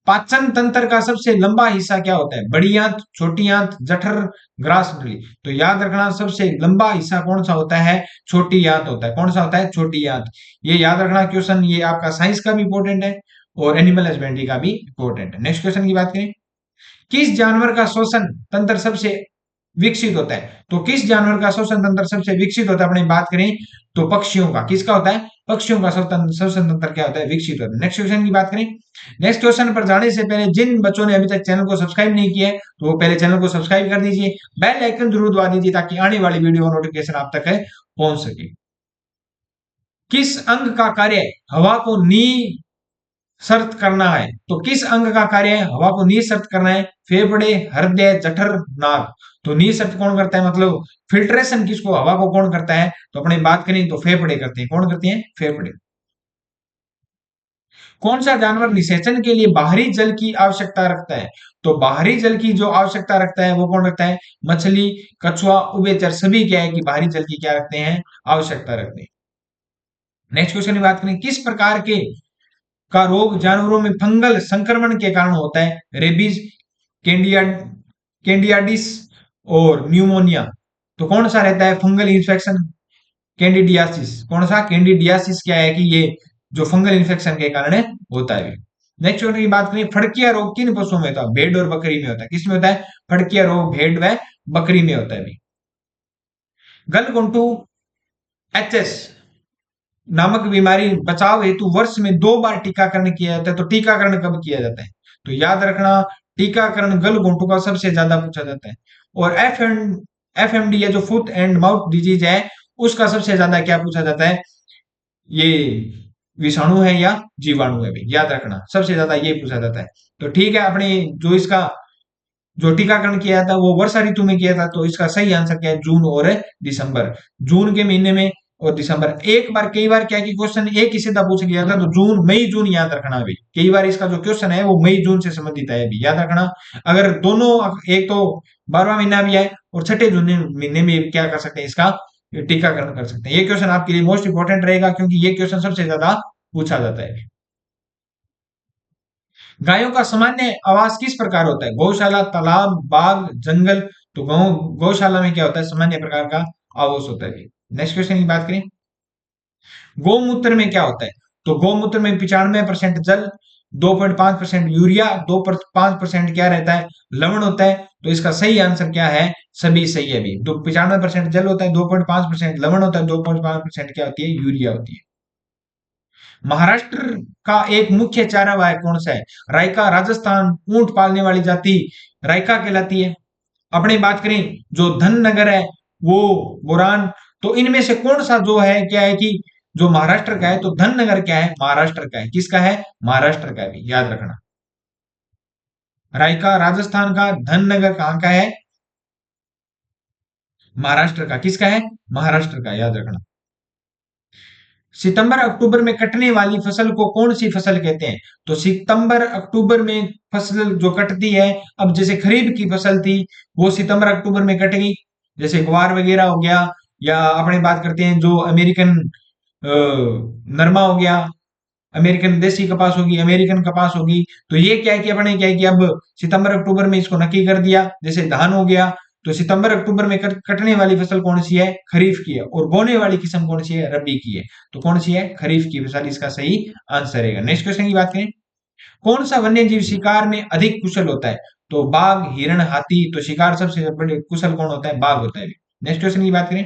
पाचन तंत्र का सबसे लंबा हिस्सा क्या होता है? बड़ी आंत, छोटी आंत, जठर, ग्रास नली। तो याद रखना सबसे लंबा हिस्सा कौन सा होता है? छोटी आंत होता है। कौन सा होता है? छोटी आंत। ये याद रखना क्वेश्चन, ये आपका साइंस का भी इंपॉर्टेंट है और एनिमल हस्बेंड्री का भी इंपॉर्टेंट है। नेक्स्ट क्वेश्चन की बात करें, किस जानवर का श्वसन तंत्र सबसे विकसित होता है? तो किस जानवर का श्वसन तंत्र सबसे विकसित होता है? अपनी बात करें तो पक्षियों का। किसका होता है? पक्षियों का श्वसन तंत्र क्या होता है? विकसित होता है। नेक्स्ट क्वेश्चन की बात करें, नेक्स्ट क्वेश्चन पर जाने से पहले जिन बच्चों ने अभी तक चैनल को सब्सक्राइब नहीं किया है तो वो पहले चैनल को सब्सक्राइब कर दीजिए, बेल आइकन जरूर दबा दीजिए ताकि आने वाली वीडियो का नोटिफिकेशन आप तक पहुंच सके। किस अंग का कार्य हवा को सर्त करना है? तो किस अंग का कार्य है हवा को निसर्त करना है? फेफड़े, हृदय, जठर, नाक। तो निसर्त कौन करता है? मतलब फिल्ट्रेशन किसको, हवा को कौन करता है? तो अपने बात करें तो फेफड़े करते हैं। कौन करते हैं? फेफड़े। कौन सा जानवर निषेचन के लिए बाहरी जल की आवश्यकता रखता है? तो बाहरी जल की जो आवश्यकता रखता है वो कौन रखता है? मछली, कछुआ, उभयचर सभी क्या है कि बाहरी जल की क्या रखते हैं? आवश्यकता रखते हैं। नेक्स्ट क्वेश्चन की बात करें, किस प्रकार के का रोग जानवरों में फंगल संक्रमण के कारण होता है? रेबीज, कैंडिया कैंडियाडिस और न्यूमोनिया। तो कौन सा रहता है? Fungal infection, candidiasis. कौन सा? कैंडिडियासिस क्या है कि ये जो फंगल इन्फेक्शन के कारण होता है। नेक्स्ट की बात करें, फड़किया रोग किन पशुओं में होता है? भेड़ और बकरी में होता है। किसमें होता है? फड़किया रोग भेड़ व बकरी में होता है। गलघोंटू एचएस नामक बीमारी बचाव हेतु वर्ष में 2 बार टीकाकरण किया जाता है। तो टीकाकरण कब किया जाता है? तो याद रखना टीकाकरण गलघोंटू का सबसे ज्यादा पूछा जाता है। और एफएमडी या जो फुट एंड माउथ डिजीज है उसका सबसे ज्यादा क्या पूछा जाता है? ये विषाणु है या जीवाणु है भी, याद रखना सबसे ज्यादा ये पूछा जाता है। तो ठीक है, अपने जो इसका जो टीकाकरण किया था वो वर्षा ऋतु में किया था, तो इसका सही आंसर क्या है, जून और दिसंबर। जून के महीने में और दिसंबर। एक बार कई बार क्या है कि क्वेश्चन एक ही सीधा पूछ लिया था, तो जून मई जून याद रखना अभी। कई बार इसका जो क्वेश्चन है वो मई जून से संबंधित है, अभी याद रखना। अगर दोनों, एक तो 12वां महीना भी है और छठे जून महीने में क्या कर सकते हैं, इसका टीकाकरण कर सकते हैं। ये क्वेश्चन आपके लिए मोस्ट इंपोर्टेंट रहेगा, क्योंकि ये क्वेश्चन सबसे ज्यादा पूछा जाता है। गायों का सामान्य आवास किस प्रकार होता है, गौशाला, तालाब, बाग, जंगल। तो गौशाला में क्या होता है, सामान्य प्रकार का आवास होता है। नेक्स्ट क्वेश्चन की बात करें, गौमूत्र में क्या होता है। तो गौमूत्र में 95% जल, 2.5% यूरिया, 2.5% क्या रहता है, लवण होता है। तो इसका सही आंसर क्या है, सभी सही है। अभी 95% जल होता है, 2.5% लवण होता है, 2.5% क्या होती है, यूरिया होती है। महाराष्ट्र का एक मुख्य चारागाह कौन सा है, रायका, राजस्थान, ऊंट पालने वाली जाति रायका कहलाती है। अपने बात करें जो धननगर है, वो बुरान। तो इनमें से कौन सा जो है, क्या है कि जो महाराष्ट्र का है, तो धननगर क्या है, महाराष्ट्र का है। किसका है, महाराष्ट्र का भी, याद रखना। रायका राजस्थान का, धननगर कहां का है, महाराष्ट्र का। किसका है, महाराष्ट्र का, याद रखना। सितंबर अक्टूबर में कटने वाली फसल को कौन सी फसल कहते हैं। तो सितंबर अक्टूबर में फसल जो कटती है, अब जैसे खरीफ की फसल थी, वो सितंबर अक्टूबर में कटेगी, जैसे ग्वार वगैरह हो गया, या अपने बात करते हैं जो अमेरिकन नरमा हो गया, अमेरिकन देसी कपास होगी, अमेरिकन कपास होगी। तो ये क्या है कि अपने क्या है कि अब सितंबर अक्टूबर में इसको नक्की कर दिया, जैसे धान हो गया। तो सितंबर अक्टूबर में कटने वाली फसल कौन सी है, खरीफ की है, और बोने वाली किस्म कौन सी है, रबी की है। तो कौन सी है, खरीफ की फसल, इसका सही आंसर रहेगा। नेक्स्ट क्वेश्चन की बात करें, कौन सा वन्य जीव शिकार में अधिक कुशल होता है। तो बाघ, हिरण, हाथी। तो शिकार सबसे बड़े कुशल कौन होता है, बाघ होता है। नेक्स्ट क्वेश्चन की बात करें,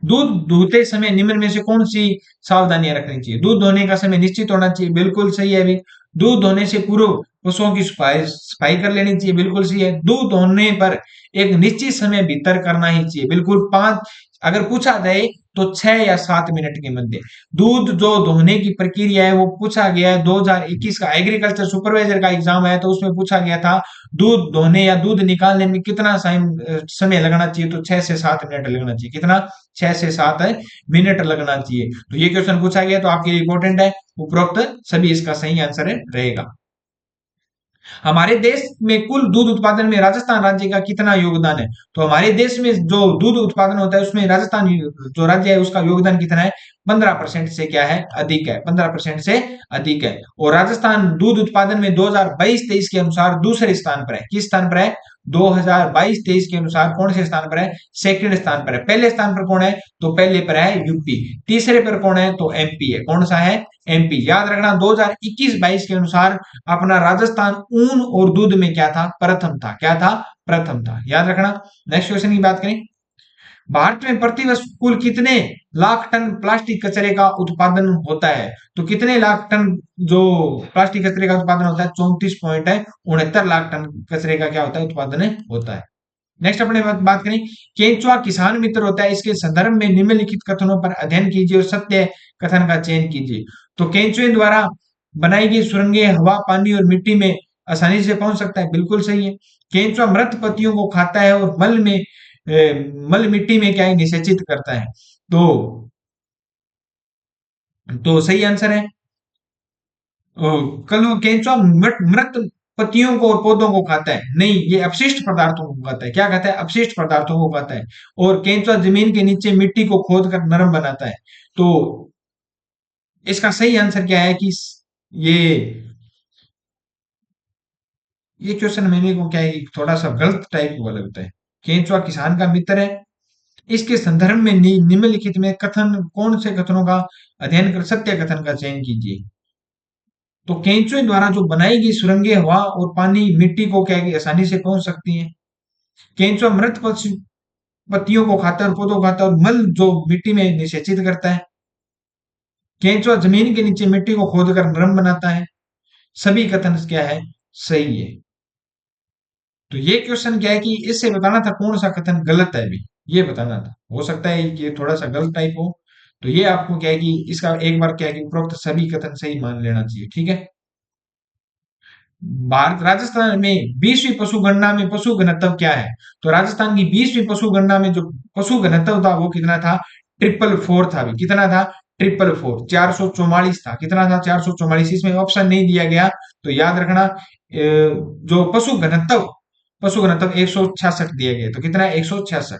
दूध दुहते समय निम्न में से कौन सी सावधानियां रखनी चाहिए। दूध धोने का समय निश्चित होना चाहिए, बिल्कुल सही है अभी। दूध धोने से पूर्व पशुओं की सफाई सफाई कर लेनी चाहिए, बिल्कुल सही है। दूध धोने पर एक निश्चित समय भीतर करना ही चाहिए, बिल्कुल। पांच, अगर पूछा जाए तो 6 या 7 मिनट के मध्य दूध जो धोने की प्रक्रिया है, वो पूछा गया है 2021 का एग्रीकल्चर सुपरवाइजर का एग्जाम है, तो उसमें पूछा गया था दूध धोने या दूध निकालने में कितना समय लगना चाहिए। तो 6 से 7 मिनट लगना चाहिए। कितना, 6 से 7 मिनट लगना चाहिए। तो ये क्वेश्चन पूछा गया, तो आपके लिए इंपॉर्टेंट है। उपरोक्त सभी इसका सही आंसर रहेगा। हमारे देश में कुल दूध उत्पादन में राजस्थान राज्य का कितना योगदान है। तो हमारे देश में जो दूध उत्पादन होता है, उसमें राजस्थान जो राज्य है उसका योगदान कितना है, 15% से क्या है, अधिक है, 15% से अधिक है। और राजस्थान दूध उत्पादन में 2022-23 के अनुसार दूसरे स्थान पर है। किस स्थान पर है, 2022-23 के अनुसार कौन से स्थान पर है, सेकंड स्थान पर है। पहले स्थान पर कौन है, तो पहले पर है यूपी। तीसरे पर कौन है, तो एमपी है। कौन सा है, एमपी। याद रखना 2021-22 के अनुसार अपना राजस्थान ऊन और दूध में क्या था, प्रथम था। क्या था, प्रथम था, याद रखना। नेक्स्ट क्वेश्चन की बात करें, भारत में प्रतिवर्ष कुल कितने लाख टन प्लास्टिक कचरे का उत्पादन होता है। तो कितने लाख टन जो प्लास्टिक कचरे का उत्पादन होता है, 34.69 लाख टन कचरे का क्या होता है, उत्पादन होता है। नेक्स्ट अपने बात करें, केंचुआ किसान मित्र होता है, इसके संदर्भ में निम्नलिखित कथनों पर अध्ययन कीजिए और सत्य कथन का चयन कीजिए। तो केंचुए द्वारा बनाई गई सुरंगें हवा, पानी और मिट्टी में आसानी से पहुंच सकता है, बिल्कुल सही है। केंचुआ मृत पत्तियों को खाता है और मल मिट्टी में क्या है, निषेचित करता है। तो सही आंसर है। कल वो केंचुआ मृत पत्तियों को और पौधों को खाता है, नहीं, ये अपशिष्ट पदार्थों को खाता है। क्या खाता है, अपशिष्ट पदार्थों को खाता है। और केंचुआ जमीन के नीचे मिट्टी को खोद कर नरम बनाता है। तो इसका सही आंसर क्या है कि ये ये क्वेश्चन मैंने को क्या है, थोड़ा सा गलत टाइप का लगता है। केंचुआ किसान का मित्र है, इसके संदर्भ में निम्नलिखित में कथन कौन से कथनों का अध्ययन कर सत्य कथन का चयन कीजिए। तो केंचुए द्वारा जो बनाई गई सुरंगें हवा और पानी मिट्टी को क्या है कि आसानी से पहुंच सकती हैं। केंचुआ मृत पत्तियों को खाता है और पौधों को खाता है, और मल जो मिट्टी में निषेचित करता है। केंचुआ जमीन के नीचे मिट्टी को खोदकर नरम बनाता है। सभी कथन क्या है, सही है। तो ये क्वेश्चन क्या है कि इससे बताना था कौन सा कथन गलत है, अभी ये बताना था। हो सकता है कि ये थोड़ा सा गलत टाइप हो, तो ये आपको क्या है कि इसका एक बार क्या है कि उपरोक्त सभी कथन सही मान लेना चाहिए, ठीक है। भारत राजस्थान में 20वीं पशु गणना में पशु घनत्व क्या है? तो राजस्थान की 20वीं पशु गणना में जो पशु घनत्व था वो कितना था? 444 था। भी कितना था? 444, 444 था। कितना था? 444। इसमें ऑप्शन नहीं दिया गया, तो याद रखना जो पशु घनत्व 166 दिया गया, तो कितना है? 166।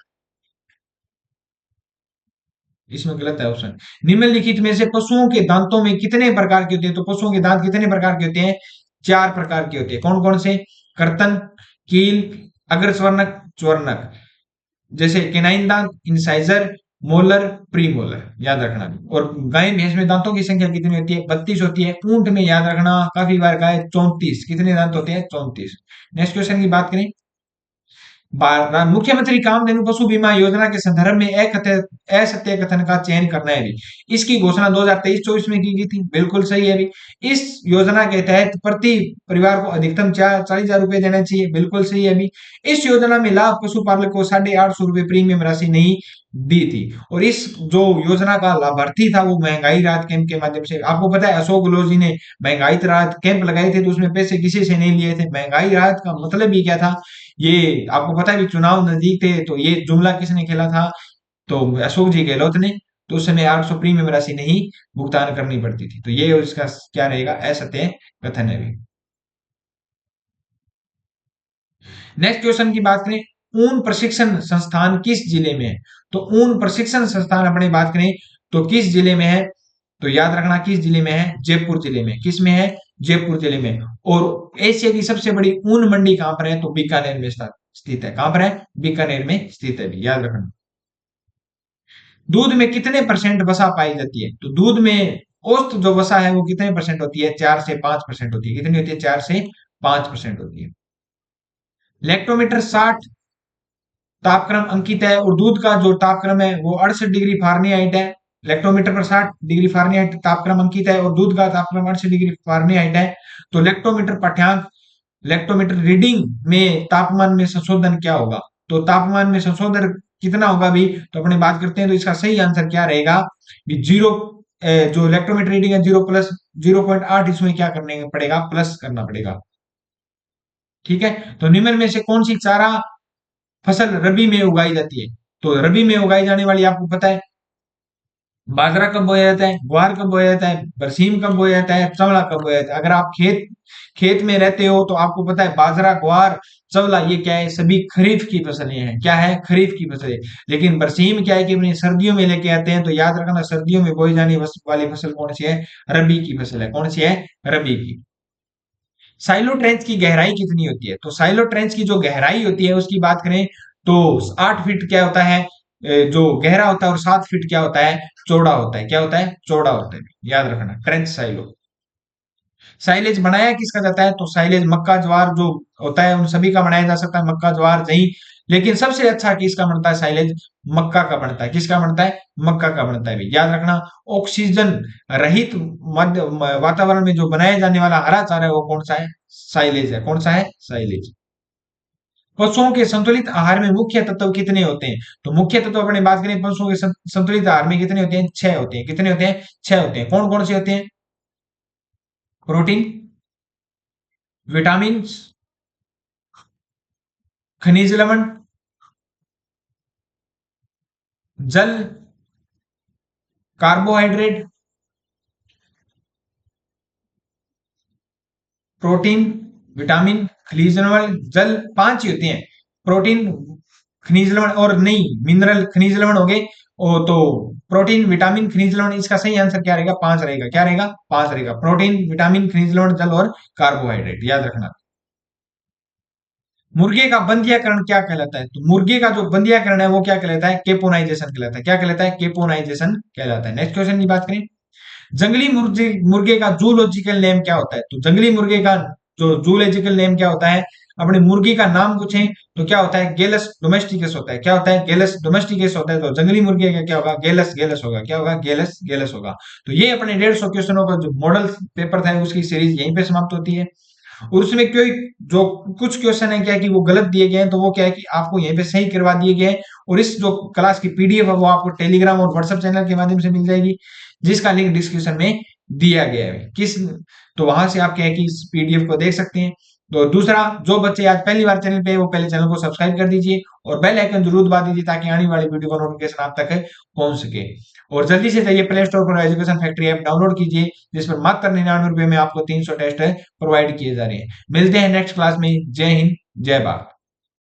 इसमें गलत है ऑप्शन। निम्नलिखित में से पशुओं के दांतों में कितने प्रकार के होते हैं? तो पशुओं के दांत कितने प्रकार के होते हैं? 4 प्रकार के होते हैं। कौन कौन से? कर्तन, कील, अग्रस्वर्णक, स्वर्णक। जैसे केनाइन दांत, इंसाइजर, मोलर, प्रीमोलर। याद रखना। और गाय भैंस में दांतों की संख्या कितनी होती है? 32 होती है। ऊंट में याद रखना, काफी बार गाय 34। कितने दांत होते हैं? 34। नेक्स्ट क्वेश्चन की बात करें। मुख्यमंत्री कामधेनु पशु बीमा योजना के संदर्भ में असत्य कथन का चयन करना है भी। इसकी घोषणा 2023-24 में की गई थी। बिल्कुल सही है भी। इस योजना के तहत प्रति परिवार को अधिकतम 40,000 रुपए देना चाहिए। बिल्कुल सही है भी। इस योजना में लाभ पशुपालक को 850 रुपए प्रीमियम राशि नहीं दी थी। और इस जो योजना का लाभार्थी था वो महंगाई राहत कैंप के माध्यम से। आपको पता है अशोक गहलोत जी ने महंगाई राहत कैंप लगाए थे, तो उसमें पैसे किसी से नहीं लिए थे। महंगाई राहत का मतलब ही क्या था? ये आपको पता है भी, चुनाव नजदीक थे तो ये जुमला किसने खेला था? तो अशोक जी गहलोत ने। तो उस समय 800 प्रीमियम राशि नहीं भुगतान करनी पड़ती थी। तो ये इसका क्या रहेगा? असत्य कथन है भी। नेक्स्ट क्वेश्चन की बात करें। ऊन प्रशिक्षण संस्थान किस जिले में है? तो ऊन प्रशिक्षण संस्थान अपने बात करें तो किस जिले में है? तो याद रखना किस जिले में है? जयपुर जिले में। किस में है? जयपुर जिले में। और एशिया की सबसे बड़ी ऊन मंडी कहां पर है? तो बीकानेर में स्थित है। कहां पर है? बीकानेर में स्थित है भी। याद रखना। दूध में कितने परसेंट वसा पाई जाती है? तो दूध में औसत जो वसा है वो कितने परसेंट होती है? 4 से 5% होती है। कितनी होती है? 4 से 5% होती है। लैक्टोमीटर 60 तापक्रम अंकित है, और दूध का जो तापक्रम है वो 68 डिग्री फारेनहाइट है। लैक्टोमीटर पर 60 डिग्री फारेनहाइट तापक्रम अंकित है, और दूध का तापक्रम 68 डिग्री फारेनहाइट है। तो लैक्टोमीटर पाठ्यांक, लैक्टोमीटर रीडिंग में तापमान में संशोधन क्या होगा? तो तापमान में संशोधन कितना होगा भी? तो अपने बात करते हैं, तो इसका सही आंसर क्या रहेगा? भी 0। जो लैक्टोमीटर रीडिंग है 0 प्लस 0.8, इसमें क्या करने पड़ेगा? प्लस करना पड़ेगा। ठीक है। तो निम्न में से कौन सी चारा फसल रबी में उगाई जाती है? तो रबी में उगाई जाने वाली आपको पता है, बाजरा कब बोया जाता है, ग्वार कब बोया जाता है, बरसीम कब बोया जाता है, चवला कब बोया जाता है। अगर आप खेत खेत में रहते हो तो आपको पता है बाजरा, ग्वार, चवला ये क्या है? सभी खरीफ की फसलें हैं। क्या है? खरीफ की फसलें। लेकिन बरसीम क्या है कि अपनी सर्दियों में लेके आते हैं। तो याद रखना सर्दियों में बोई जाने वाली फसल कौन सी है? रबी की फसल है। कौन सी है? रबी की। साइलो ट्रेंच की गहराई कितनी होती है? तो साइलो ट्रेंच की जो गहराई होती है उसकी बात करें तो 8 फीट क्या होता है? जो गहरा होता है, और 7 फीट क्या होता है? चौड़ा होता है। क्या होता है? चौड़ा होता है। याद रखना ट्रेंच साइलो। साइलेज बनाया किसका जाता है? तो साइलेज मक्का ज्वार जो होता है उन सभी का बनाया जा सकता है, मक्का ज्वार जई। लेकिन सबसे अच्छा किसका बनता है? साइलेज मक्का का बनता है। किसका बनता है? मक्का का बनता है भी। याद रखना। ऑक्सीजन रहित मध्य वातावरण में जो बनाया जाने वाला हरा चारा है वो कौन सा है? साइलेज है। कौन सा है? साइलेज। पशुओं के संतुलित आहार में मुख्य तत्व कितने होते हैं? तो मुख्य तत्व अपने बात करें पशुओं के संतुलित आहार में कितने होते हैं? 6 होते हैं। कितने होते हैं? 6 होते हैं। कौन कौन से होते हैं? प्रोटीन, विटामिन, खनिज लवण, जल, कार्बोहाइड्रेट। प्रोटीन, विटामिन, खनिज लवण, जल, 5 ही होते हैं। प्रोटीन, खनिज लवण और नहीं, मिनरल खनिज लवण हो गए। तो प्रोटीन, विटामिन, खनिज लवण, इसका सही आंसर क्या रहेगा? 5 रहेगा। क्या रहेगा? 5 रहेगा। प्रोटीन, विटामिन, खनिज लवण, जल और कार्बोहाइड्रेट। याद रखना। मुर्गे का बंधियाकरण क्या कहलाता है? तो मुर्गे का जो बंधियाकरण है वो क्या कहलाता है? केपोनाइजेशन कहलाता है। क्या कहलाता है? केपोनाइजेशन कहलाता है। नेक्स्ट क्वेश्चन की बात करें। जंगली मुर्गे मुर्गे का जूलॉजिकल नेम क्या होता है? तो जंगली मुर्गे का जो जूलॉजिकल नेम क्या होता है? अपने मुर्गी का नाम पूछें तो क्या होता है? गेलस डोमेस्टिकस होता है। क्या होता है? गेलस डोमेस्टिकस होता है। तो जंगली मुर्गे का क्या होगा? गेलस गेलस होगा। क्या होगा? गेलस गेलस होगा। तो ये अपने 150 क्वेश्चनों का जो मॉडल पेपर था उसकी सीरीज यहीं पे समाप्त होती है। और उसमें कोई जो कुछ क्वेश्चन है क्या है कि वो गलत दिए गए हैं, तो वो क्या है कि आपको यहीं पे सही करवा दिए गए हैं। और इस जो क्लास की पीडीएफ है वो आपको टेलीग्राम और व्हाट्सएप चैनल के माध्यम से मिल जाएगी, जिसका लिंक डिस्क्रिप्शन में दिया गया है किस, तो वहां से आप क्या है कि इस पीडीएफ को देख सकते हैं। तो दूसरा, जो बच्चे आज पहली बार चैनल पे है वो पहले चैनल को सब्सक्राइब कर दीजिए और बेल आइकन जरूर दबा दीजिए ताकि आने वाली वीडियो का नोटिफिकेशन आप तक पहुंच सके। और जल्दी से जाइए प्ले स्टोर पर एजुकेशन फैक्ट्री ऐप डाउनलोड कीजिए, जिस पर मात्र 99 रुपए में आपको 300 टेस्ट प्रोवाइड किए जा रहे हैं। मिलते हैं नेक्स्ट क्लास में। जय हिंद, जय भारत।